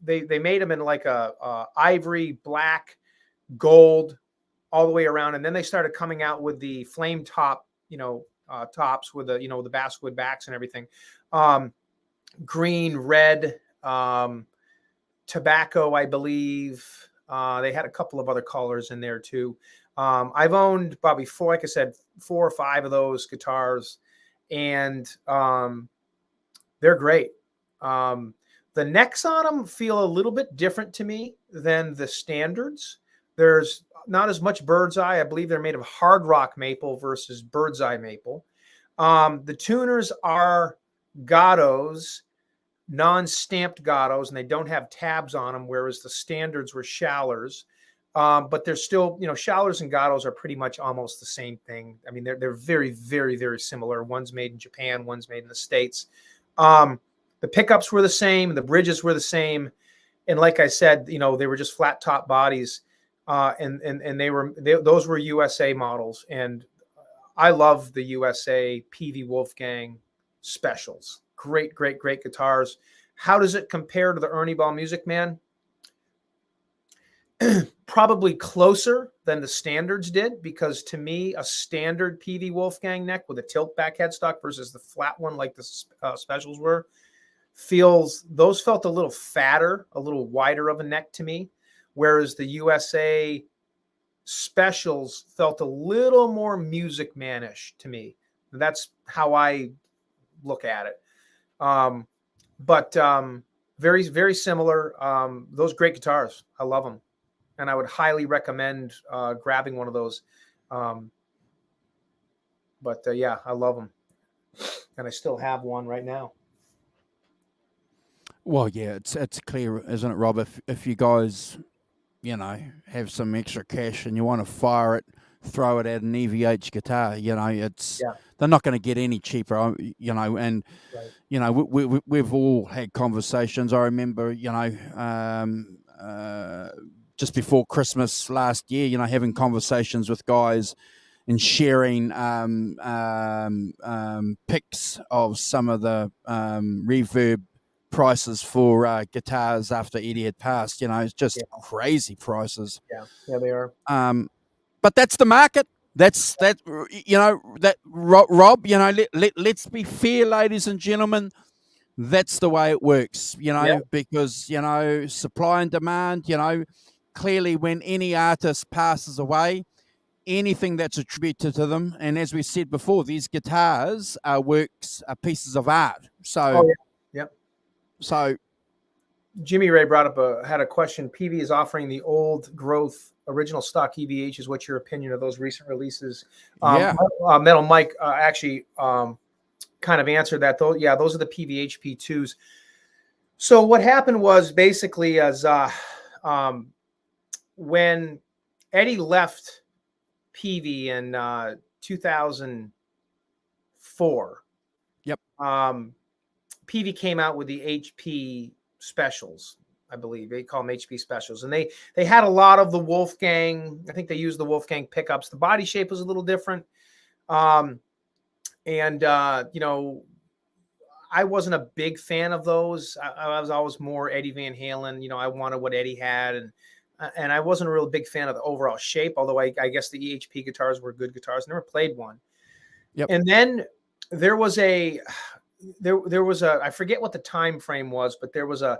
they made them in like a ivory, black, gold, all the way around. And then they started coming out with the flame top tops with the basswood backs and everything. Green, red, tobacco, I believe. They had a couple of other colors in there too. I've owned probably like I said, 4 or 5 of those guitars, and they're great. The necks on them feel a little bit different to me than the standards. There's not as much bird's eye. I believe they're made of hard rock maple versus bird's eye maple. The tuners are Gattos, non-stamped Gattos, and they don't have tabs on them, whereas the standards were Schallers. But they're still, Schallers and Gattos are pretty much almost the same thing. I mean, they're very, very, very similar. One's made in Japan, one's made in the States. The pickups were the same, the bridges were the same, and like I said, they were just flat top bodies, and those were USA models, and I love the USA Peavey Wolfgang Specials. Great, great, great guitars. How does it compare to the Ernie Ball Musicman? Probably closer than the standards did, because to me, a standard Peavey Wolfgang neck with a tilt back headstock versus the flat one like the specials were, those felt a little fatter, a little wider of a neck to me, whereas the USA specials felt a little more Music Man-ish to me. That's how I look at it. But very, very similar. Those great guitars. I love them. And I would highly recommend grabbing one of those. Yeah, I love them. And I still have one right now. Well, yeah, it's clear, isn't it, Rob? If you guys, have some extra cash and you want to fire it, throw it at an EVH guitar, they're not going to get any cheaper, and right. we've all had conversations. I remember, just before Christmas last year, having conversations with guys and sharing pics of some of the reverb prices for guitars after Eddie had passed. It's just crazy prices. Yeah, they are. But that's the market. That's that. Rob. Let's be fair, ladies and gentlemen. That's the way it works. Because supply and demand. Clearly, when any artist passes away, anything that's attributed to them, and as we said before, these guitars are pieces of art. So, So, Jimmy Ray had a question. Peavey is offering the old growth original stock EVHs. What's your opinion of those recent releases? Metal Mike actually kind of answered that. Though, yeah, those are the Peavey HP2s. So what happened was basically as when Eddie left Peavey in 2004. Yep. Peavey came out with the HP Specials, I believe. They call them HP Specials. And they had a lot of the Wolfgang. I think they used the Wolfgang pickups. The body shape was a little different. I wasn't a big fan of those. I was always more Eddie Van Halen. I wanted what Eddie had. And I wasn't a real big fan of the overall shape, although I guess the EHP guitars were good guitars. Never played one. Yep. And then there was I forget what the time frame was, but there was a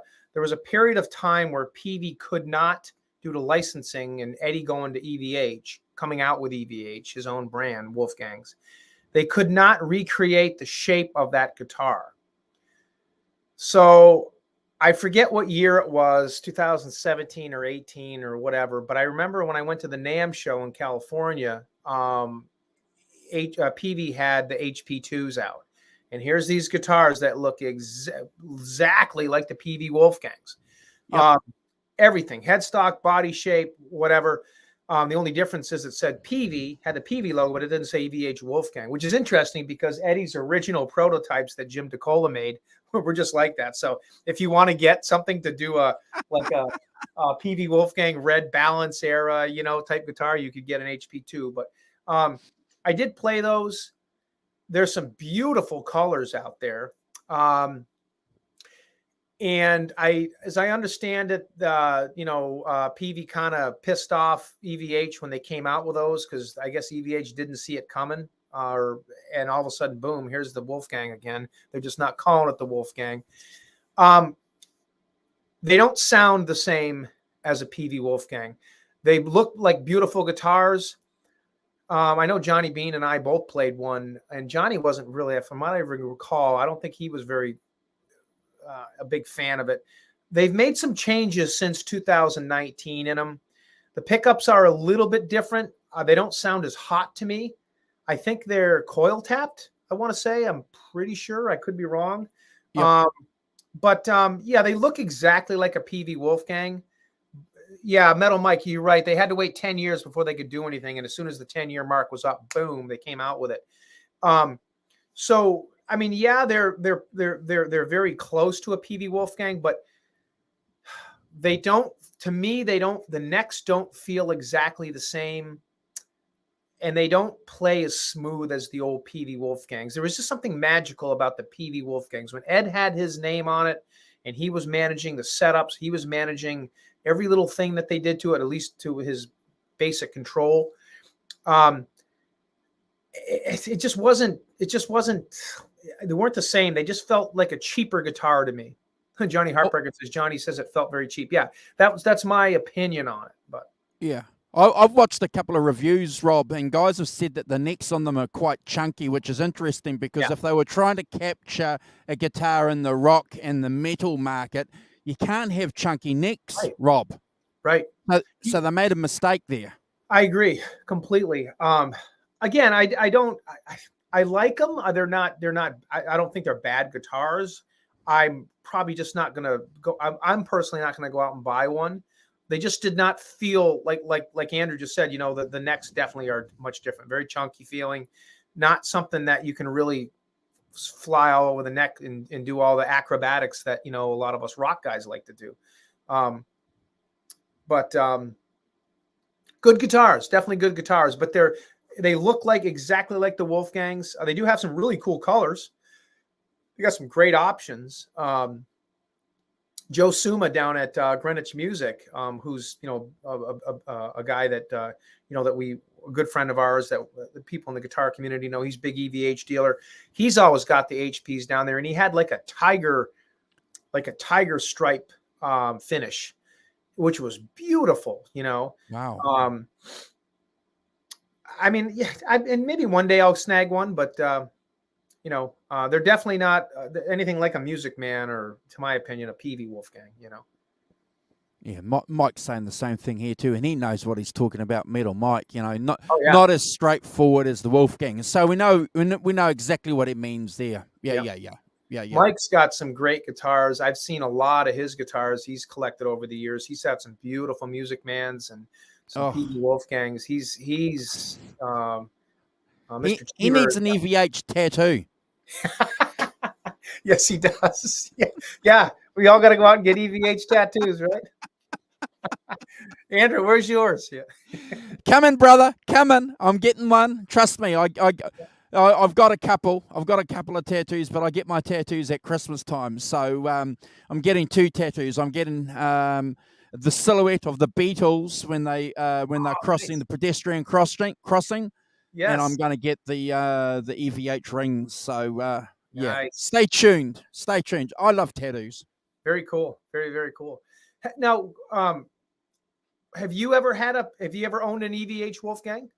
period of time where Peavey could not, due to licensing and Eddie going to EVH, coming out with EVH, his own brand, Wolfgang's, they could not recreate the shape of that guitar. So I forget what year it was, 2017 or 18 or whatever, but I remember when I went to the NAMM show in California, Peavey had the HP2s out. And here's these guitars that look exactly like the Peavey Wolfgangs. Yep. Everything, headstock, body shape, whatever. The only difference is it said Peavey, had the Peavey logo, but it didn't say EVH Wolfgang, which is interesting because Eddie's original prototypes that Jim DeCola made were just like that. So if you want to get something to do a Peavey Wolfgang red balance era, type guitar, you could get an HP2. But I did play those. There's some beautiful colors out there. And as I understand it, Peavey kind of pissed off EVH when they came out with those, because I guess EVH didn't see it coming. and all of a sudden, boom, here's the Wolfgang again. They're just not calling it the Wolfgang. They don't sound the same as a Peavey Wolfgang. They look like beautiful guitars. I know Johnny Bean and I both played one, and Johnny wasn't really, from what I recall, I don't think he was very a big fan of it. They've made some changes since 2019 in them. The pickups are a little bit different. They don't sound as hot to me. I think they're coil tapped, I want to say. I'm pretty sure. I could be wrong. Yep. Yeah, they look exactly like a Peavey Wolfgang. Yeah, Metal Mike, you're right. They had to wait 10 years before they could do anything. And as soon as the 10-year mark was up, boom, they came out with it. So, I mean, yeah, they're very close to a Peavey Wolfgang, but they don't, to me, the necks don't feel exactly the same. And they don't play as smooth as the old Peavey Wolfgangs. There was just something magical about the Peavey Wolfgangs. When Ed had his name on it and he was managing the setups, he was managing every little thing that they did to it, at least to his basic control. It just wasn't, they weren't the same. They just felt like a cheaper guitar to me. Johnny Heartbreaker says, Johnny says it felt very cheap. Yeah, that's my opinion on it. But yeah. I've watched a couple of reviews, Rob, and guys have said that the necks on them are quite chunky, which is interesting because if they were trying to capture a guitar in the rock and the metal market, you can't have chunky necks, right, Rob. Right. So they made a mistake there. I agree completely. Again, I like them. They're not, I don't think they're bad guitars. I'm probably just not going to go. I'm personally not going to go out and buy one. They just did not feel like Andrew just said, the necks definitely are much different, very chunky feeling, not something that you can really fly all over the neck and do all the acrobatics that, a lot of us rock guys like to do. Good guitars, definitely good guitars, but they look like exactly like the Wolfgangs. They do have some really cool colors. They got some great options. Joe Suma down at Greenwich Music, who's a guy that a good friend of ours that the people in the guitar community know. He's a big EVH dealer. He's always got the HPs down there, and he had like a tiger stripe finish, which was beautiful. Wow. I mean, yeah, and maybe one day I'll snag one, but they're definitely not anything like a Musicman or, to my opinion, a Peavey Wolfgang, Yeah, Mike's saying the same thing here too, and he knows what he's talking about. Metal Mike, not as straightforward as the Wolfgang. So we know exactly what it means there. Yeah. Mike's got some great guitars. I've seen a lot of his guitars he's collected over the years. He's had some beautiful Musicmans and some Peavey Wolfgangs. He's Mr. He needs an EVH tattoo. Yes, he does. Yeah. We all got to go out and get EVH tattoos, right? Andrew, where's yours? Yeah. Come in, brother. Come in. I'm getting one. Trust me. I've got a couple. I've got a couple of tattoos, but I get my tattoos at Christmas time. So I'm getting two tattoos. I'm getting the silhouette of the Beatles when they're crossing the pedestrian crossing. Yes. And I'm going to get the EVH rings. So nice. Stay tuned. Stay tuned. I love tattoos. Very cool. Very, very cool. Now, have you ever owned an EVH Wolfgang?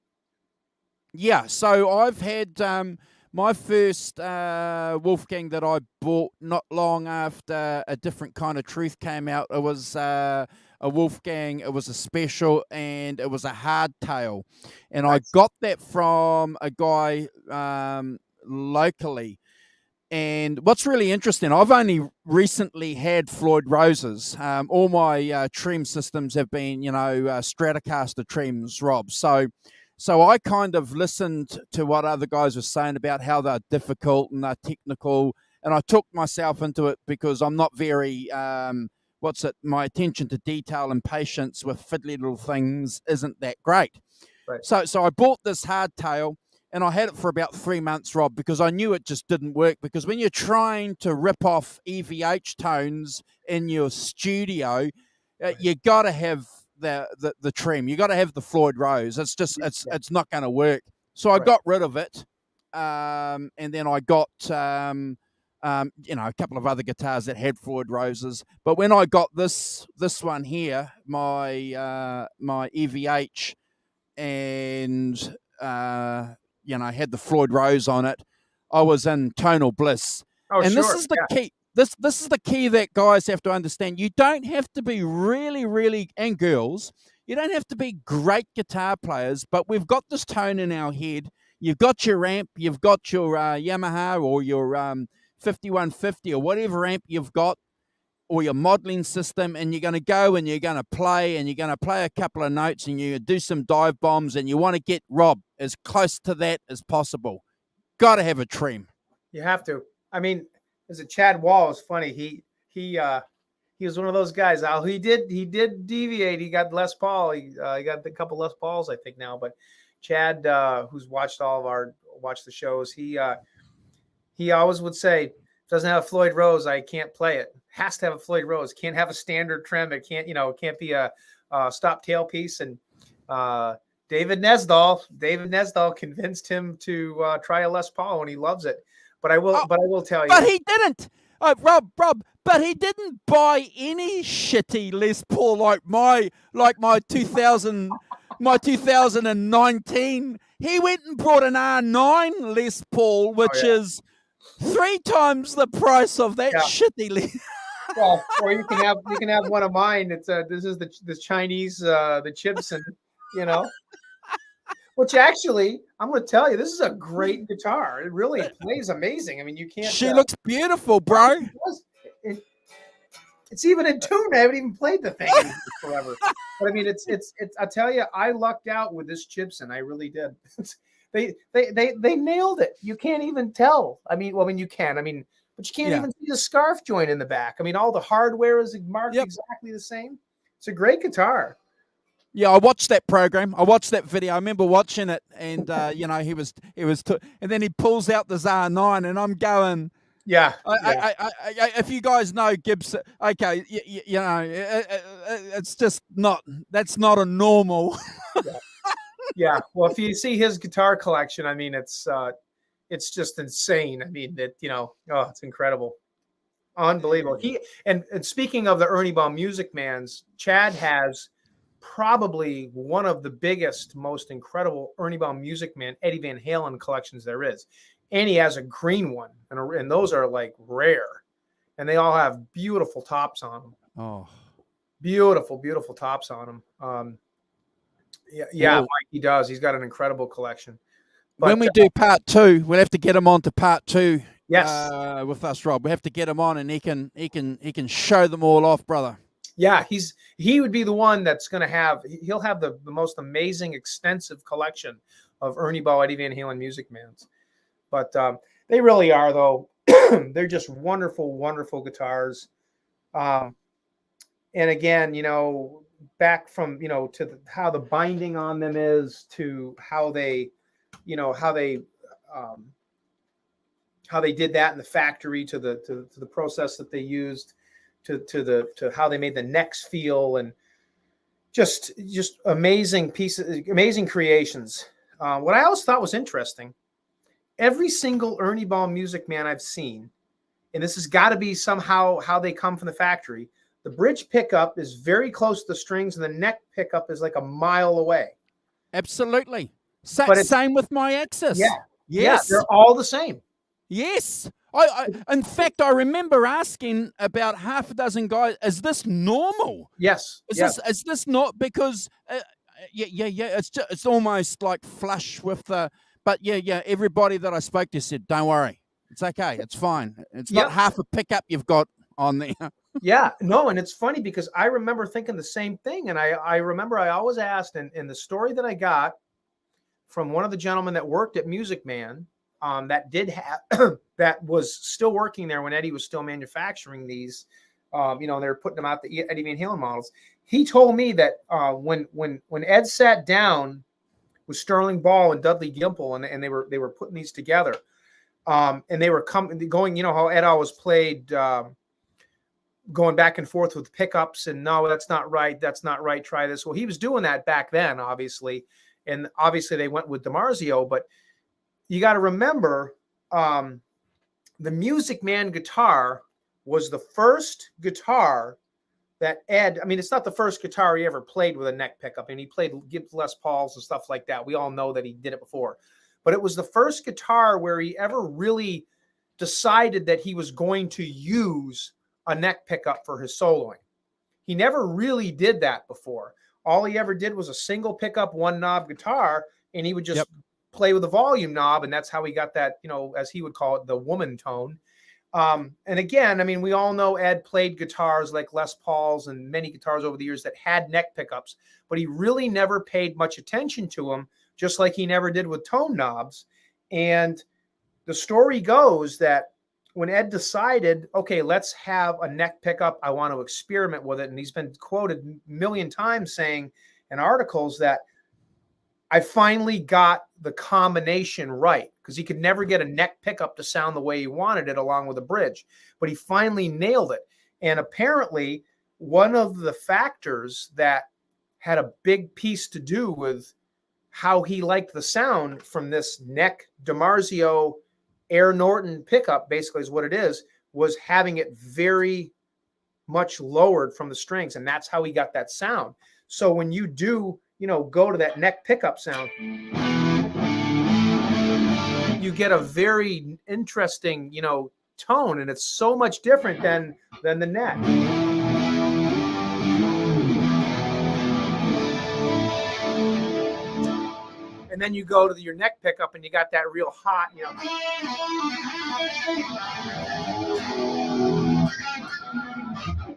Yeah. So I've had my first Wolfgang that I bought not long after A Different Kind of Truth came out. It was a Wolfgang. It was a special, and it was a hardtail. And nice. I got that from a guy locally. And what's really interesting, I've only recently had Floyd Roses. All my trem systems have been, Stratocaster trems, Rob. So I kind of listened to what other guys were saying about how they're difficult and they're technical, and I took myself into it because I'm not very, my attention to detail and patience with fiddly little things isn't that great. Right. So I bought this hardtail, and I had it for about 3 months, Rob, because I knew it just didn't work. Because when you're trying to rip off EVH tones in your studio, you got to have the trem. You got to have the Floyd Rose. It's just it's not going to work. So I got rid of it, and then I got a couple of other guitars that had Floyd Roses. But when I got this one here, my EVH, and had the Floyd Rose on it, I was in tonal bliss. Oh, and sure. This is the key. This is the key that guys have to understand. You don't have to be really, really, and girls, you don't have to be great guitar players, but we've got this tone in our head. You've got your amp, you've got your Yamaha or your 5150 or whatever amp you've got, or your modeling system, and you're going to go and you're going to play a couple of notes, and you do some dive bombs, and you want to get Rob as close to that as possible. Got to have a trem. You have to. I mean, as a Chad Wall is funny. He was one of those guys. He did deviate. He got Les Paul. He got a couple Les Pauls, I think, now. But Chad, who's watched the shows, he always would say, doesn't have a Floyd Rose, I can't play it. Has to have a Floyd Rose. Can't have a standard trem. It can't be a stop tailpiece. And David Nesdall convinced him to try a Les Paul, and he loves it. But I will tell you. But he didn't. Rob, but he didn't buy any shitty Les Paul like my 2019. He went and brought an R9 Les Paul, which is 3 times the price of that shitty Les. Well, or you can have one of mine. It's this is the Chinese the Chibson, Which actually, I'm going to tell you, this is a great guitar. It really plays amazing. I mean, you can't. She looks beautiful, bro. It's even in tune. I haven't even played the thing forever. But I mean, it's. I tell you, I lucked out with this Chibson. I really did. They nailed it. You can't even tell. I mean, you can. I mean, but you can't even see the scarf joint in the back. I mean, all the hardware is marked exactly the same. It's a great guitar. Yeah, I watched that program. I watched that video. I remember watching it, and he was, and then he pulls out the R9, and I'm going, if you guys know Gibson, okay, it's just not. That's not a normal. Yeah. Well, if you see his guitar collection, I mean, it's just insane. I mean, it's incredible, unbelievable. And speaking of the Ernie Baum Musicmans, Chad has probably one of the biggest, most incredible Ernie Baum Musicman Eddie Van Halen collections there is. And he has a green one, and those are like rare, and they all have beautiful tops on them. Oh, beautiful tops on them. Mike, he does. He's got an incredible collection. But when we do part 2, we'll have to get him on to part 2. Yes, with us, Rob. We have to get him on, and he can show them all off, brother. Yeah, he would be the one that's going to have. He'll have the most amazing, extensive collection of Ernie Ball, Eddie Van Halen Musicmans. But they really are, though. They're just wonderful, wonderful guitars. And again, back from to how the binding on them is, to how they did that in the factory, to the process that they used, to how they made the necks feel, and just amazing pieces, amazing creations. What I always thought was interesting, every single Ernie Ball Musicman I've seen, and this has got to be somehow how they come from the factory, the bridge pickup is very close to the strings, and the neck pickup is like a mile away. Absolutely. Same with my Axis. Yeah. Yes. Yeah, they're all the same. Yes. In fact, I remember asking about half a dozen guys, is this normal? Yes. Is this not? Because, it's almost like flush with the, but everybody that I spoke to said, don't worry. It's okay. It's fine. It's not half a pickup you've got on there. Yeah, no, and it's funny because I remember thinking the same thing. And I remember I always asked, and the story that I got from one of the gentlemen that worked at Musicman, that did have that was still working there when Eddie was still manufacturing these, they were putting them out, the Eddie Van Halen models. He told me that when Ed sat down with Sterling Ball and Dudley Gimple, and they were putting these together, and they were going, how Ed always played, going back and forth with pickups, and no, that's not right, try this. Well, he was doing that back then, obviously, and obviously they went with DiMarzio, but you got to remember, the Musicman guitar was the first guitar that Ed, I mean, it's not the first guitar he ever played with a neck pickup, and he played Gibbs Les Pauls and stuff like that. We all know that he did it before, but it was the first guitar where he ever really decided that he was going to use a neck pickup for his soloing. He never really did that before. All he ever did was a single pickup, one knob guitar, and he would just play with the volume knob, and that's how he got that, you know, as he would call it, the woman tone. And again, I mean, we all know Ed played guitars like Les Pauls and many guitars over the years that had neck pickups, but he really never paid much attention to them, just like he never did with tone knobs. And the story goes that when Ed decided, okay, let's have a neck pickup, I want to experiment with it. And he's been quoted a million times saying in articles that I finally got the combination right, because he could never get a neck pickup to sound the way he wanted it along with a bridge, but he finally nailed it. And apparently one of the factors that had a big piece to do with how he liked the sound from this neck DiMarzio Air Norton pickup, basically is what it is, was having it very much lowered from the strings. And that's how he got that sound. So when you do, you know, go to that neck pickup sound, you get a very interesting, you know, tone, and it's so much different than the neck. And then you go to your neck pickup and you got that real hot, you know.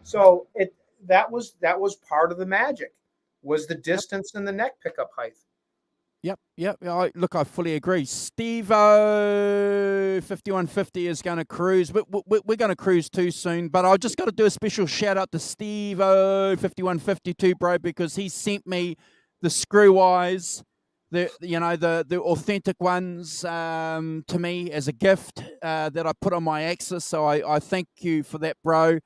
So that was part of the magic, was the distance and the neck pickup height. Yep. Look, I fully agree. Steve-O 5150 is going to cruise. We're going to cruise too soon, but I just got to do a special shout out to Steve-O 5152, bro, because he sent me the screw eyes, the authentic ones, to me as a gift that I put on my Axis. So I thank you for that, bro.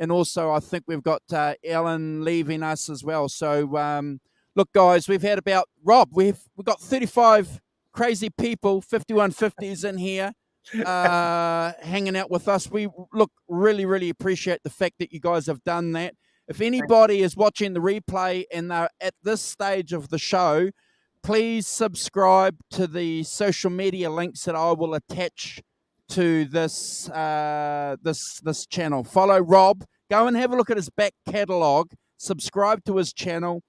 And also, I think we've got Ellen leaving us as well. So, look, guys, we've had about, Rob, we've got 35 crazy people, 5150s in here, hanging out with us. We really, really appreciate the fact that you guys have done that. If anybody is watching the replay and they're at this stage of the show, please subscribe to the social media links that I will attach to this this channel. Follow Rob. Go and have a look at his back catalog. Subscribe to his channel,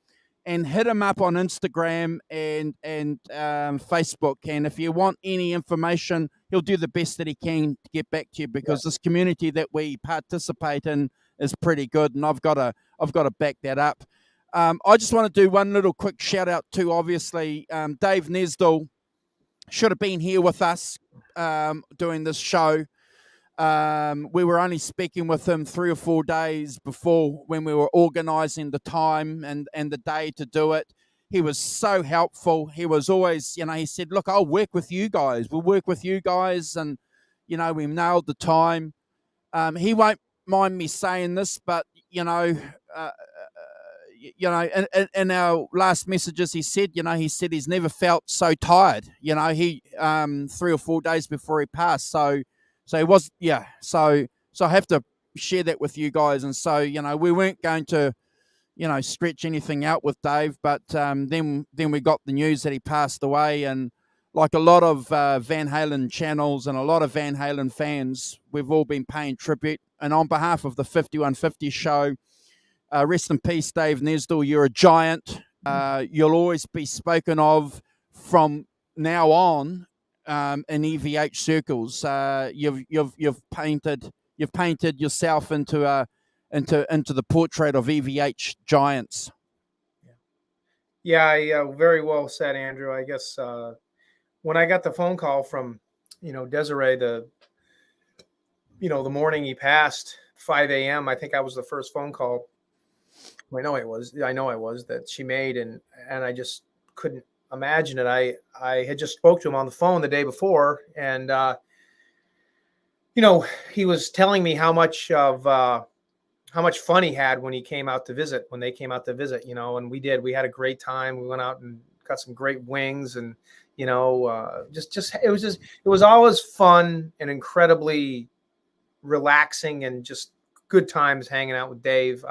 and hit him up on Instagram and Facebook. And if you want any information, he'll do the best that he can to get back to you, because this community that we participate in is pretty good, and I've got to back that up. I just want to do one little quick shout out to, obviously, Dave Nesdall should have been here with us doing this show. We were only speaking with him 3 or 4 days before, when we were organizing the time and the day to do it. He was so helpful. He was always, he said, look, I'll work with you guys. We'll work with you guys. And, we nailed the time. He won't mind me saying this, but, in our last messages, he said he's never felt so tired. He 3 or 4 days before he passed. So he was, So I have to share that with you guys. And so, we weren't going to, stretch anything out with Dave, but then we got the news that he passed away. And like a lot of Van Halen channels and a lot of Van Halen fans, we've all been paying tribute. And on behalf of the 5150 show, rest in peace, Dave Nesdall. You're a giant. You'll always be spoken of from now on in EVH circles. You've painted yourself into the portrait of EVH giants. Yeah, very well said, Andrew. I guess when I got the phone call from Desiree, the morning he passed, 5 a.m. I think I was the first phone call. I know I was that she made, and I just couldn't imagine it. I had just spoke to him on the phone the day before, and he was telling me how much fun he had when they came out to visit, and we had a great time. We went out and got some great wings, and it was always fun and incredibly relaxing and just good times hanging out with Dave.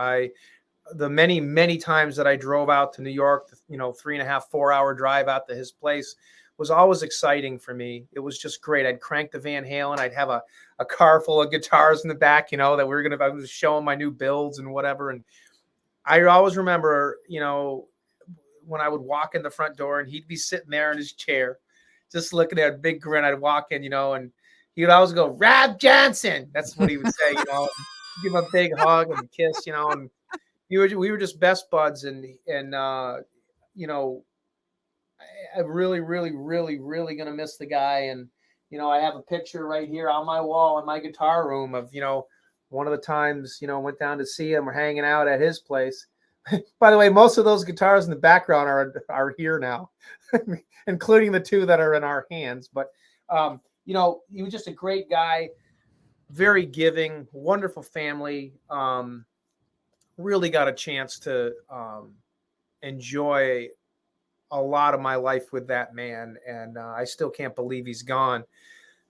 The many times that I drove out to New York, 3.5, 4 hour drive out to his place was always exciting for me. It was just great. I'd crank the Van Halen. I'd have a car full of guitars in the back, that I was showing my new builds and whatever. And I always remember, when I would walk in the front door and he'd be sitting there in his chair, just looking at a big grin. I'd walk in, and he would always go, "Rob Johnson." That's what he would say, give him a big hug and a kiss, and we were just best buds. And I'm really, really, really, really going to miss the guy. And, I have a picture right here on my wall in my guitar room of, one of the times, went down to see him or hanging out at his place. By the way, most of those guitars in the background are here now, including the two that are in our hands. But, he was just a great guy, very giving, wonderful family. Really got a chance to enjoy a lot of my life with that man. And I still can't believe he's gone.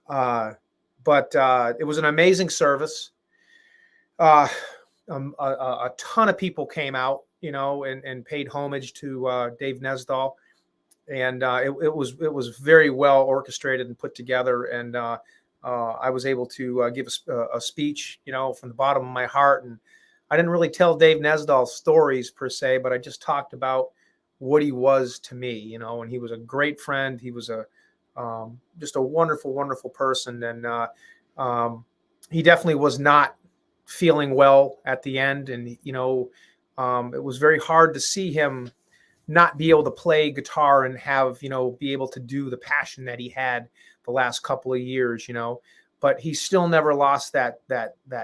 But it was an amazing service. A ton of people came out, and paid homage to Dave Nesdall. And it was very well orchestrated and put together. And I was able to give a speech, from the bottom of my heart. And I didn't really tell Dave Nesdall stories per se, but I just talked about what he was to me, and he was a great friend. He was just a wonderful, wonderful person. And he definitely was not feeling well at the end. And, it was very hard to see him not be able to play guitar and have, be able to do the passion that he had the last couple of years, but he still never lost that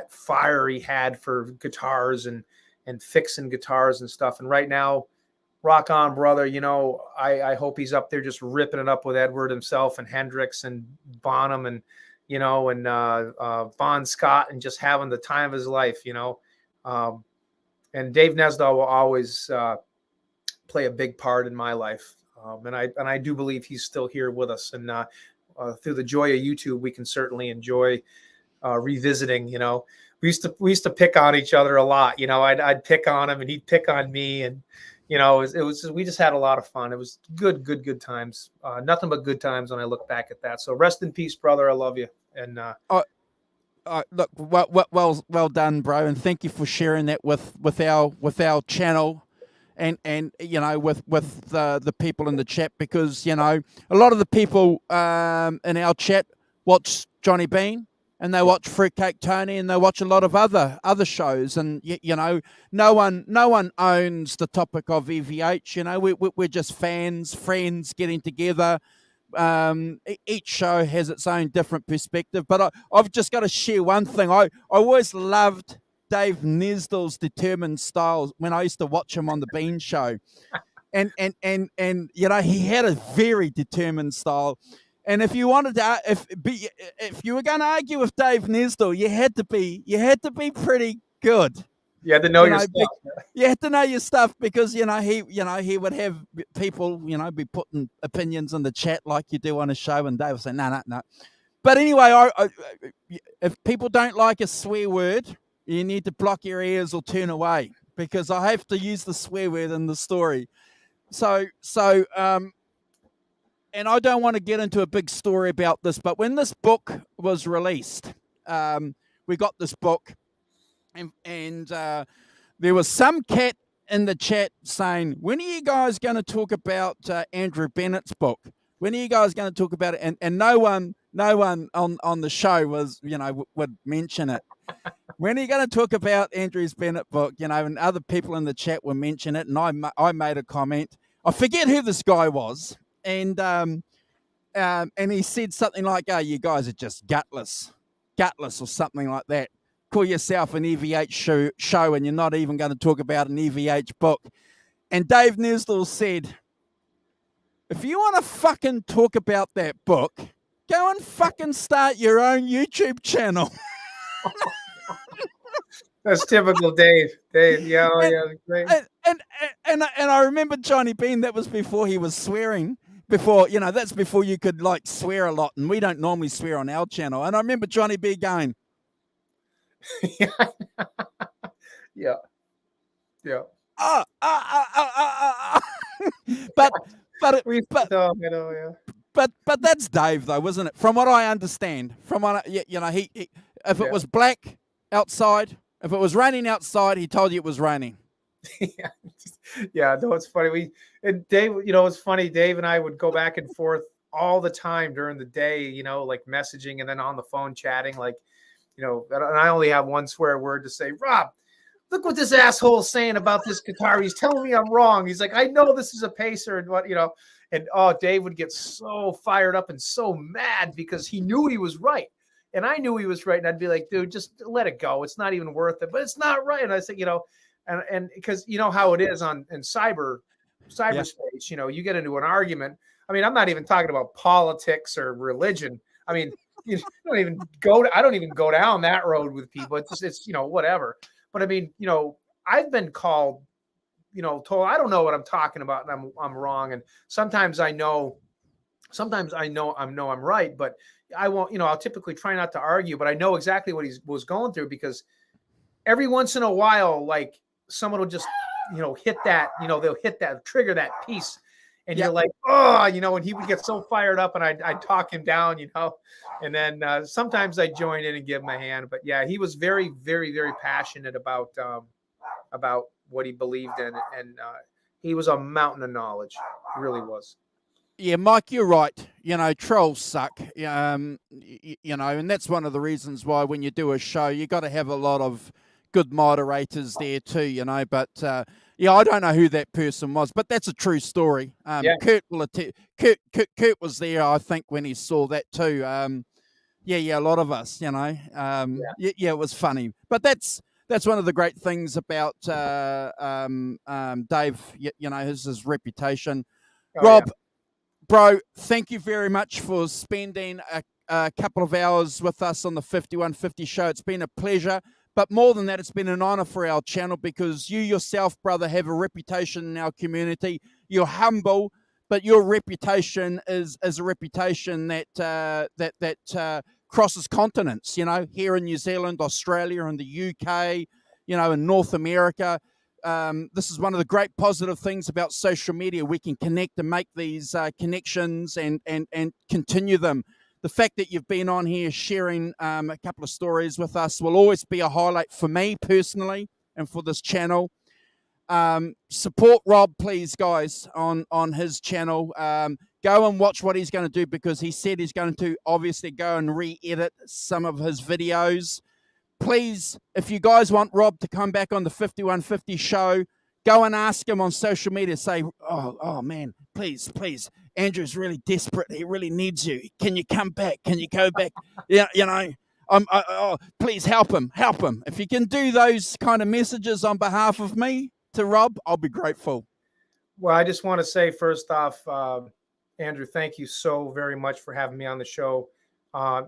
fire he had for guitars and fixing guitars and stuff. And right now, rock on, brother. I hope he's up there just ripping it up with Edward himself and Hendrix and Bonham and, Bon Scott, and just having the time of his life, and Dave Nesdall will always play a big part in my life. And I do believe he's still here with us. And through the joy of YouTube, we can certainly enjoy revisiting. We used to pick on each other a lot. I'd pick on him and he'd pick on me, and we just had a lot of fun. It was good times. Nothing but good times when I look back at that. So rest in peace, brother. I love you. And look, well done, bro, and thank you for sharing that with our channel. And with the people in the chat, because a lot of the people in our chat watch Johnny Bean, and they watch Fruitcake Tony, and they watch a lot of other shows, and no one owns the topic of EVH. We're just fans, friends getting together. Each show has its own different perspective, but I've just got to share one thing. I always loved Dave Nesdall's determined style when I used to watch him on the Bean Show, and he had a very determined style. And if you wanted to, if you were going to argue with Dave Nesdall, you had to be pretty good. You had to know your stuff. You had to know your stuff, because he would have people be putting opinions in the chat like you do on a show, and Dave would say no. But anyway, if people don't like a swear word, you need to block your ears or turn away, because I have to use the swear word in the story. So, and I don't want to get into a big story about this, but when this book was released, we got this book, and there was some cat in the chat saying, "When are you guys going to talk about Andrew Bennett's book? When are you guys going to talk about it?" And no one on the show was would mention it. When are you going to talk about Andrew's Bennett book? And other people in the chat will mention it, and I made a comment. I forget who this guy was, and he said something like, "Oh, you guys are just gutless," or something like that. Call yourself an EVH show, and you're not even going to talk about an EVH book. And Dave Nesdall said, "If you want to fucking talk about that book, go and fucking start your own YouTube channel." That's typical Dave. Yeah, great. and I remember Johnny Bean. That was before he was swearing. Before, that's before you could like swear a lot, and we don't normally swear on our channel. And I remember Johnny B going, yeah, yeah, yeah. But but We, but yeah. but that's Dave though, wasn't it? From what I understand, from what he if it was black outside, if it was raining outside, he told you it was raining. Yeah, yeah. No, it's funny. And Dave, it's funny. Dave and I would go back and forth all the time during the day, like messaging and then on the phone chatting, like, and I only have one swear word to say, Rob, look what this asshole's saying about this guitar. He's telling me I'm wrong. He's like, I know this is a pacer and what, and Dave would get so fired up and so mad because he knew he was right. And I knew he was right. And I'd be like, dude, just let it go. It's not even worth it, but it's not right. And I said, and because you know how it is in cyberspace, you get into an argument. I mean, I'm not even talking about politics or religion. I mean, I don't even go down that road with people. It's whatever. But I mean, I've been called, told I don't know what I'm talking about and I'm wrong. And sometimes I know I'm right, but I won't, I'll typically try not to argue, but I know exactly what he was going through because every once in a while, like someone will just, hit that, they'll hit that, trigger that piece. And you're like, oh, and he would get so fired up and I'd talk him down, and then sometimes I join in and give him a hand. But yeah, he was very, very, very passionate about what he believed in. And he was a mountain of knowledge. He really was. Yeah, Mike, you're right. Trolls suck. And that's one of the reasons why when you do a show, you got to have a lot of good moderators there too, But I don't know who that person was, but that's a true story. Kurt was there, I think, when he saw that too. A lot of us, it was funny. But that's one of the great things about Dave. His reputation. Rob. Yeah. Bro, thank you very much for spending a couple of hours with us on the 5150 show. It's been a pleasure. But more than that, it's been an honor for our channel because you yourself, brother, have a reputation in our community. You're humble, but your reputation is a reputation that crosses continents, here in New Zealand, Australia, and the UK, in North America. This is one of the great positive things about social media. We can connect and make these connections and continue them. The fact that you've been on here sharing a couple of stories with us will always be a highlight for me personally and for this channel. Support Rob, please, guys, on his channel. Go and watch what he's going to do because he said he's going to obviously go and re-edit some of his videos. Please, if you guys want Rob to come back on the 5150 show, go and ask him on social media. Say, oh man, please, Andrew's really desperate. He really needs you. Can you come back? Can you go back? Please help him. If you can do those kind of messages on behalf of me to Rob, I'll be grateful. Well, I just want to say first off, Andrew, thank you so very much for having me on the show.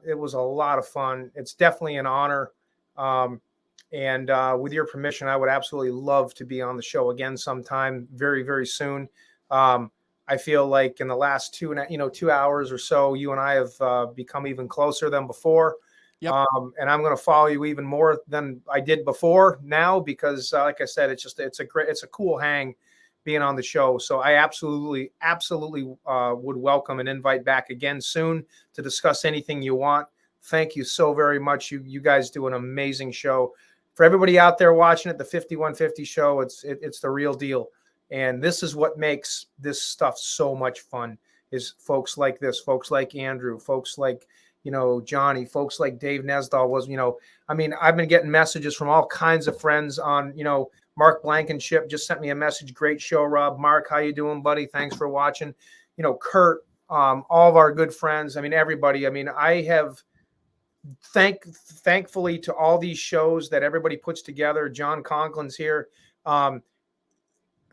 It was a lot of fun. It's definitely an honor. And with your permission, I would absolutely love to be on the show again sometime very, very soon. I feel like in the last 2 hours or so, you and I have become even closer than before. Yep. And I'm going to follow you even more than I did before now, because like I said, it's a cool hang being on the show. So I absolutely would welcome an invite back again soon to discuss anything you want. Thank you so very much. You guys do an amazing show. For everybody out there watching it, the 5150 show, it's the real deal. And this is what makes this stuff so much fun, is folks like this, folks like Andrew, folks like, Johnny, folks like Dave Nesdall was, I've been getting messages from all kinds of friends on, Mark Blankenship just sent me a message. Great show, Rob. Mark, how you doing, buddy? Thanks for watching. Kurt, all of our good friends. Everybody. I have thankfully to all these shows that everybody puts together. John Conklin's here.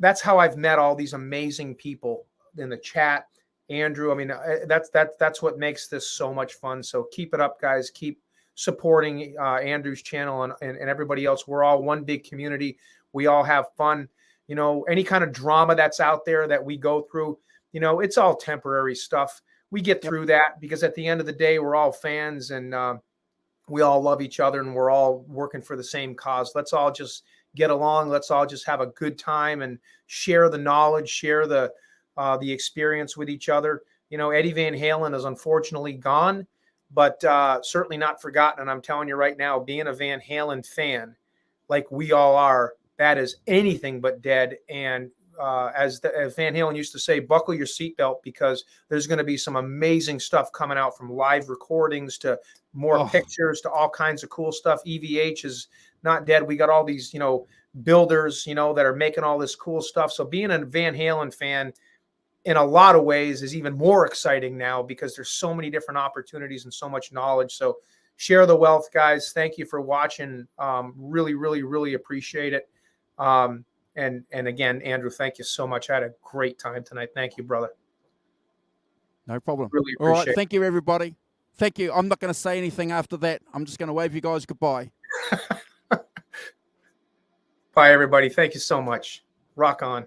That's how I've met all these amazing people in the chat. Andrew, that's what makes this so much fun. So keep it up, guys. Keep supporting Andrew's channel and everybody else. We're all one big community. We all have fun. you know, any kind of drama that's out there that we go through, you know, it's all temporary stuff. We get through that because at the end of the day, we're all fans, and we all love each other, and we're all working for the same cause. Let's all just get along. Let's all just have a good time and share the knowledge, share the experience with each other. You know, Eddie Van Halen is unfortunately gone, but certainly not forgotten. And I'm telling you right now, being a Van Halen fan, like we all are, that is anything but dead. And as Van Halen used to say, buckle your seatbelt, because there's going to be some amazing stuff coming out, from live recordings to more pictures to all kinds of cool stuff. EVH is not dead. We got all these, you know, builders, you know, that are making all this cool stuff. So being a Van Halen fan in a lot of ways is even more exciting now, because there's so many different opportunities and so much knowledge. So share the wealth, guys. Thank you for watching. Really, really, really appreciate it. And again, Andrew, thank you so much. I had a great time tonight. Thank you, brother. No problem. Really All right. appreciate it. Thank you, everybody. Thank you. I'm not going to say anything after that. I'm just going to wave you guys goodbye. Bye, everybody. Thank you so much. Rock on.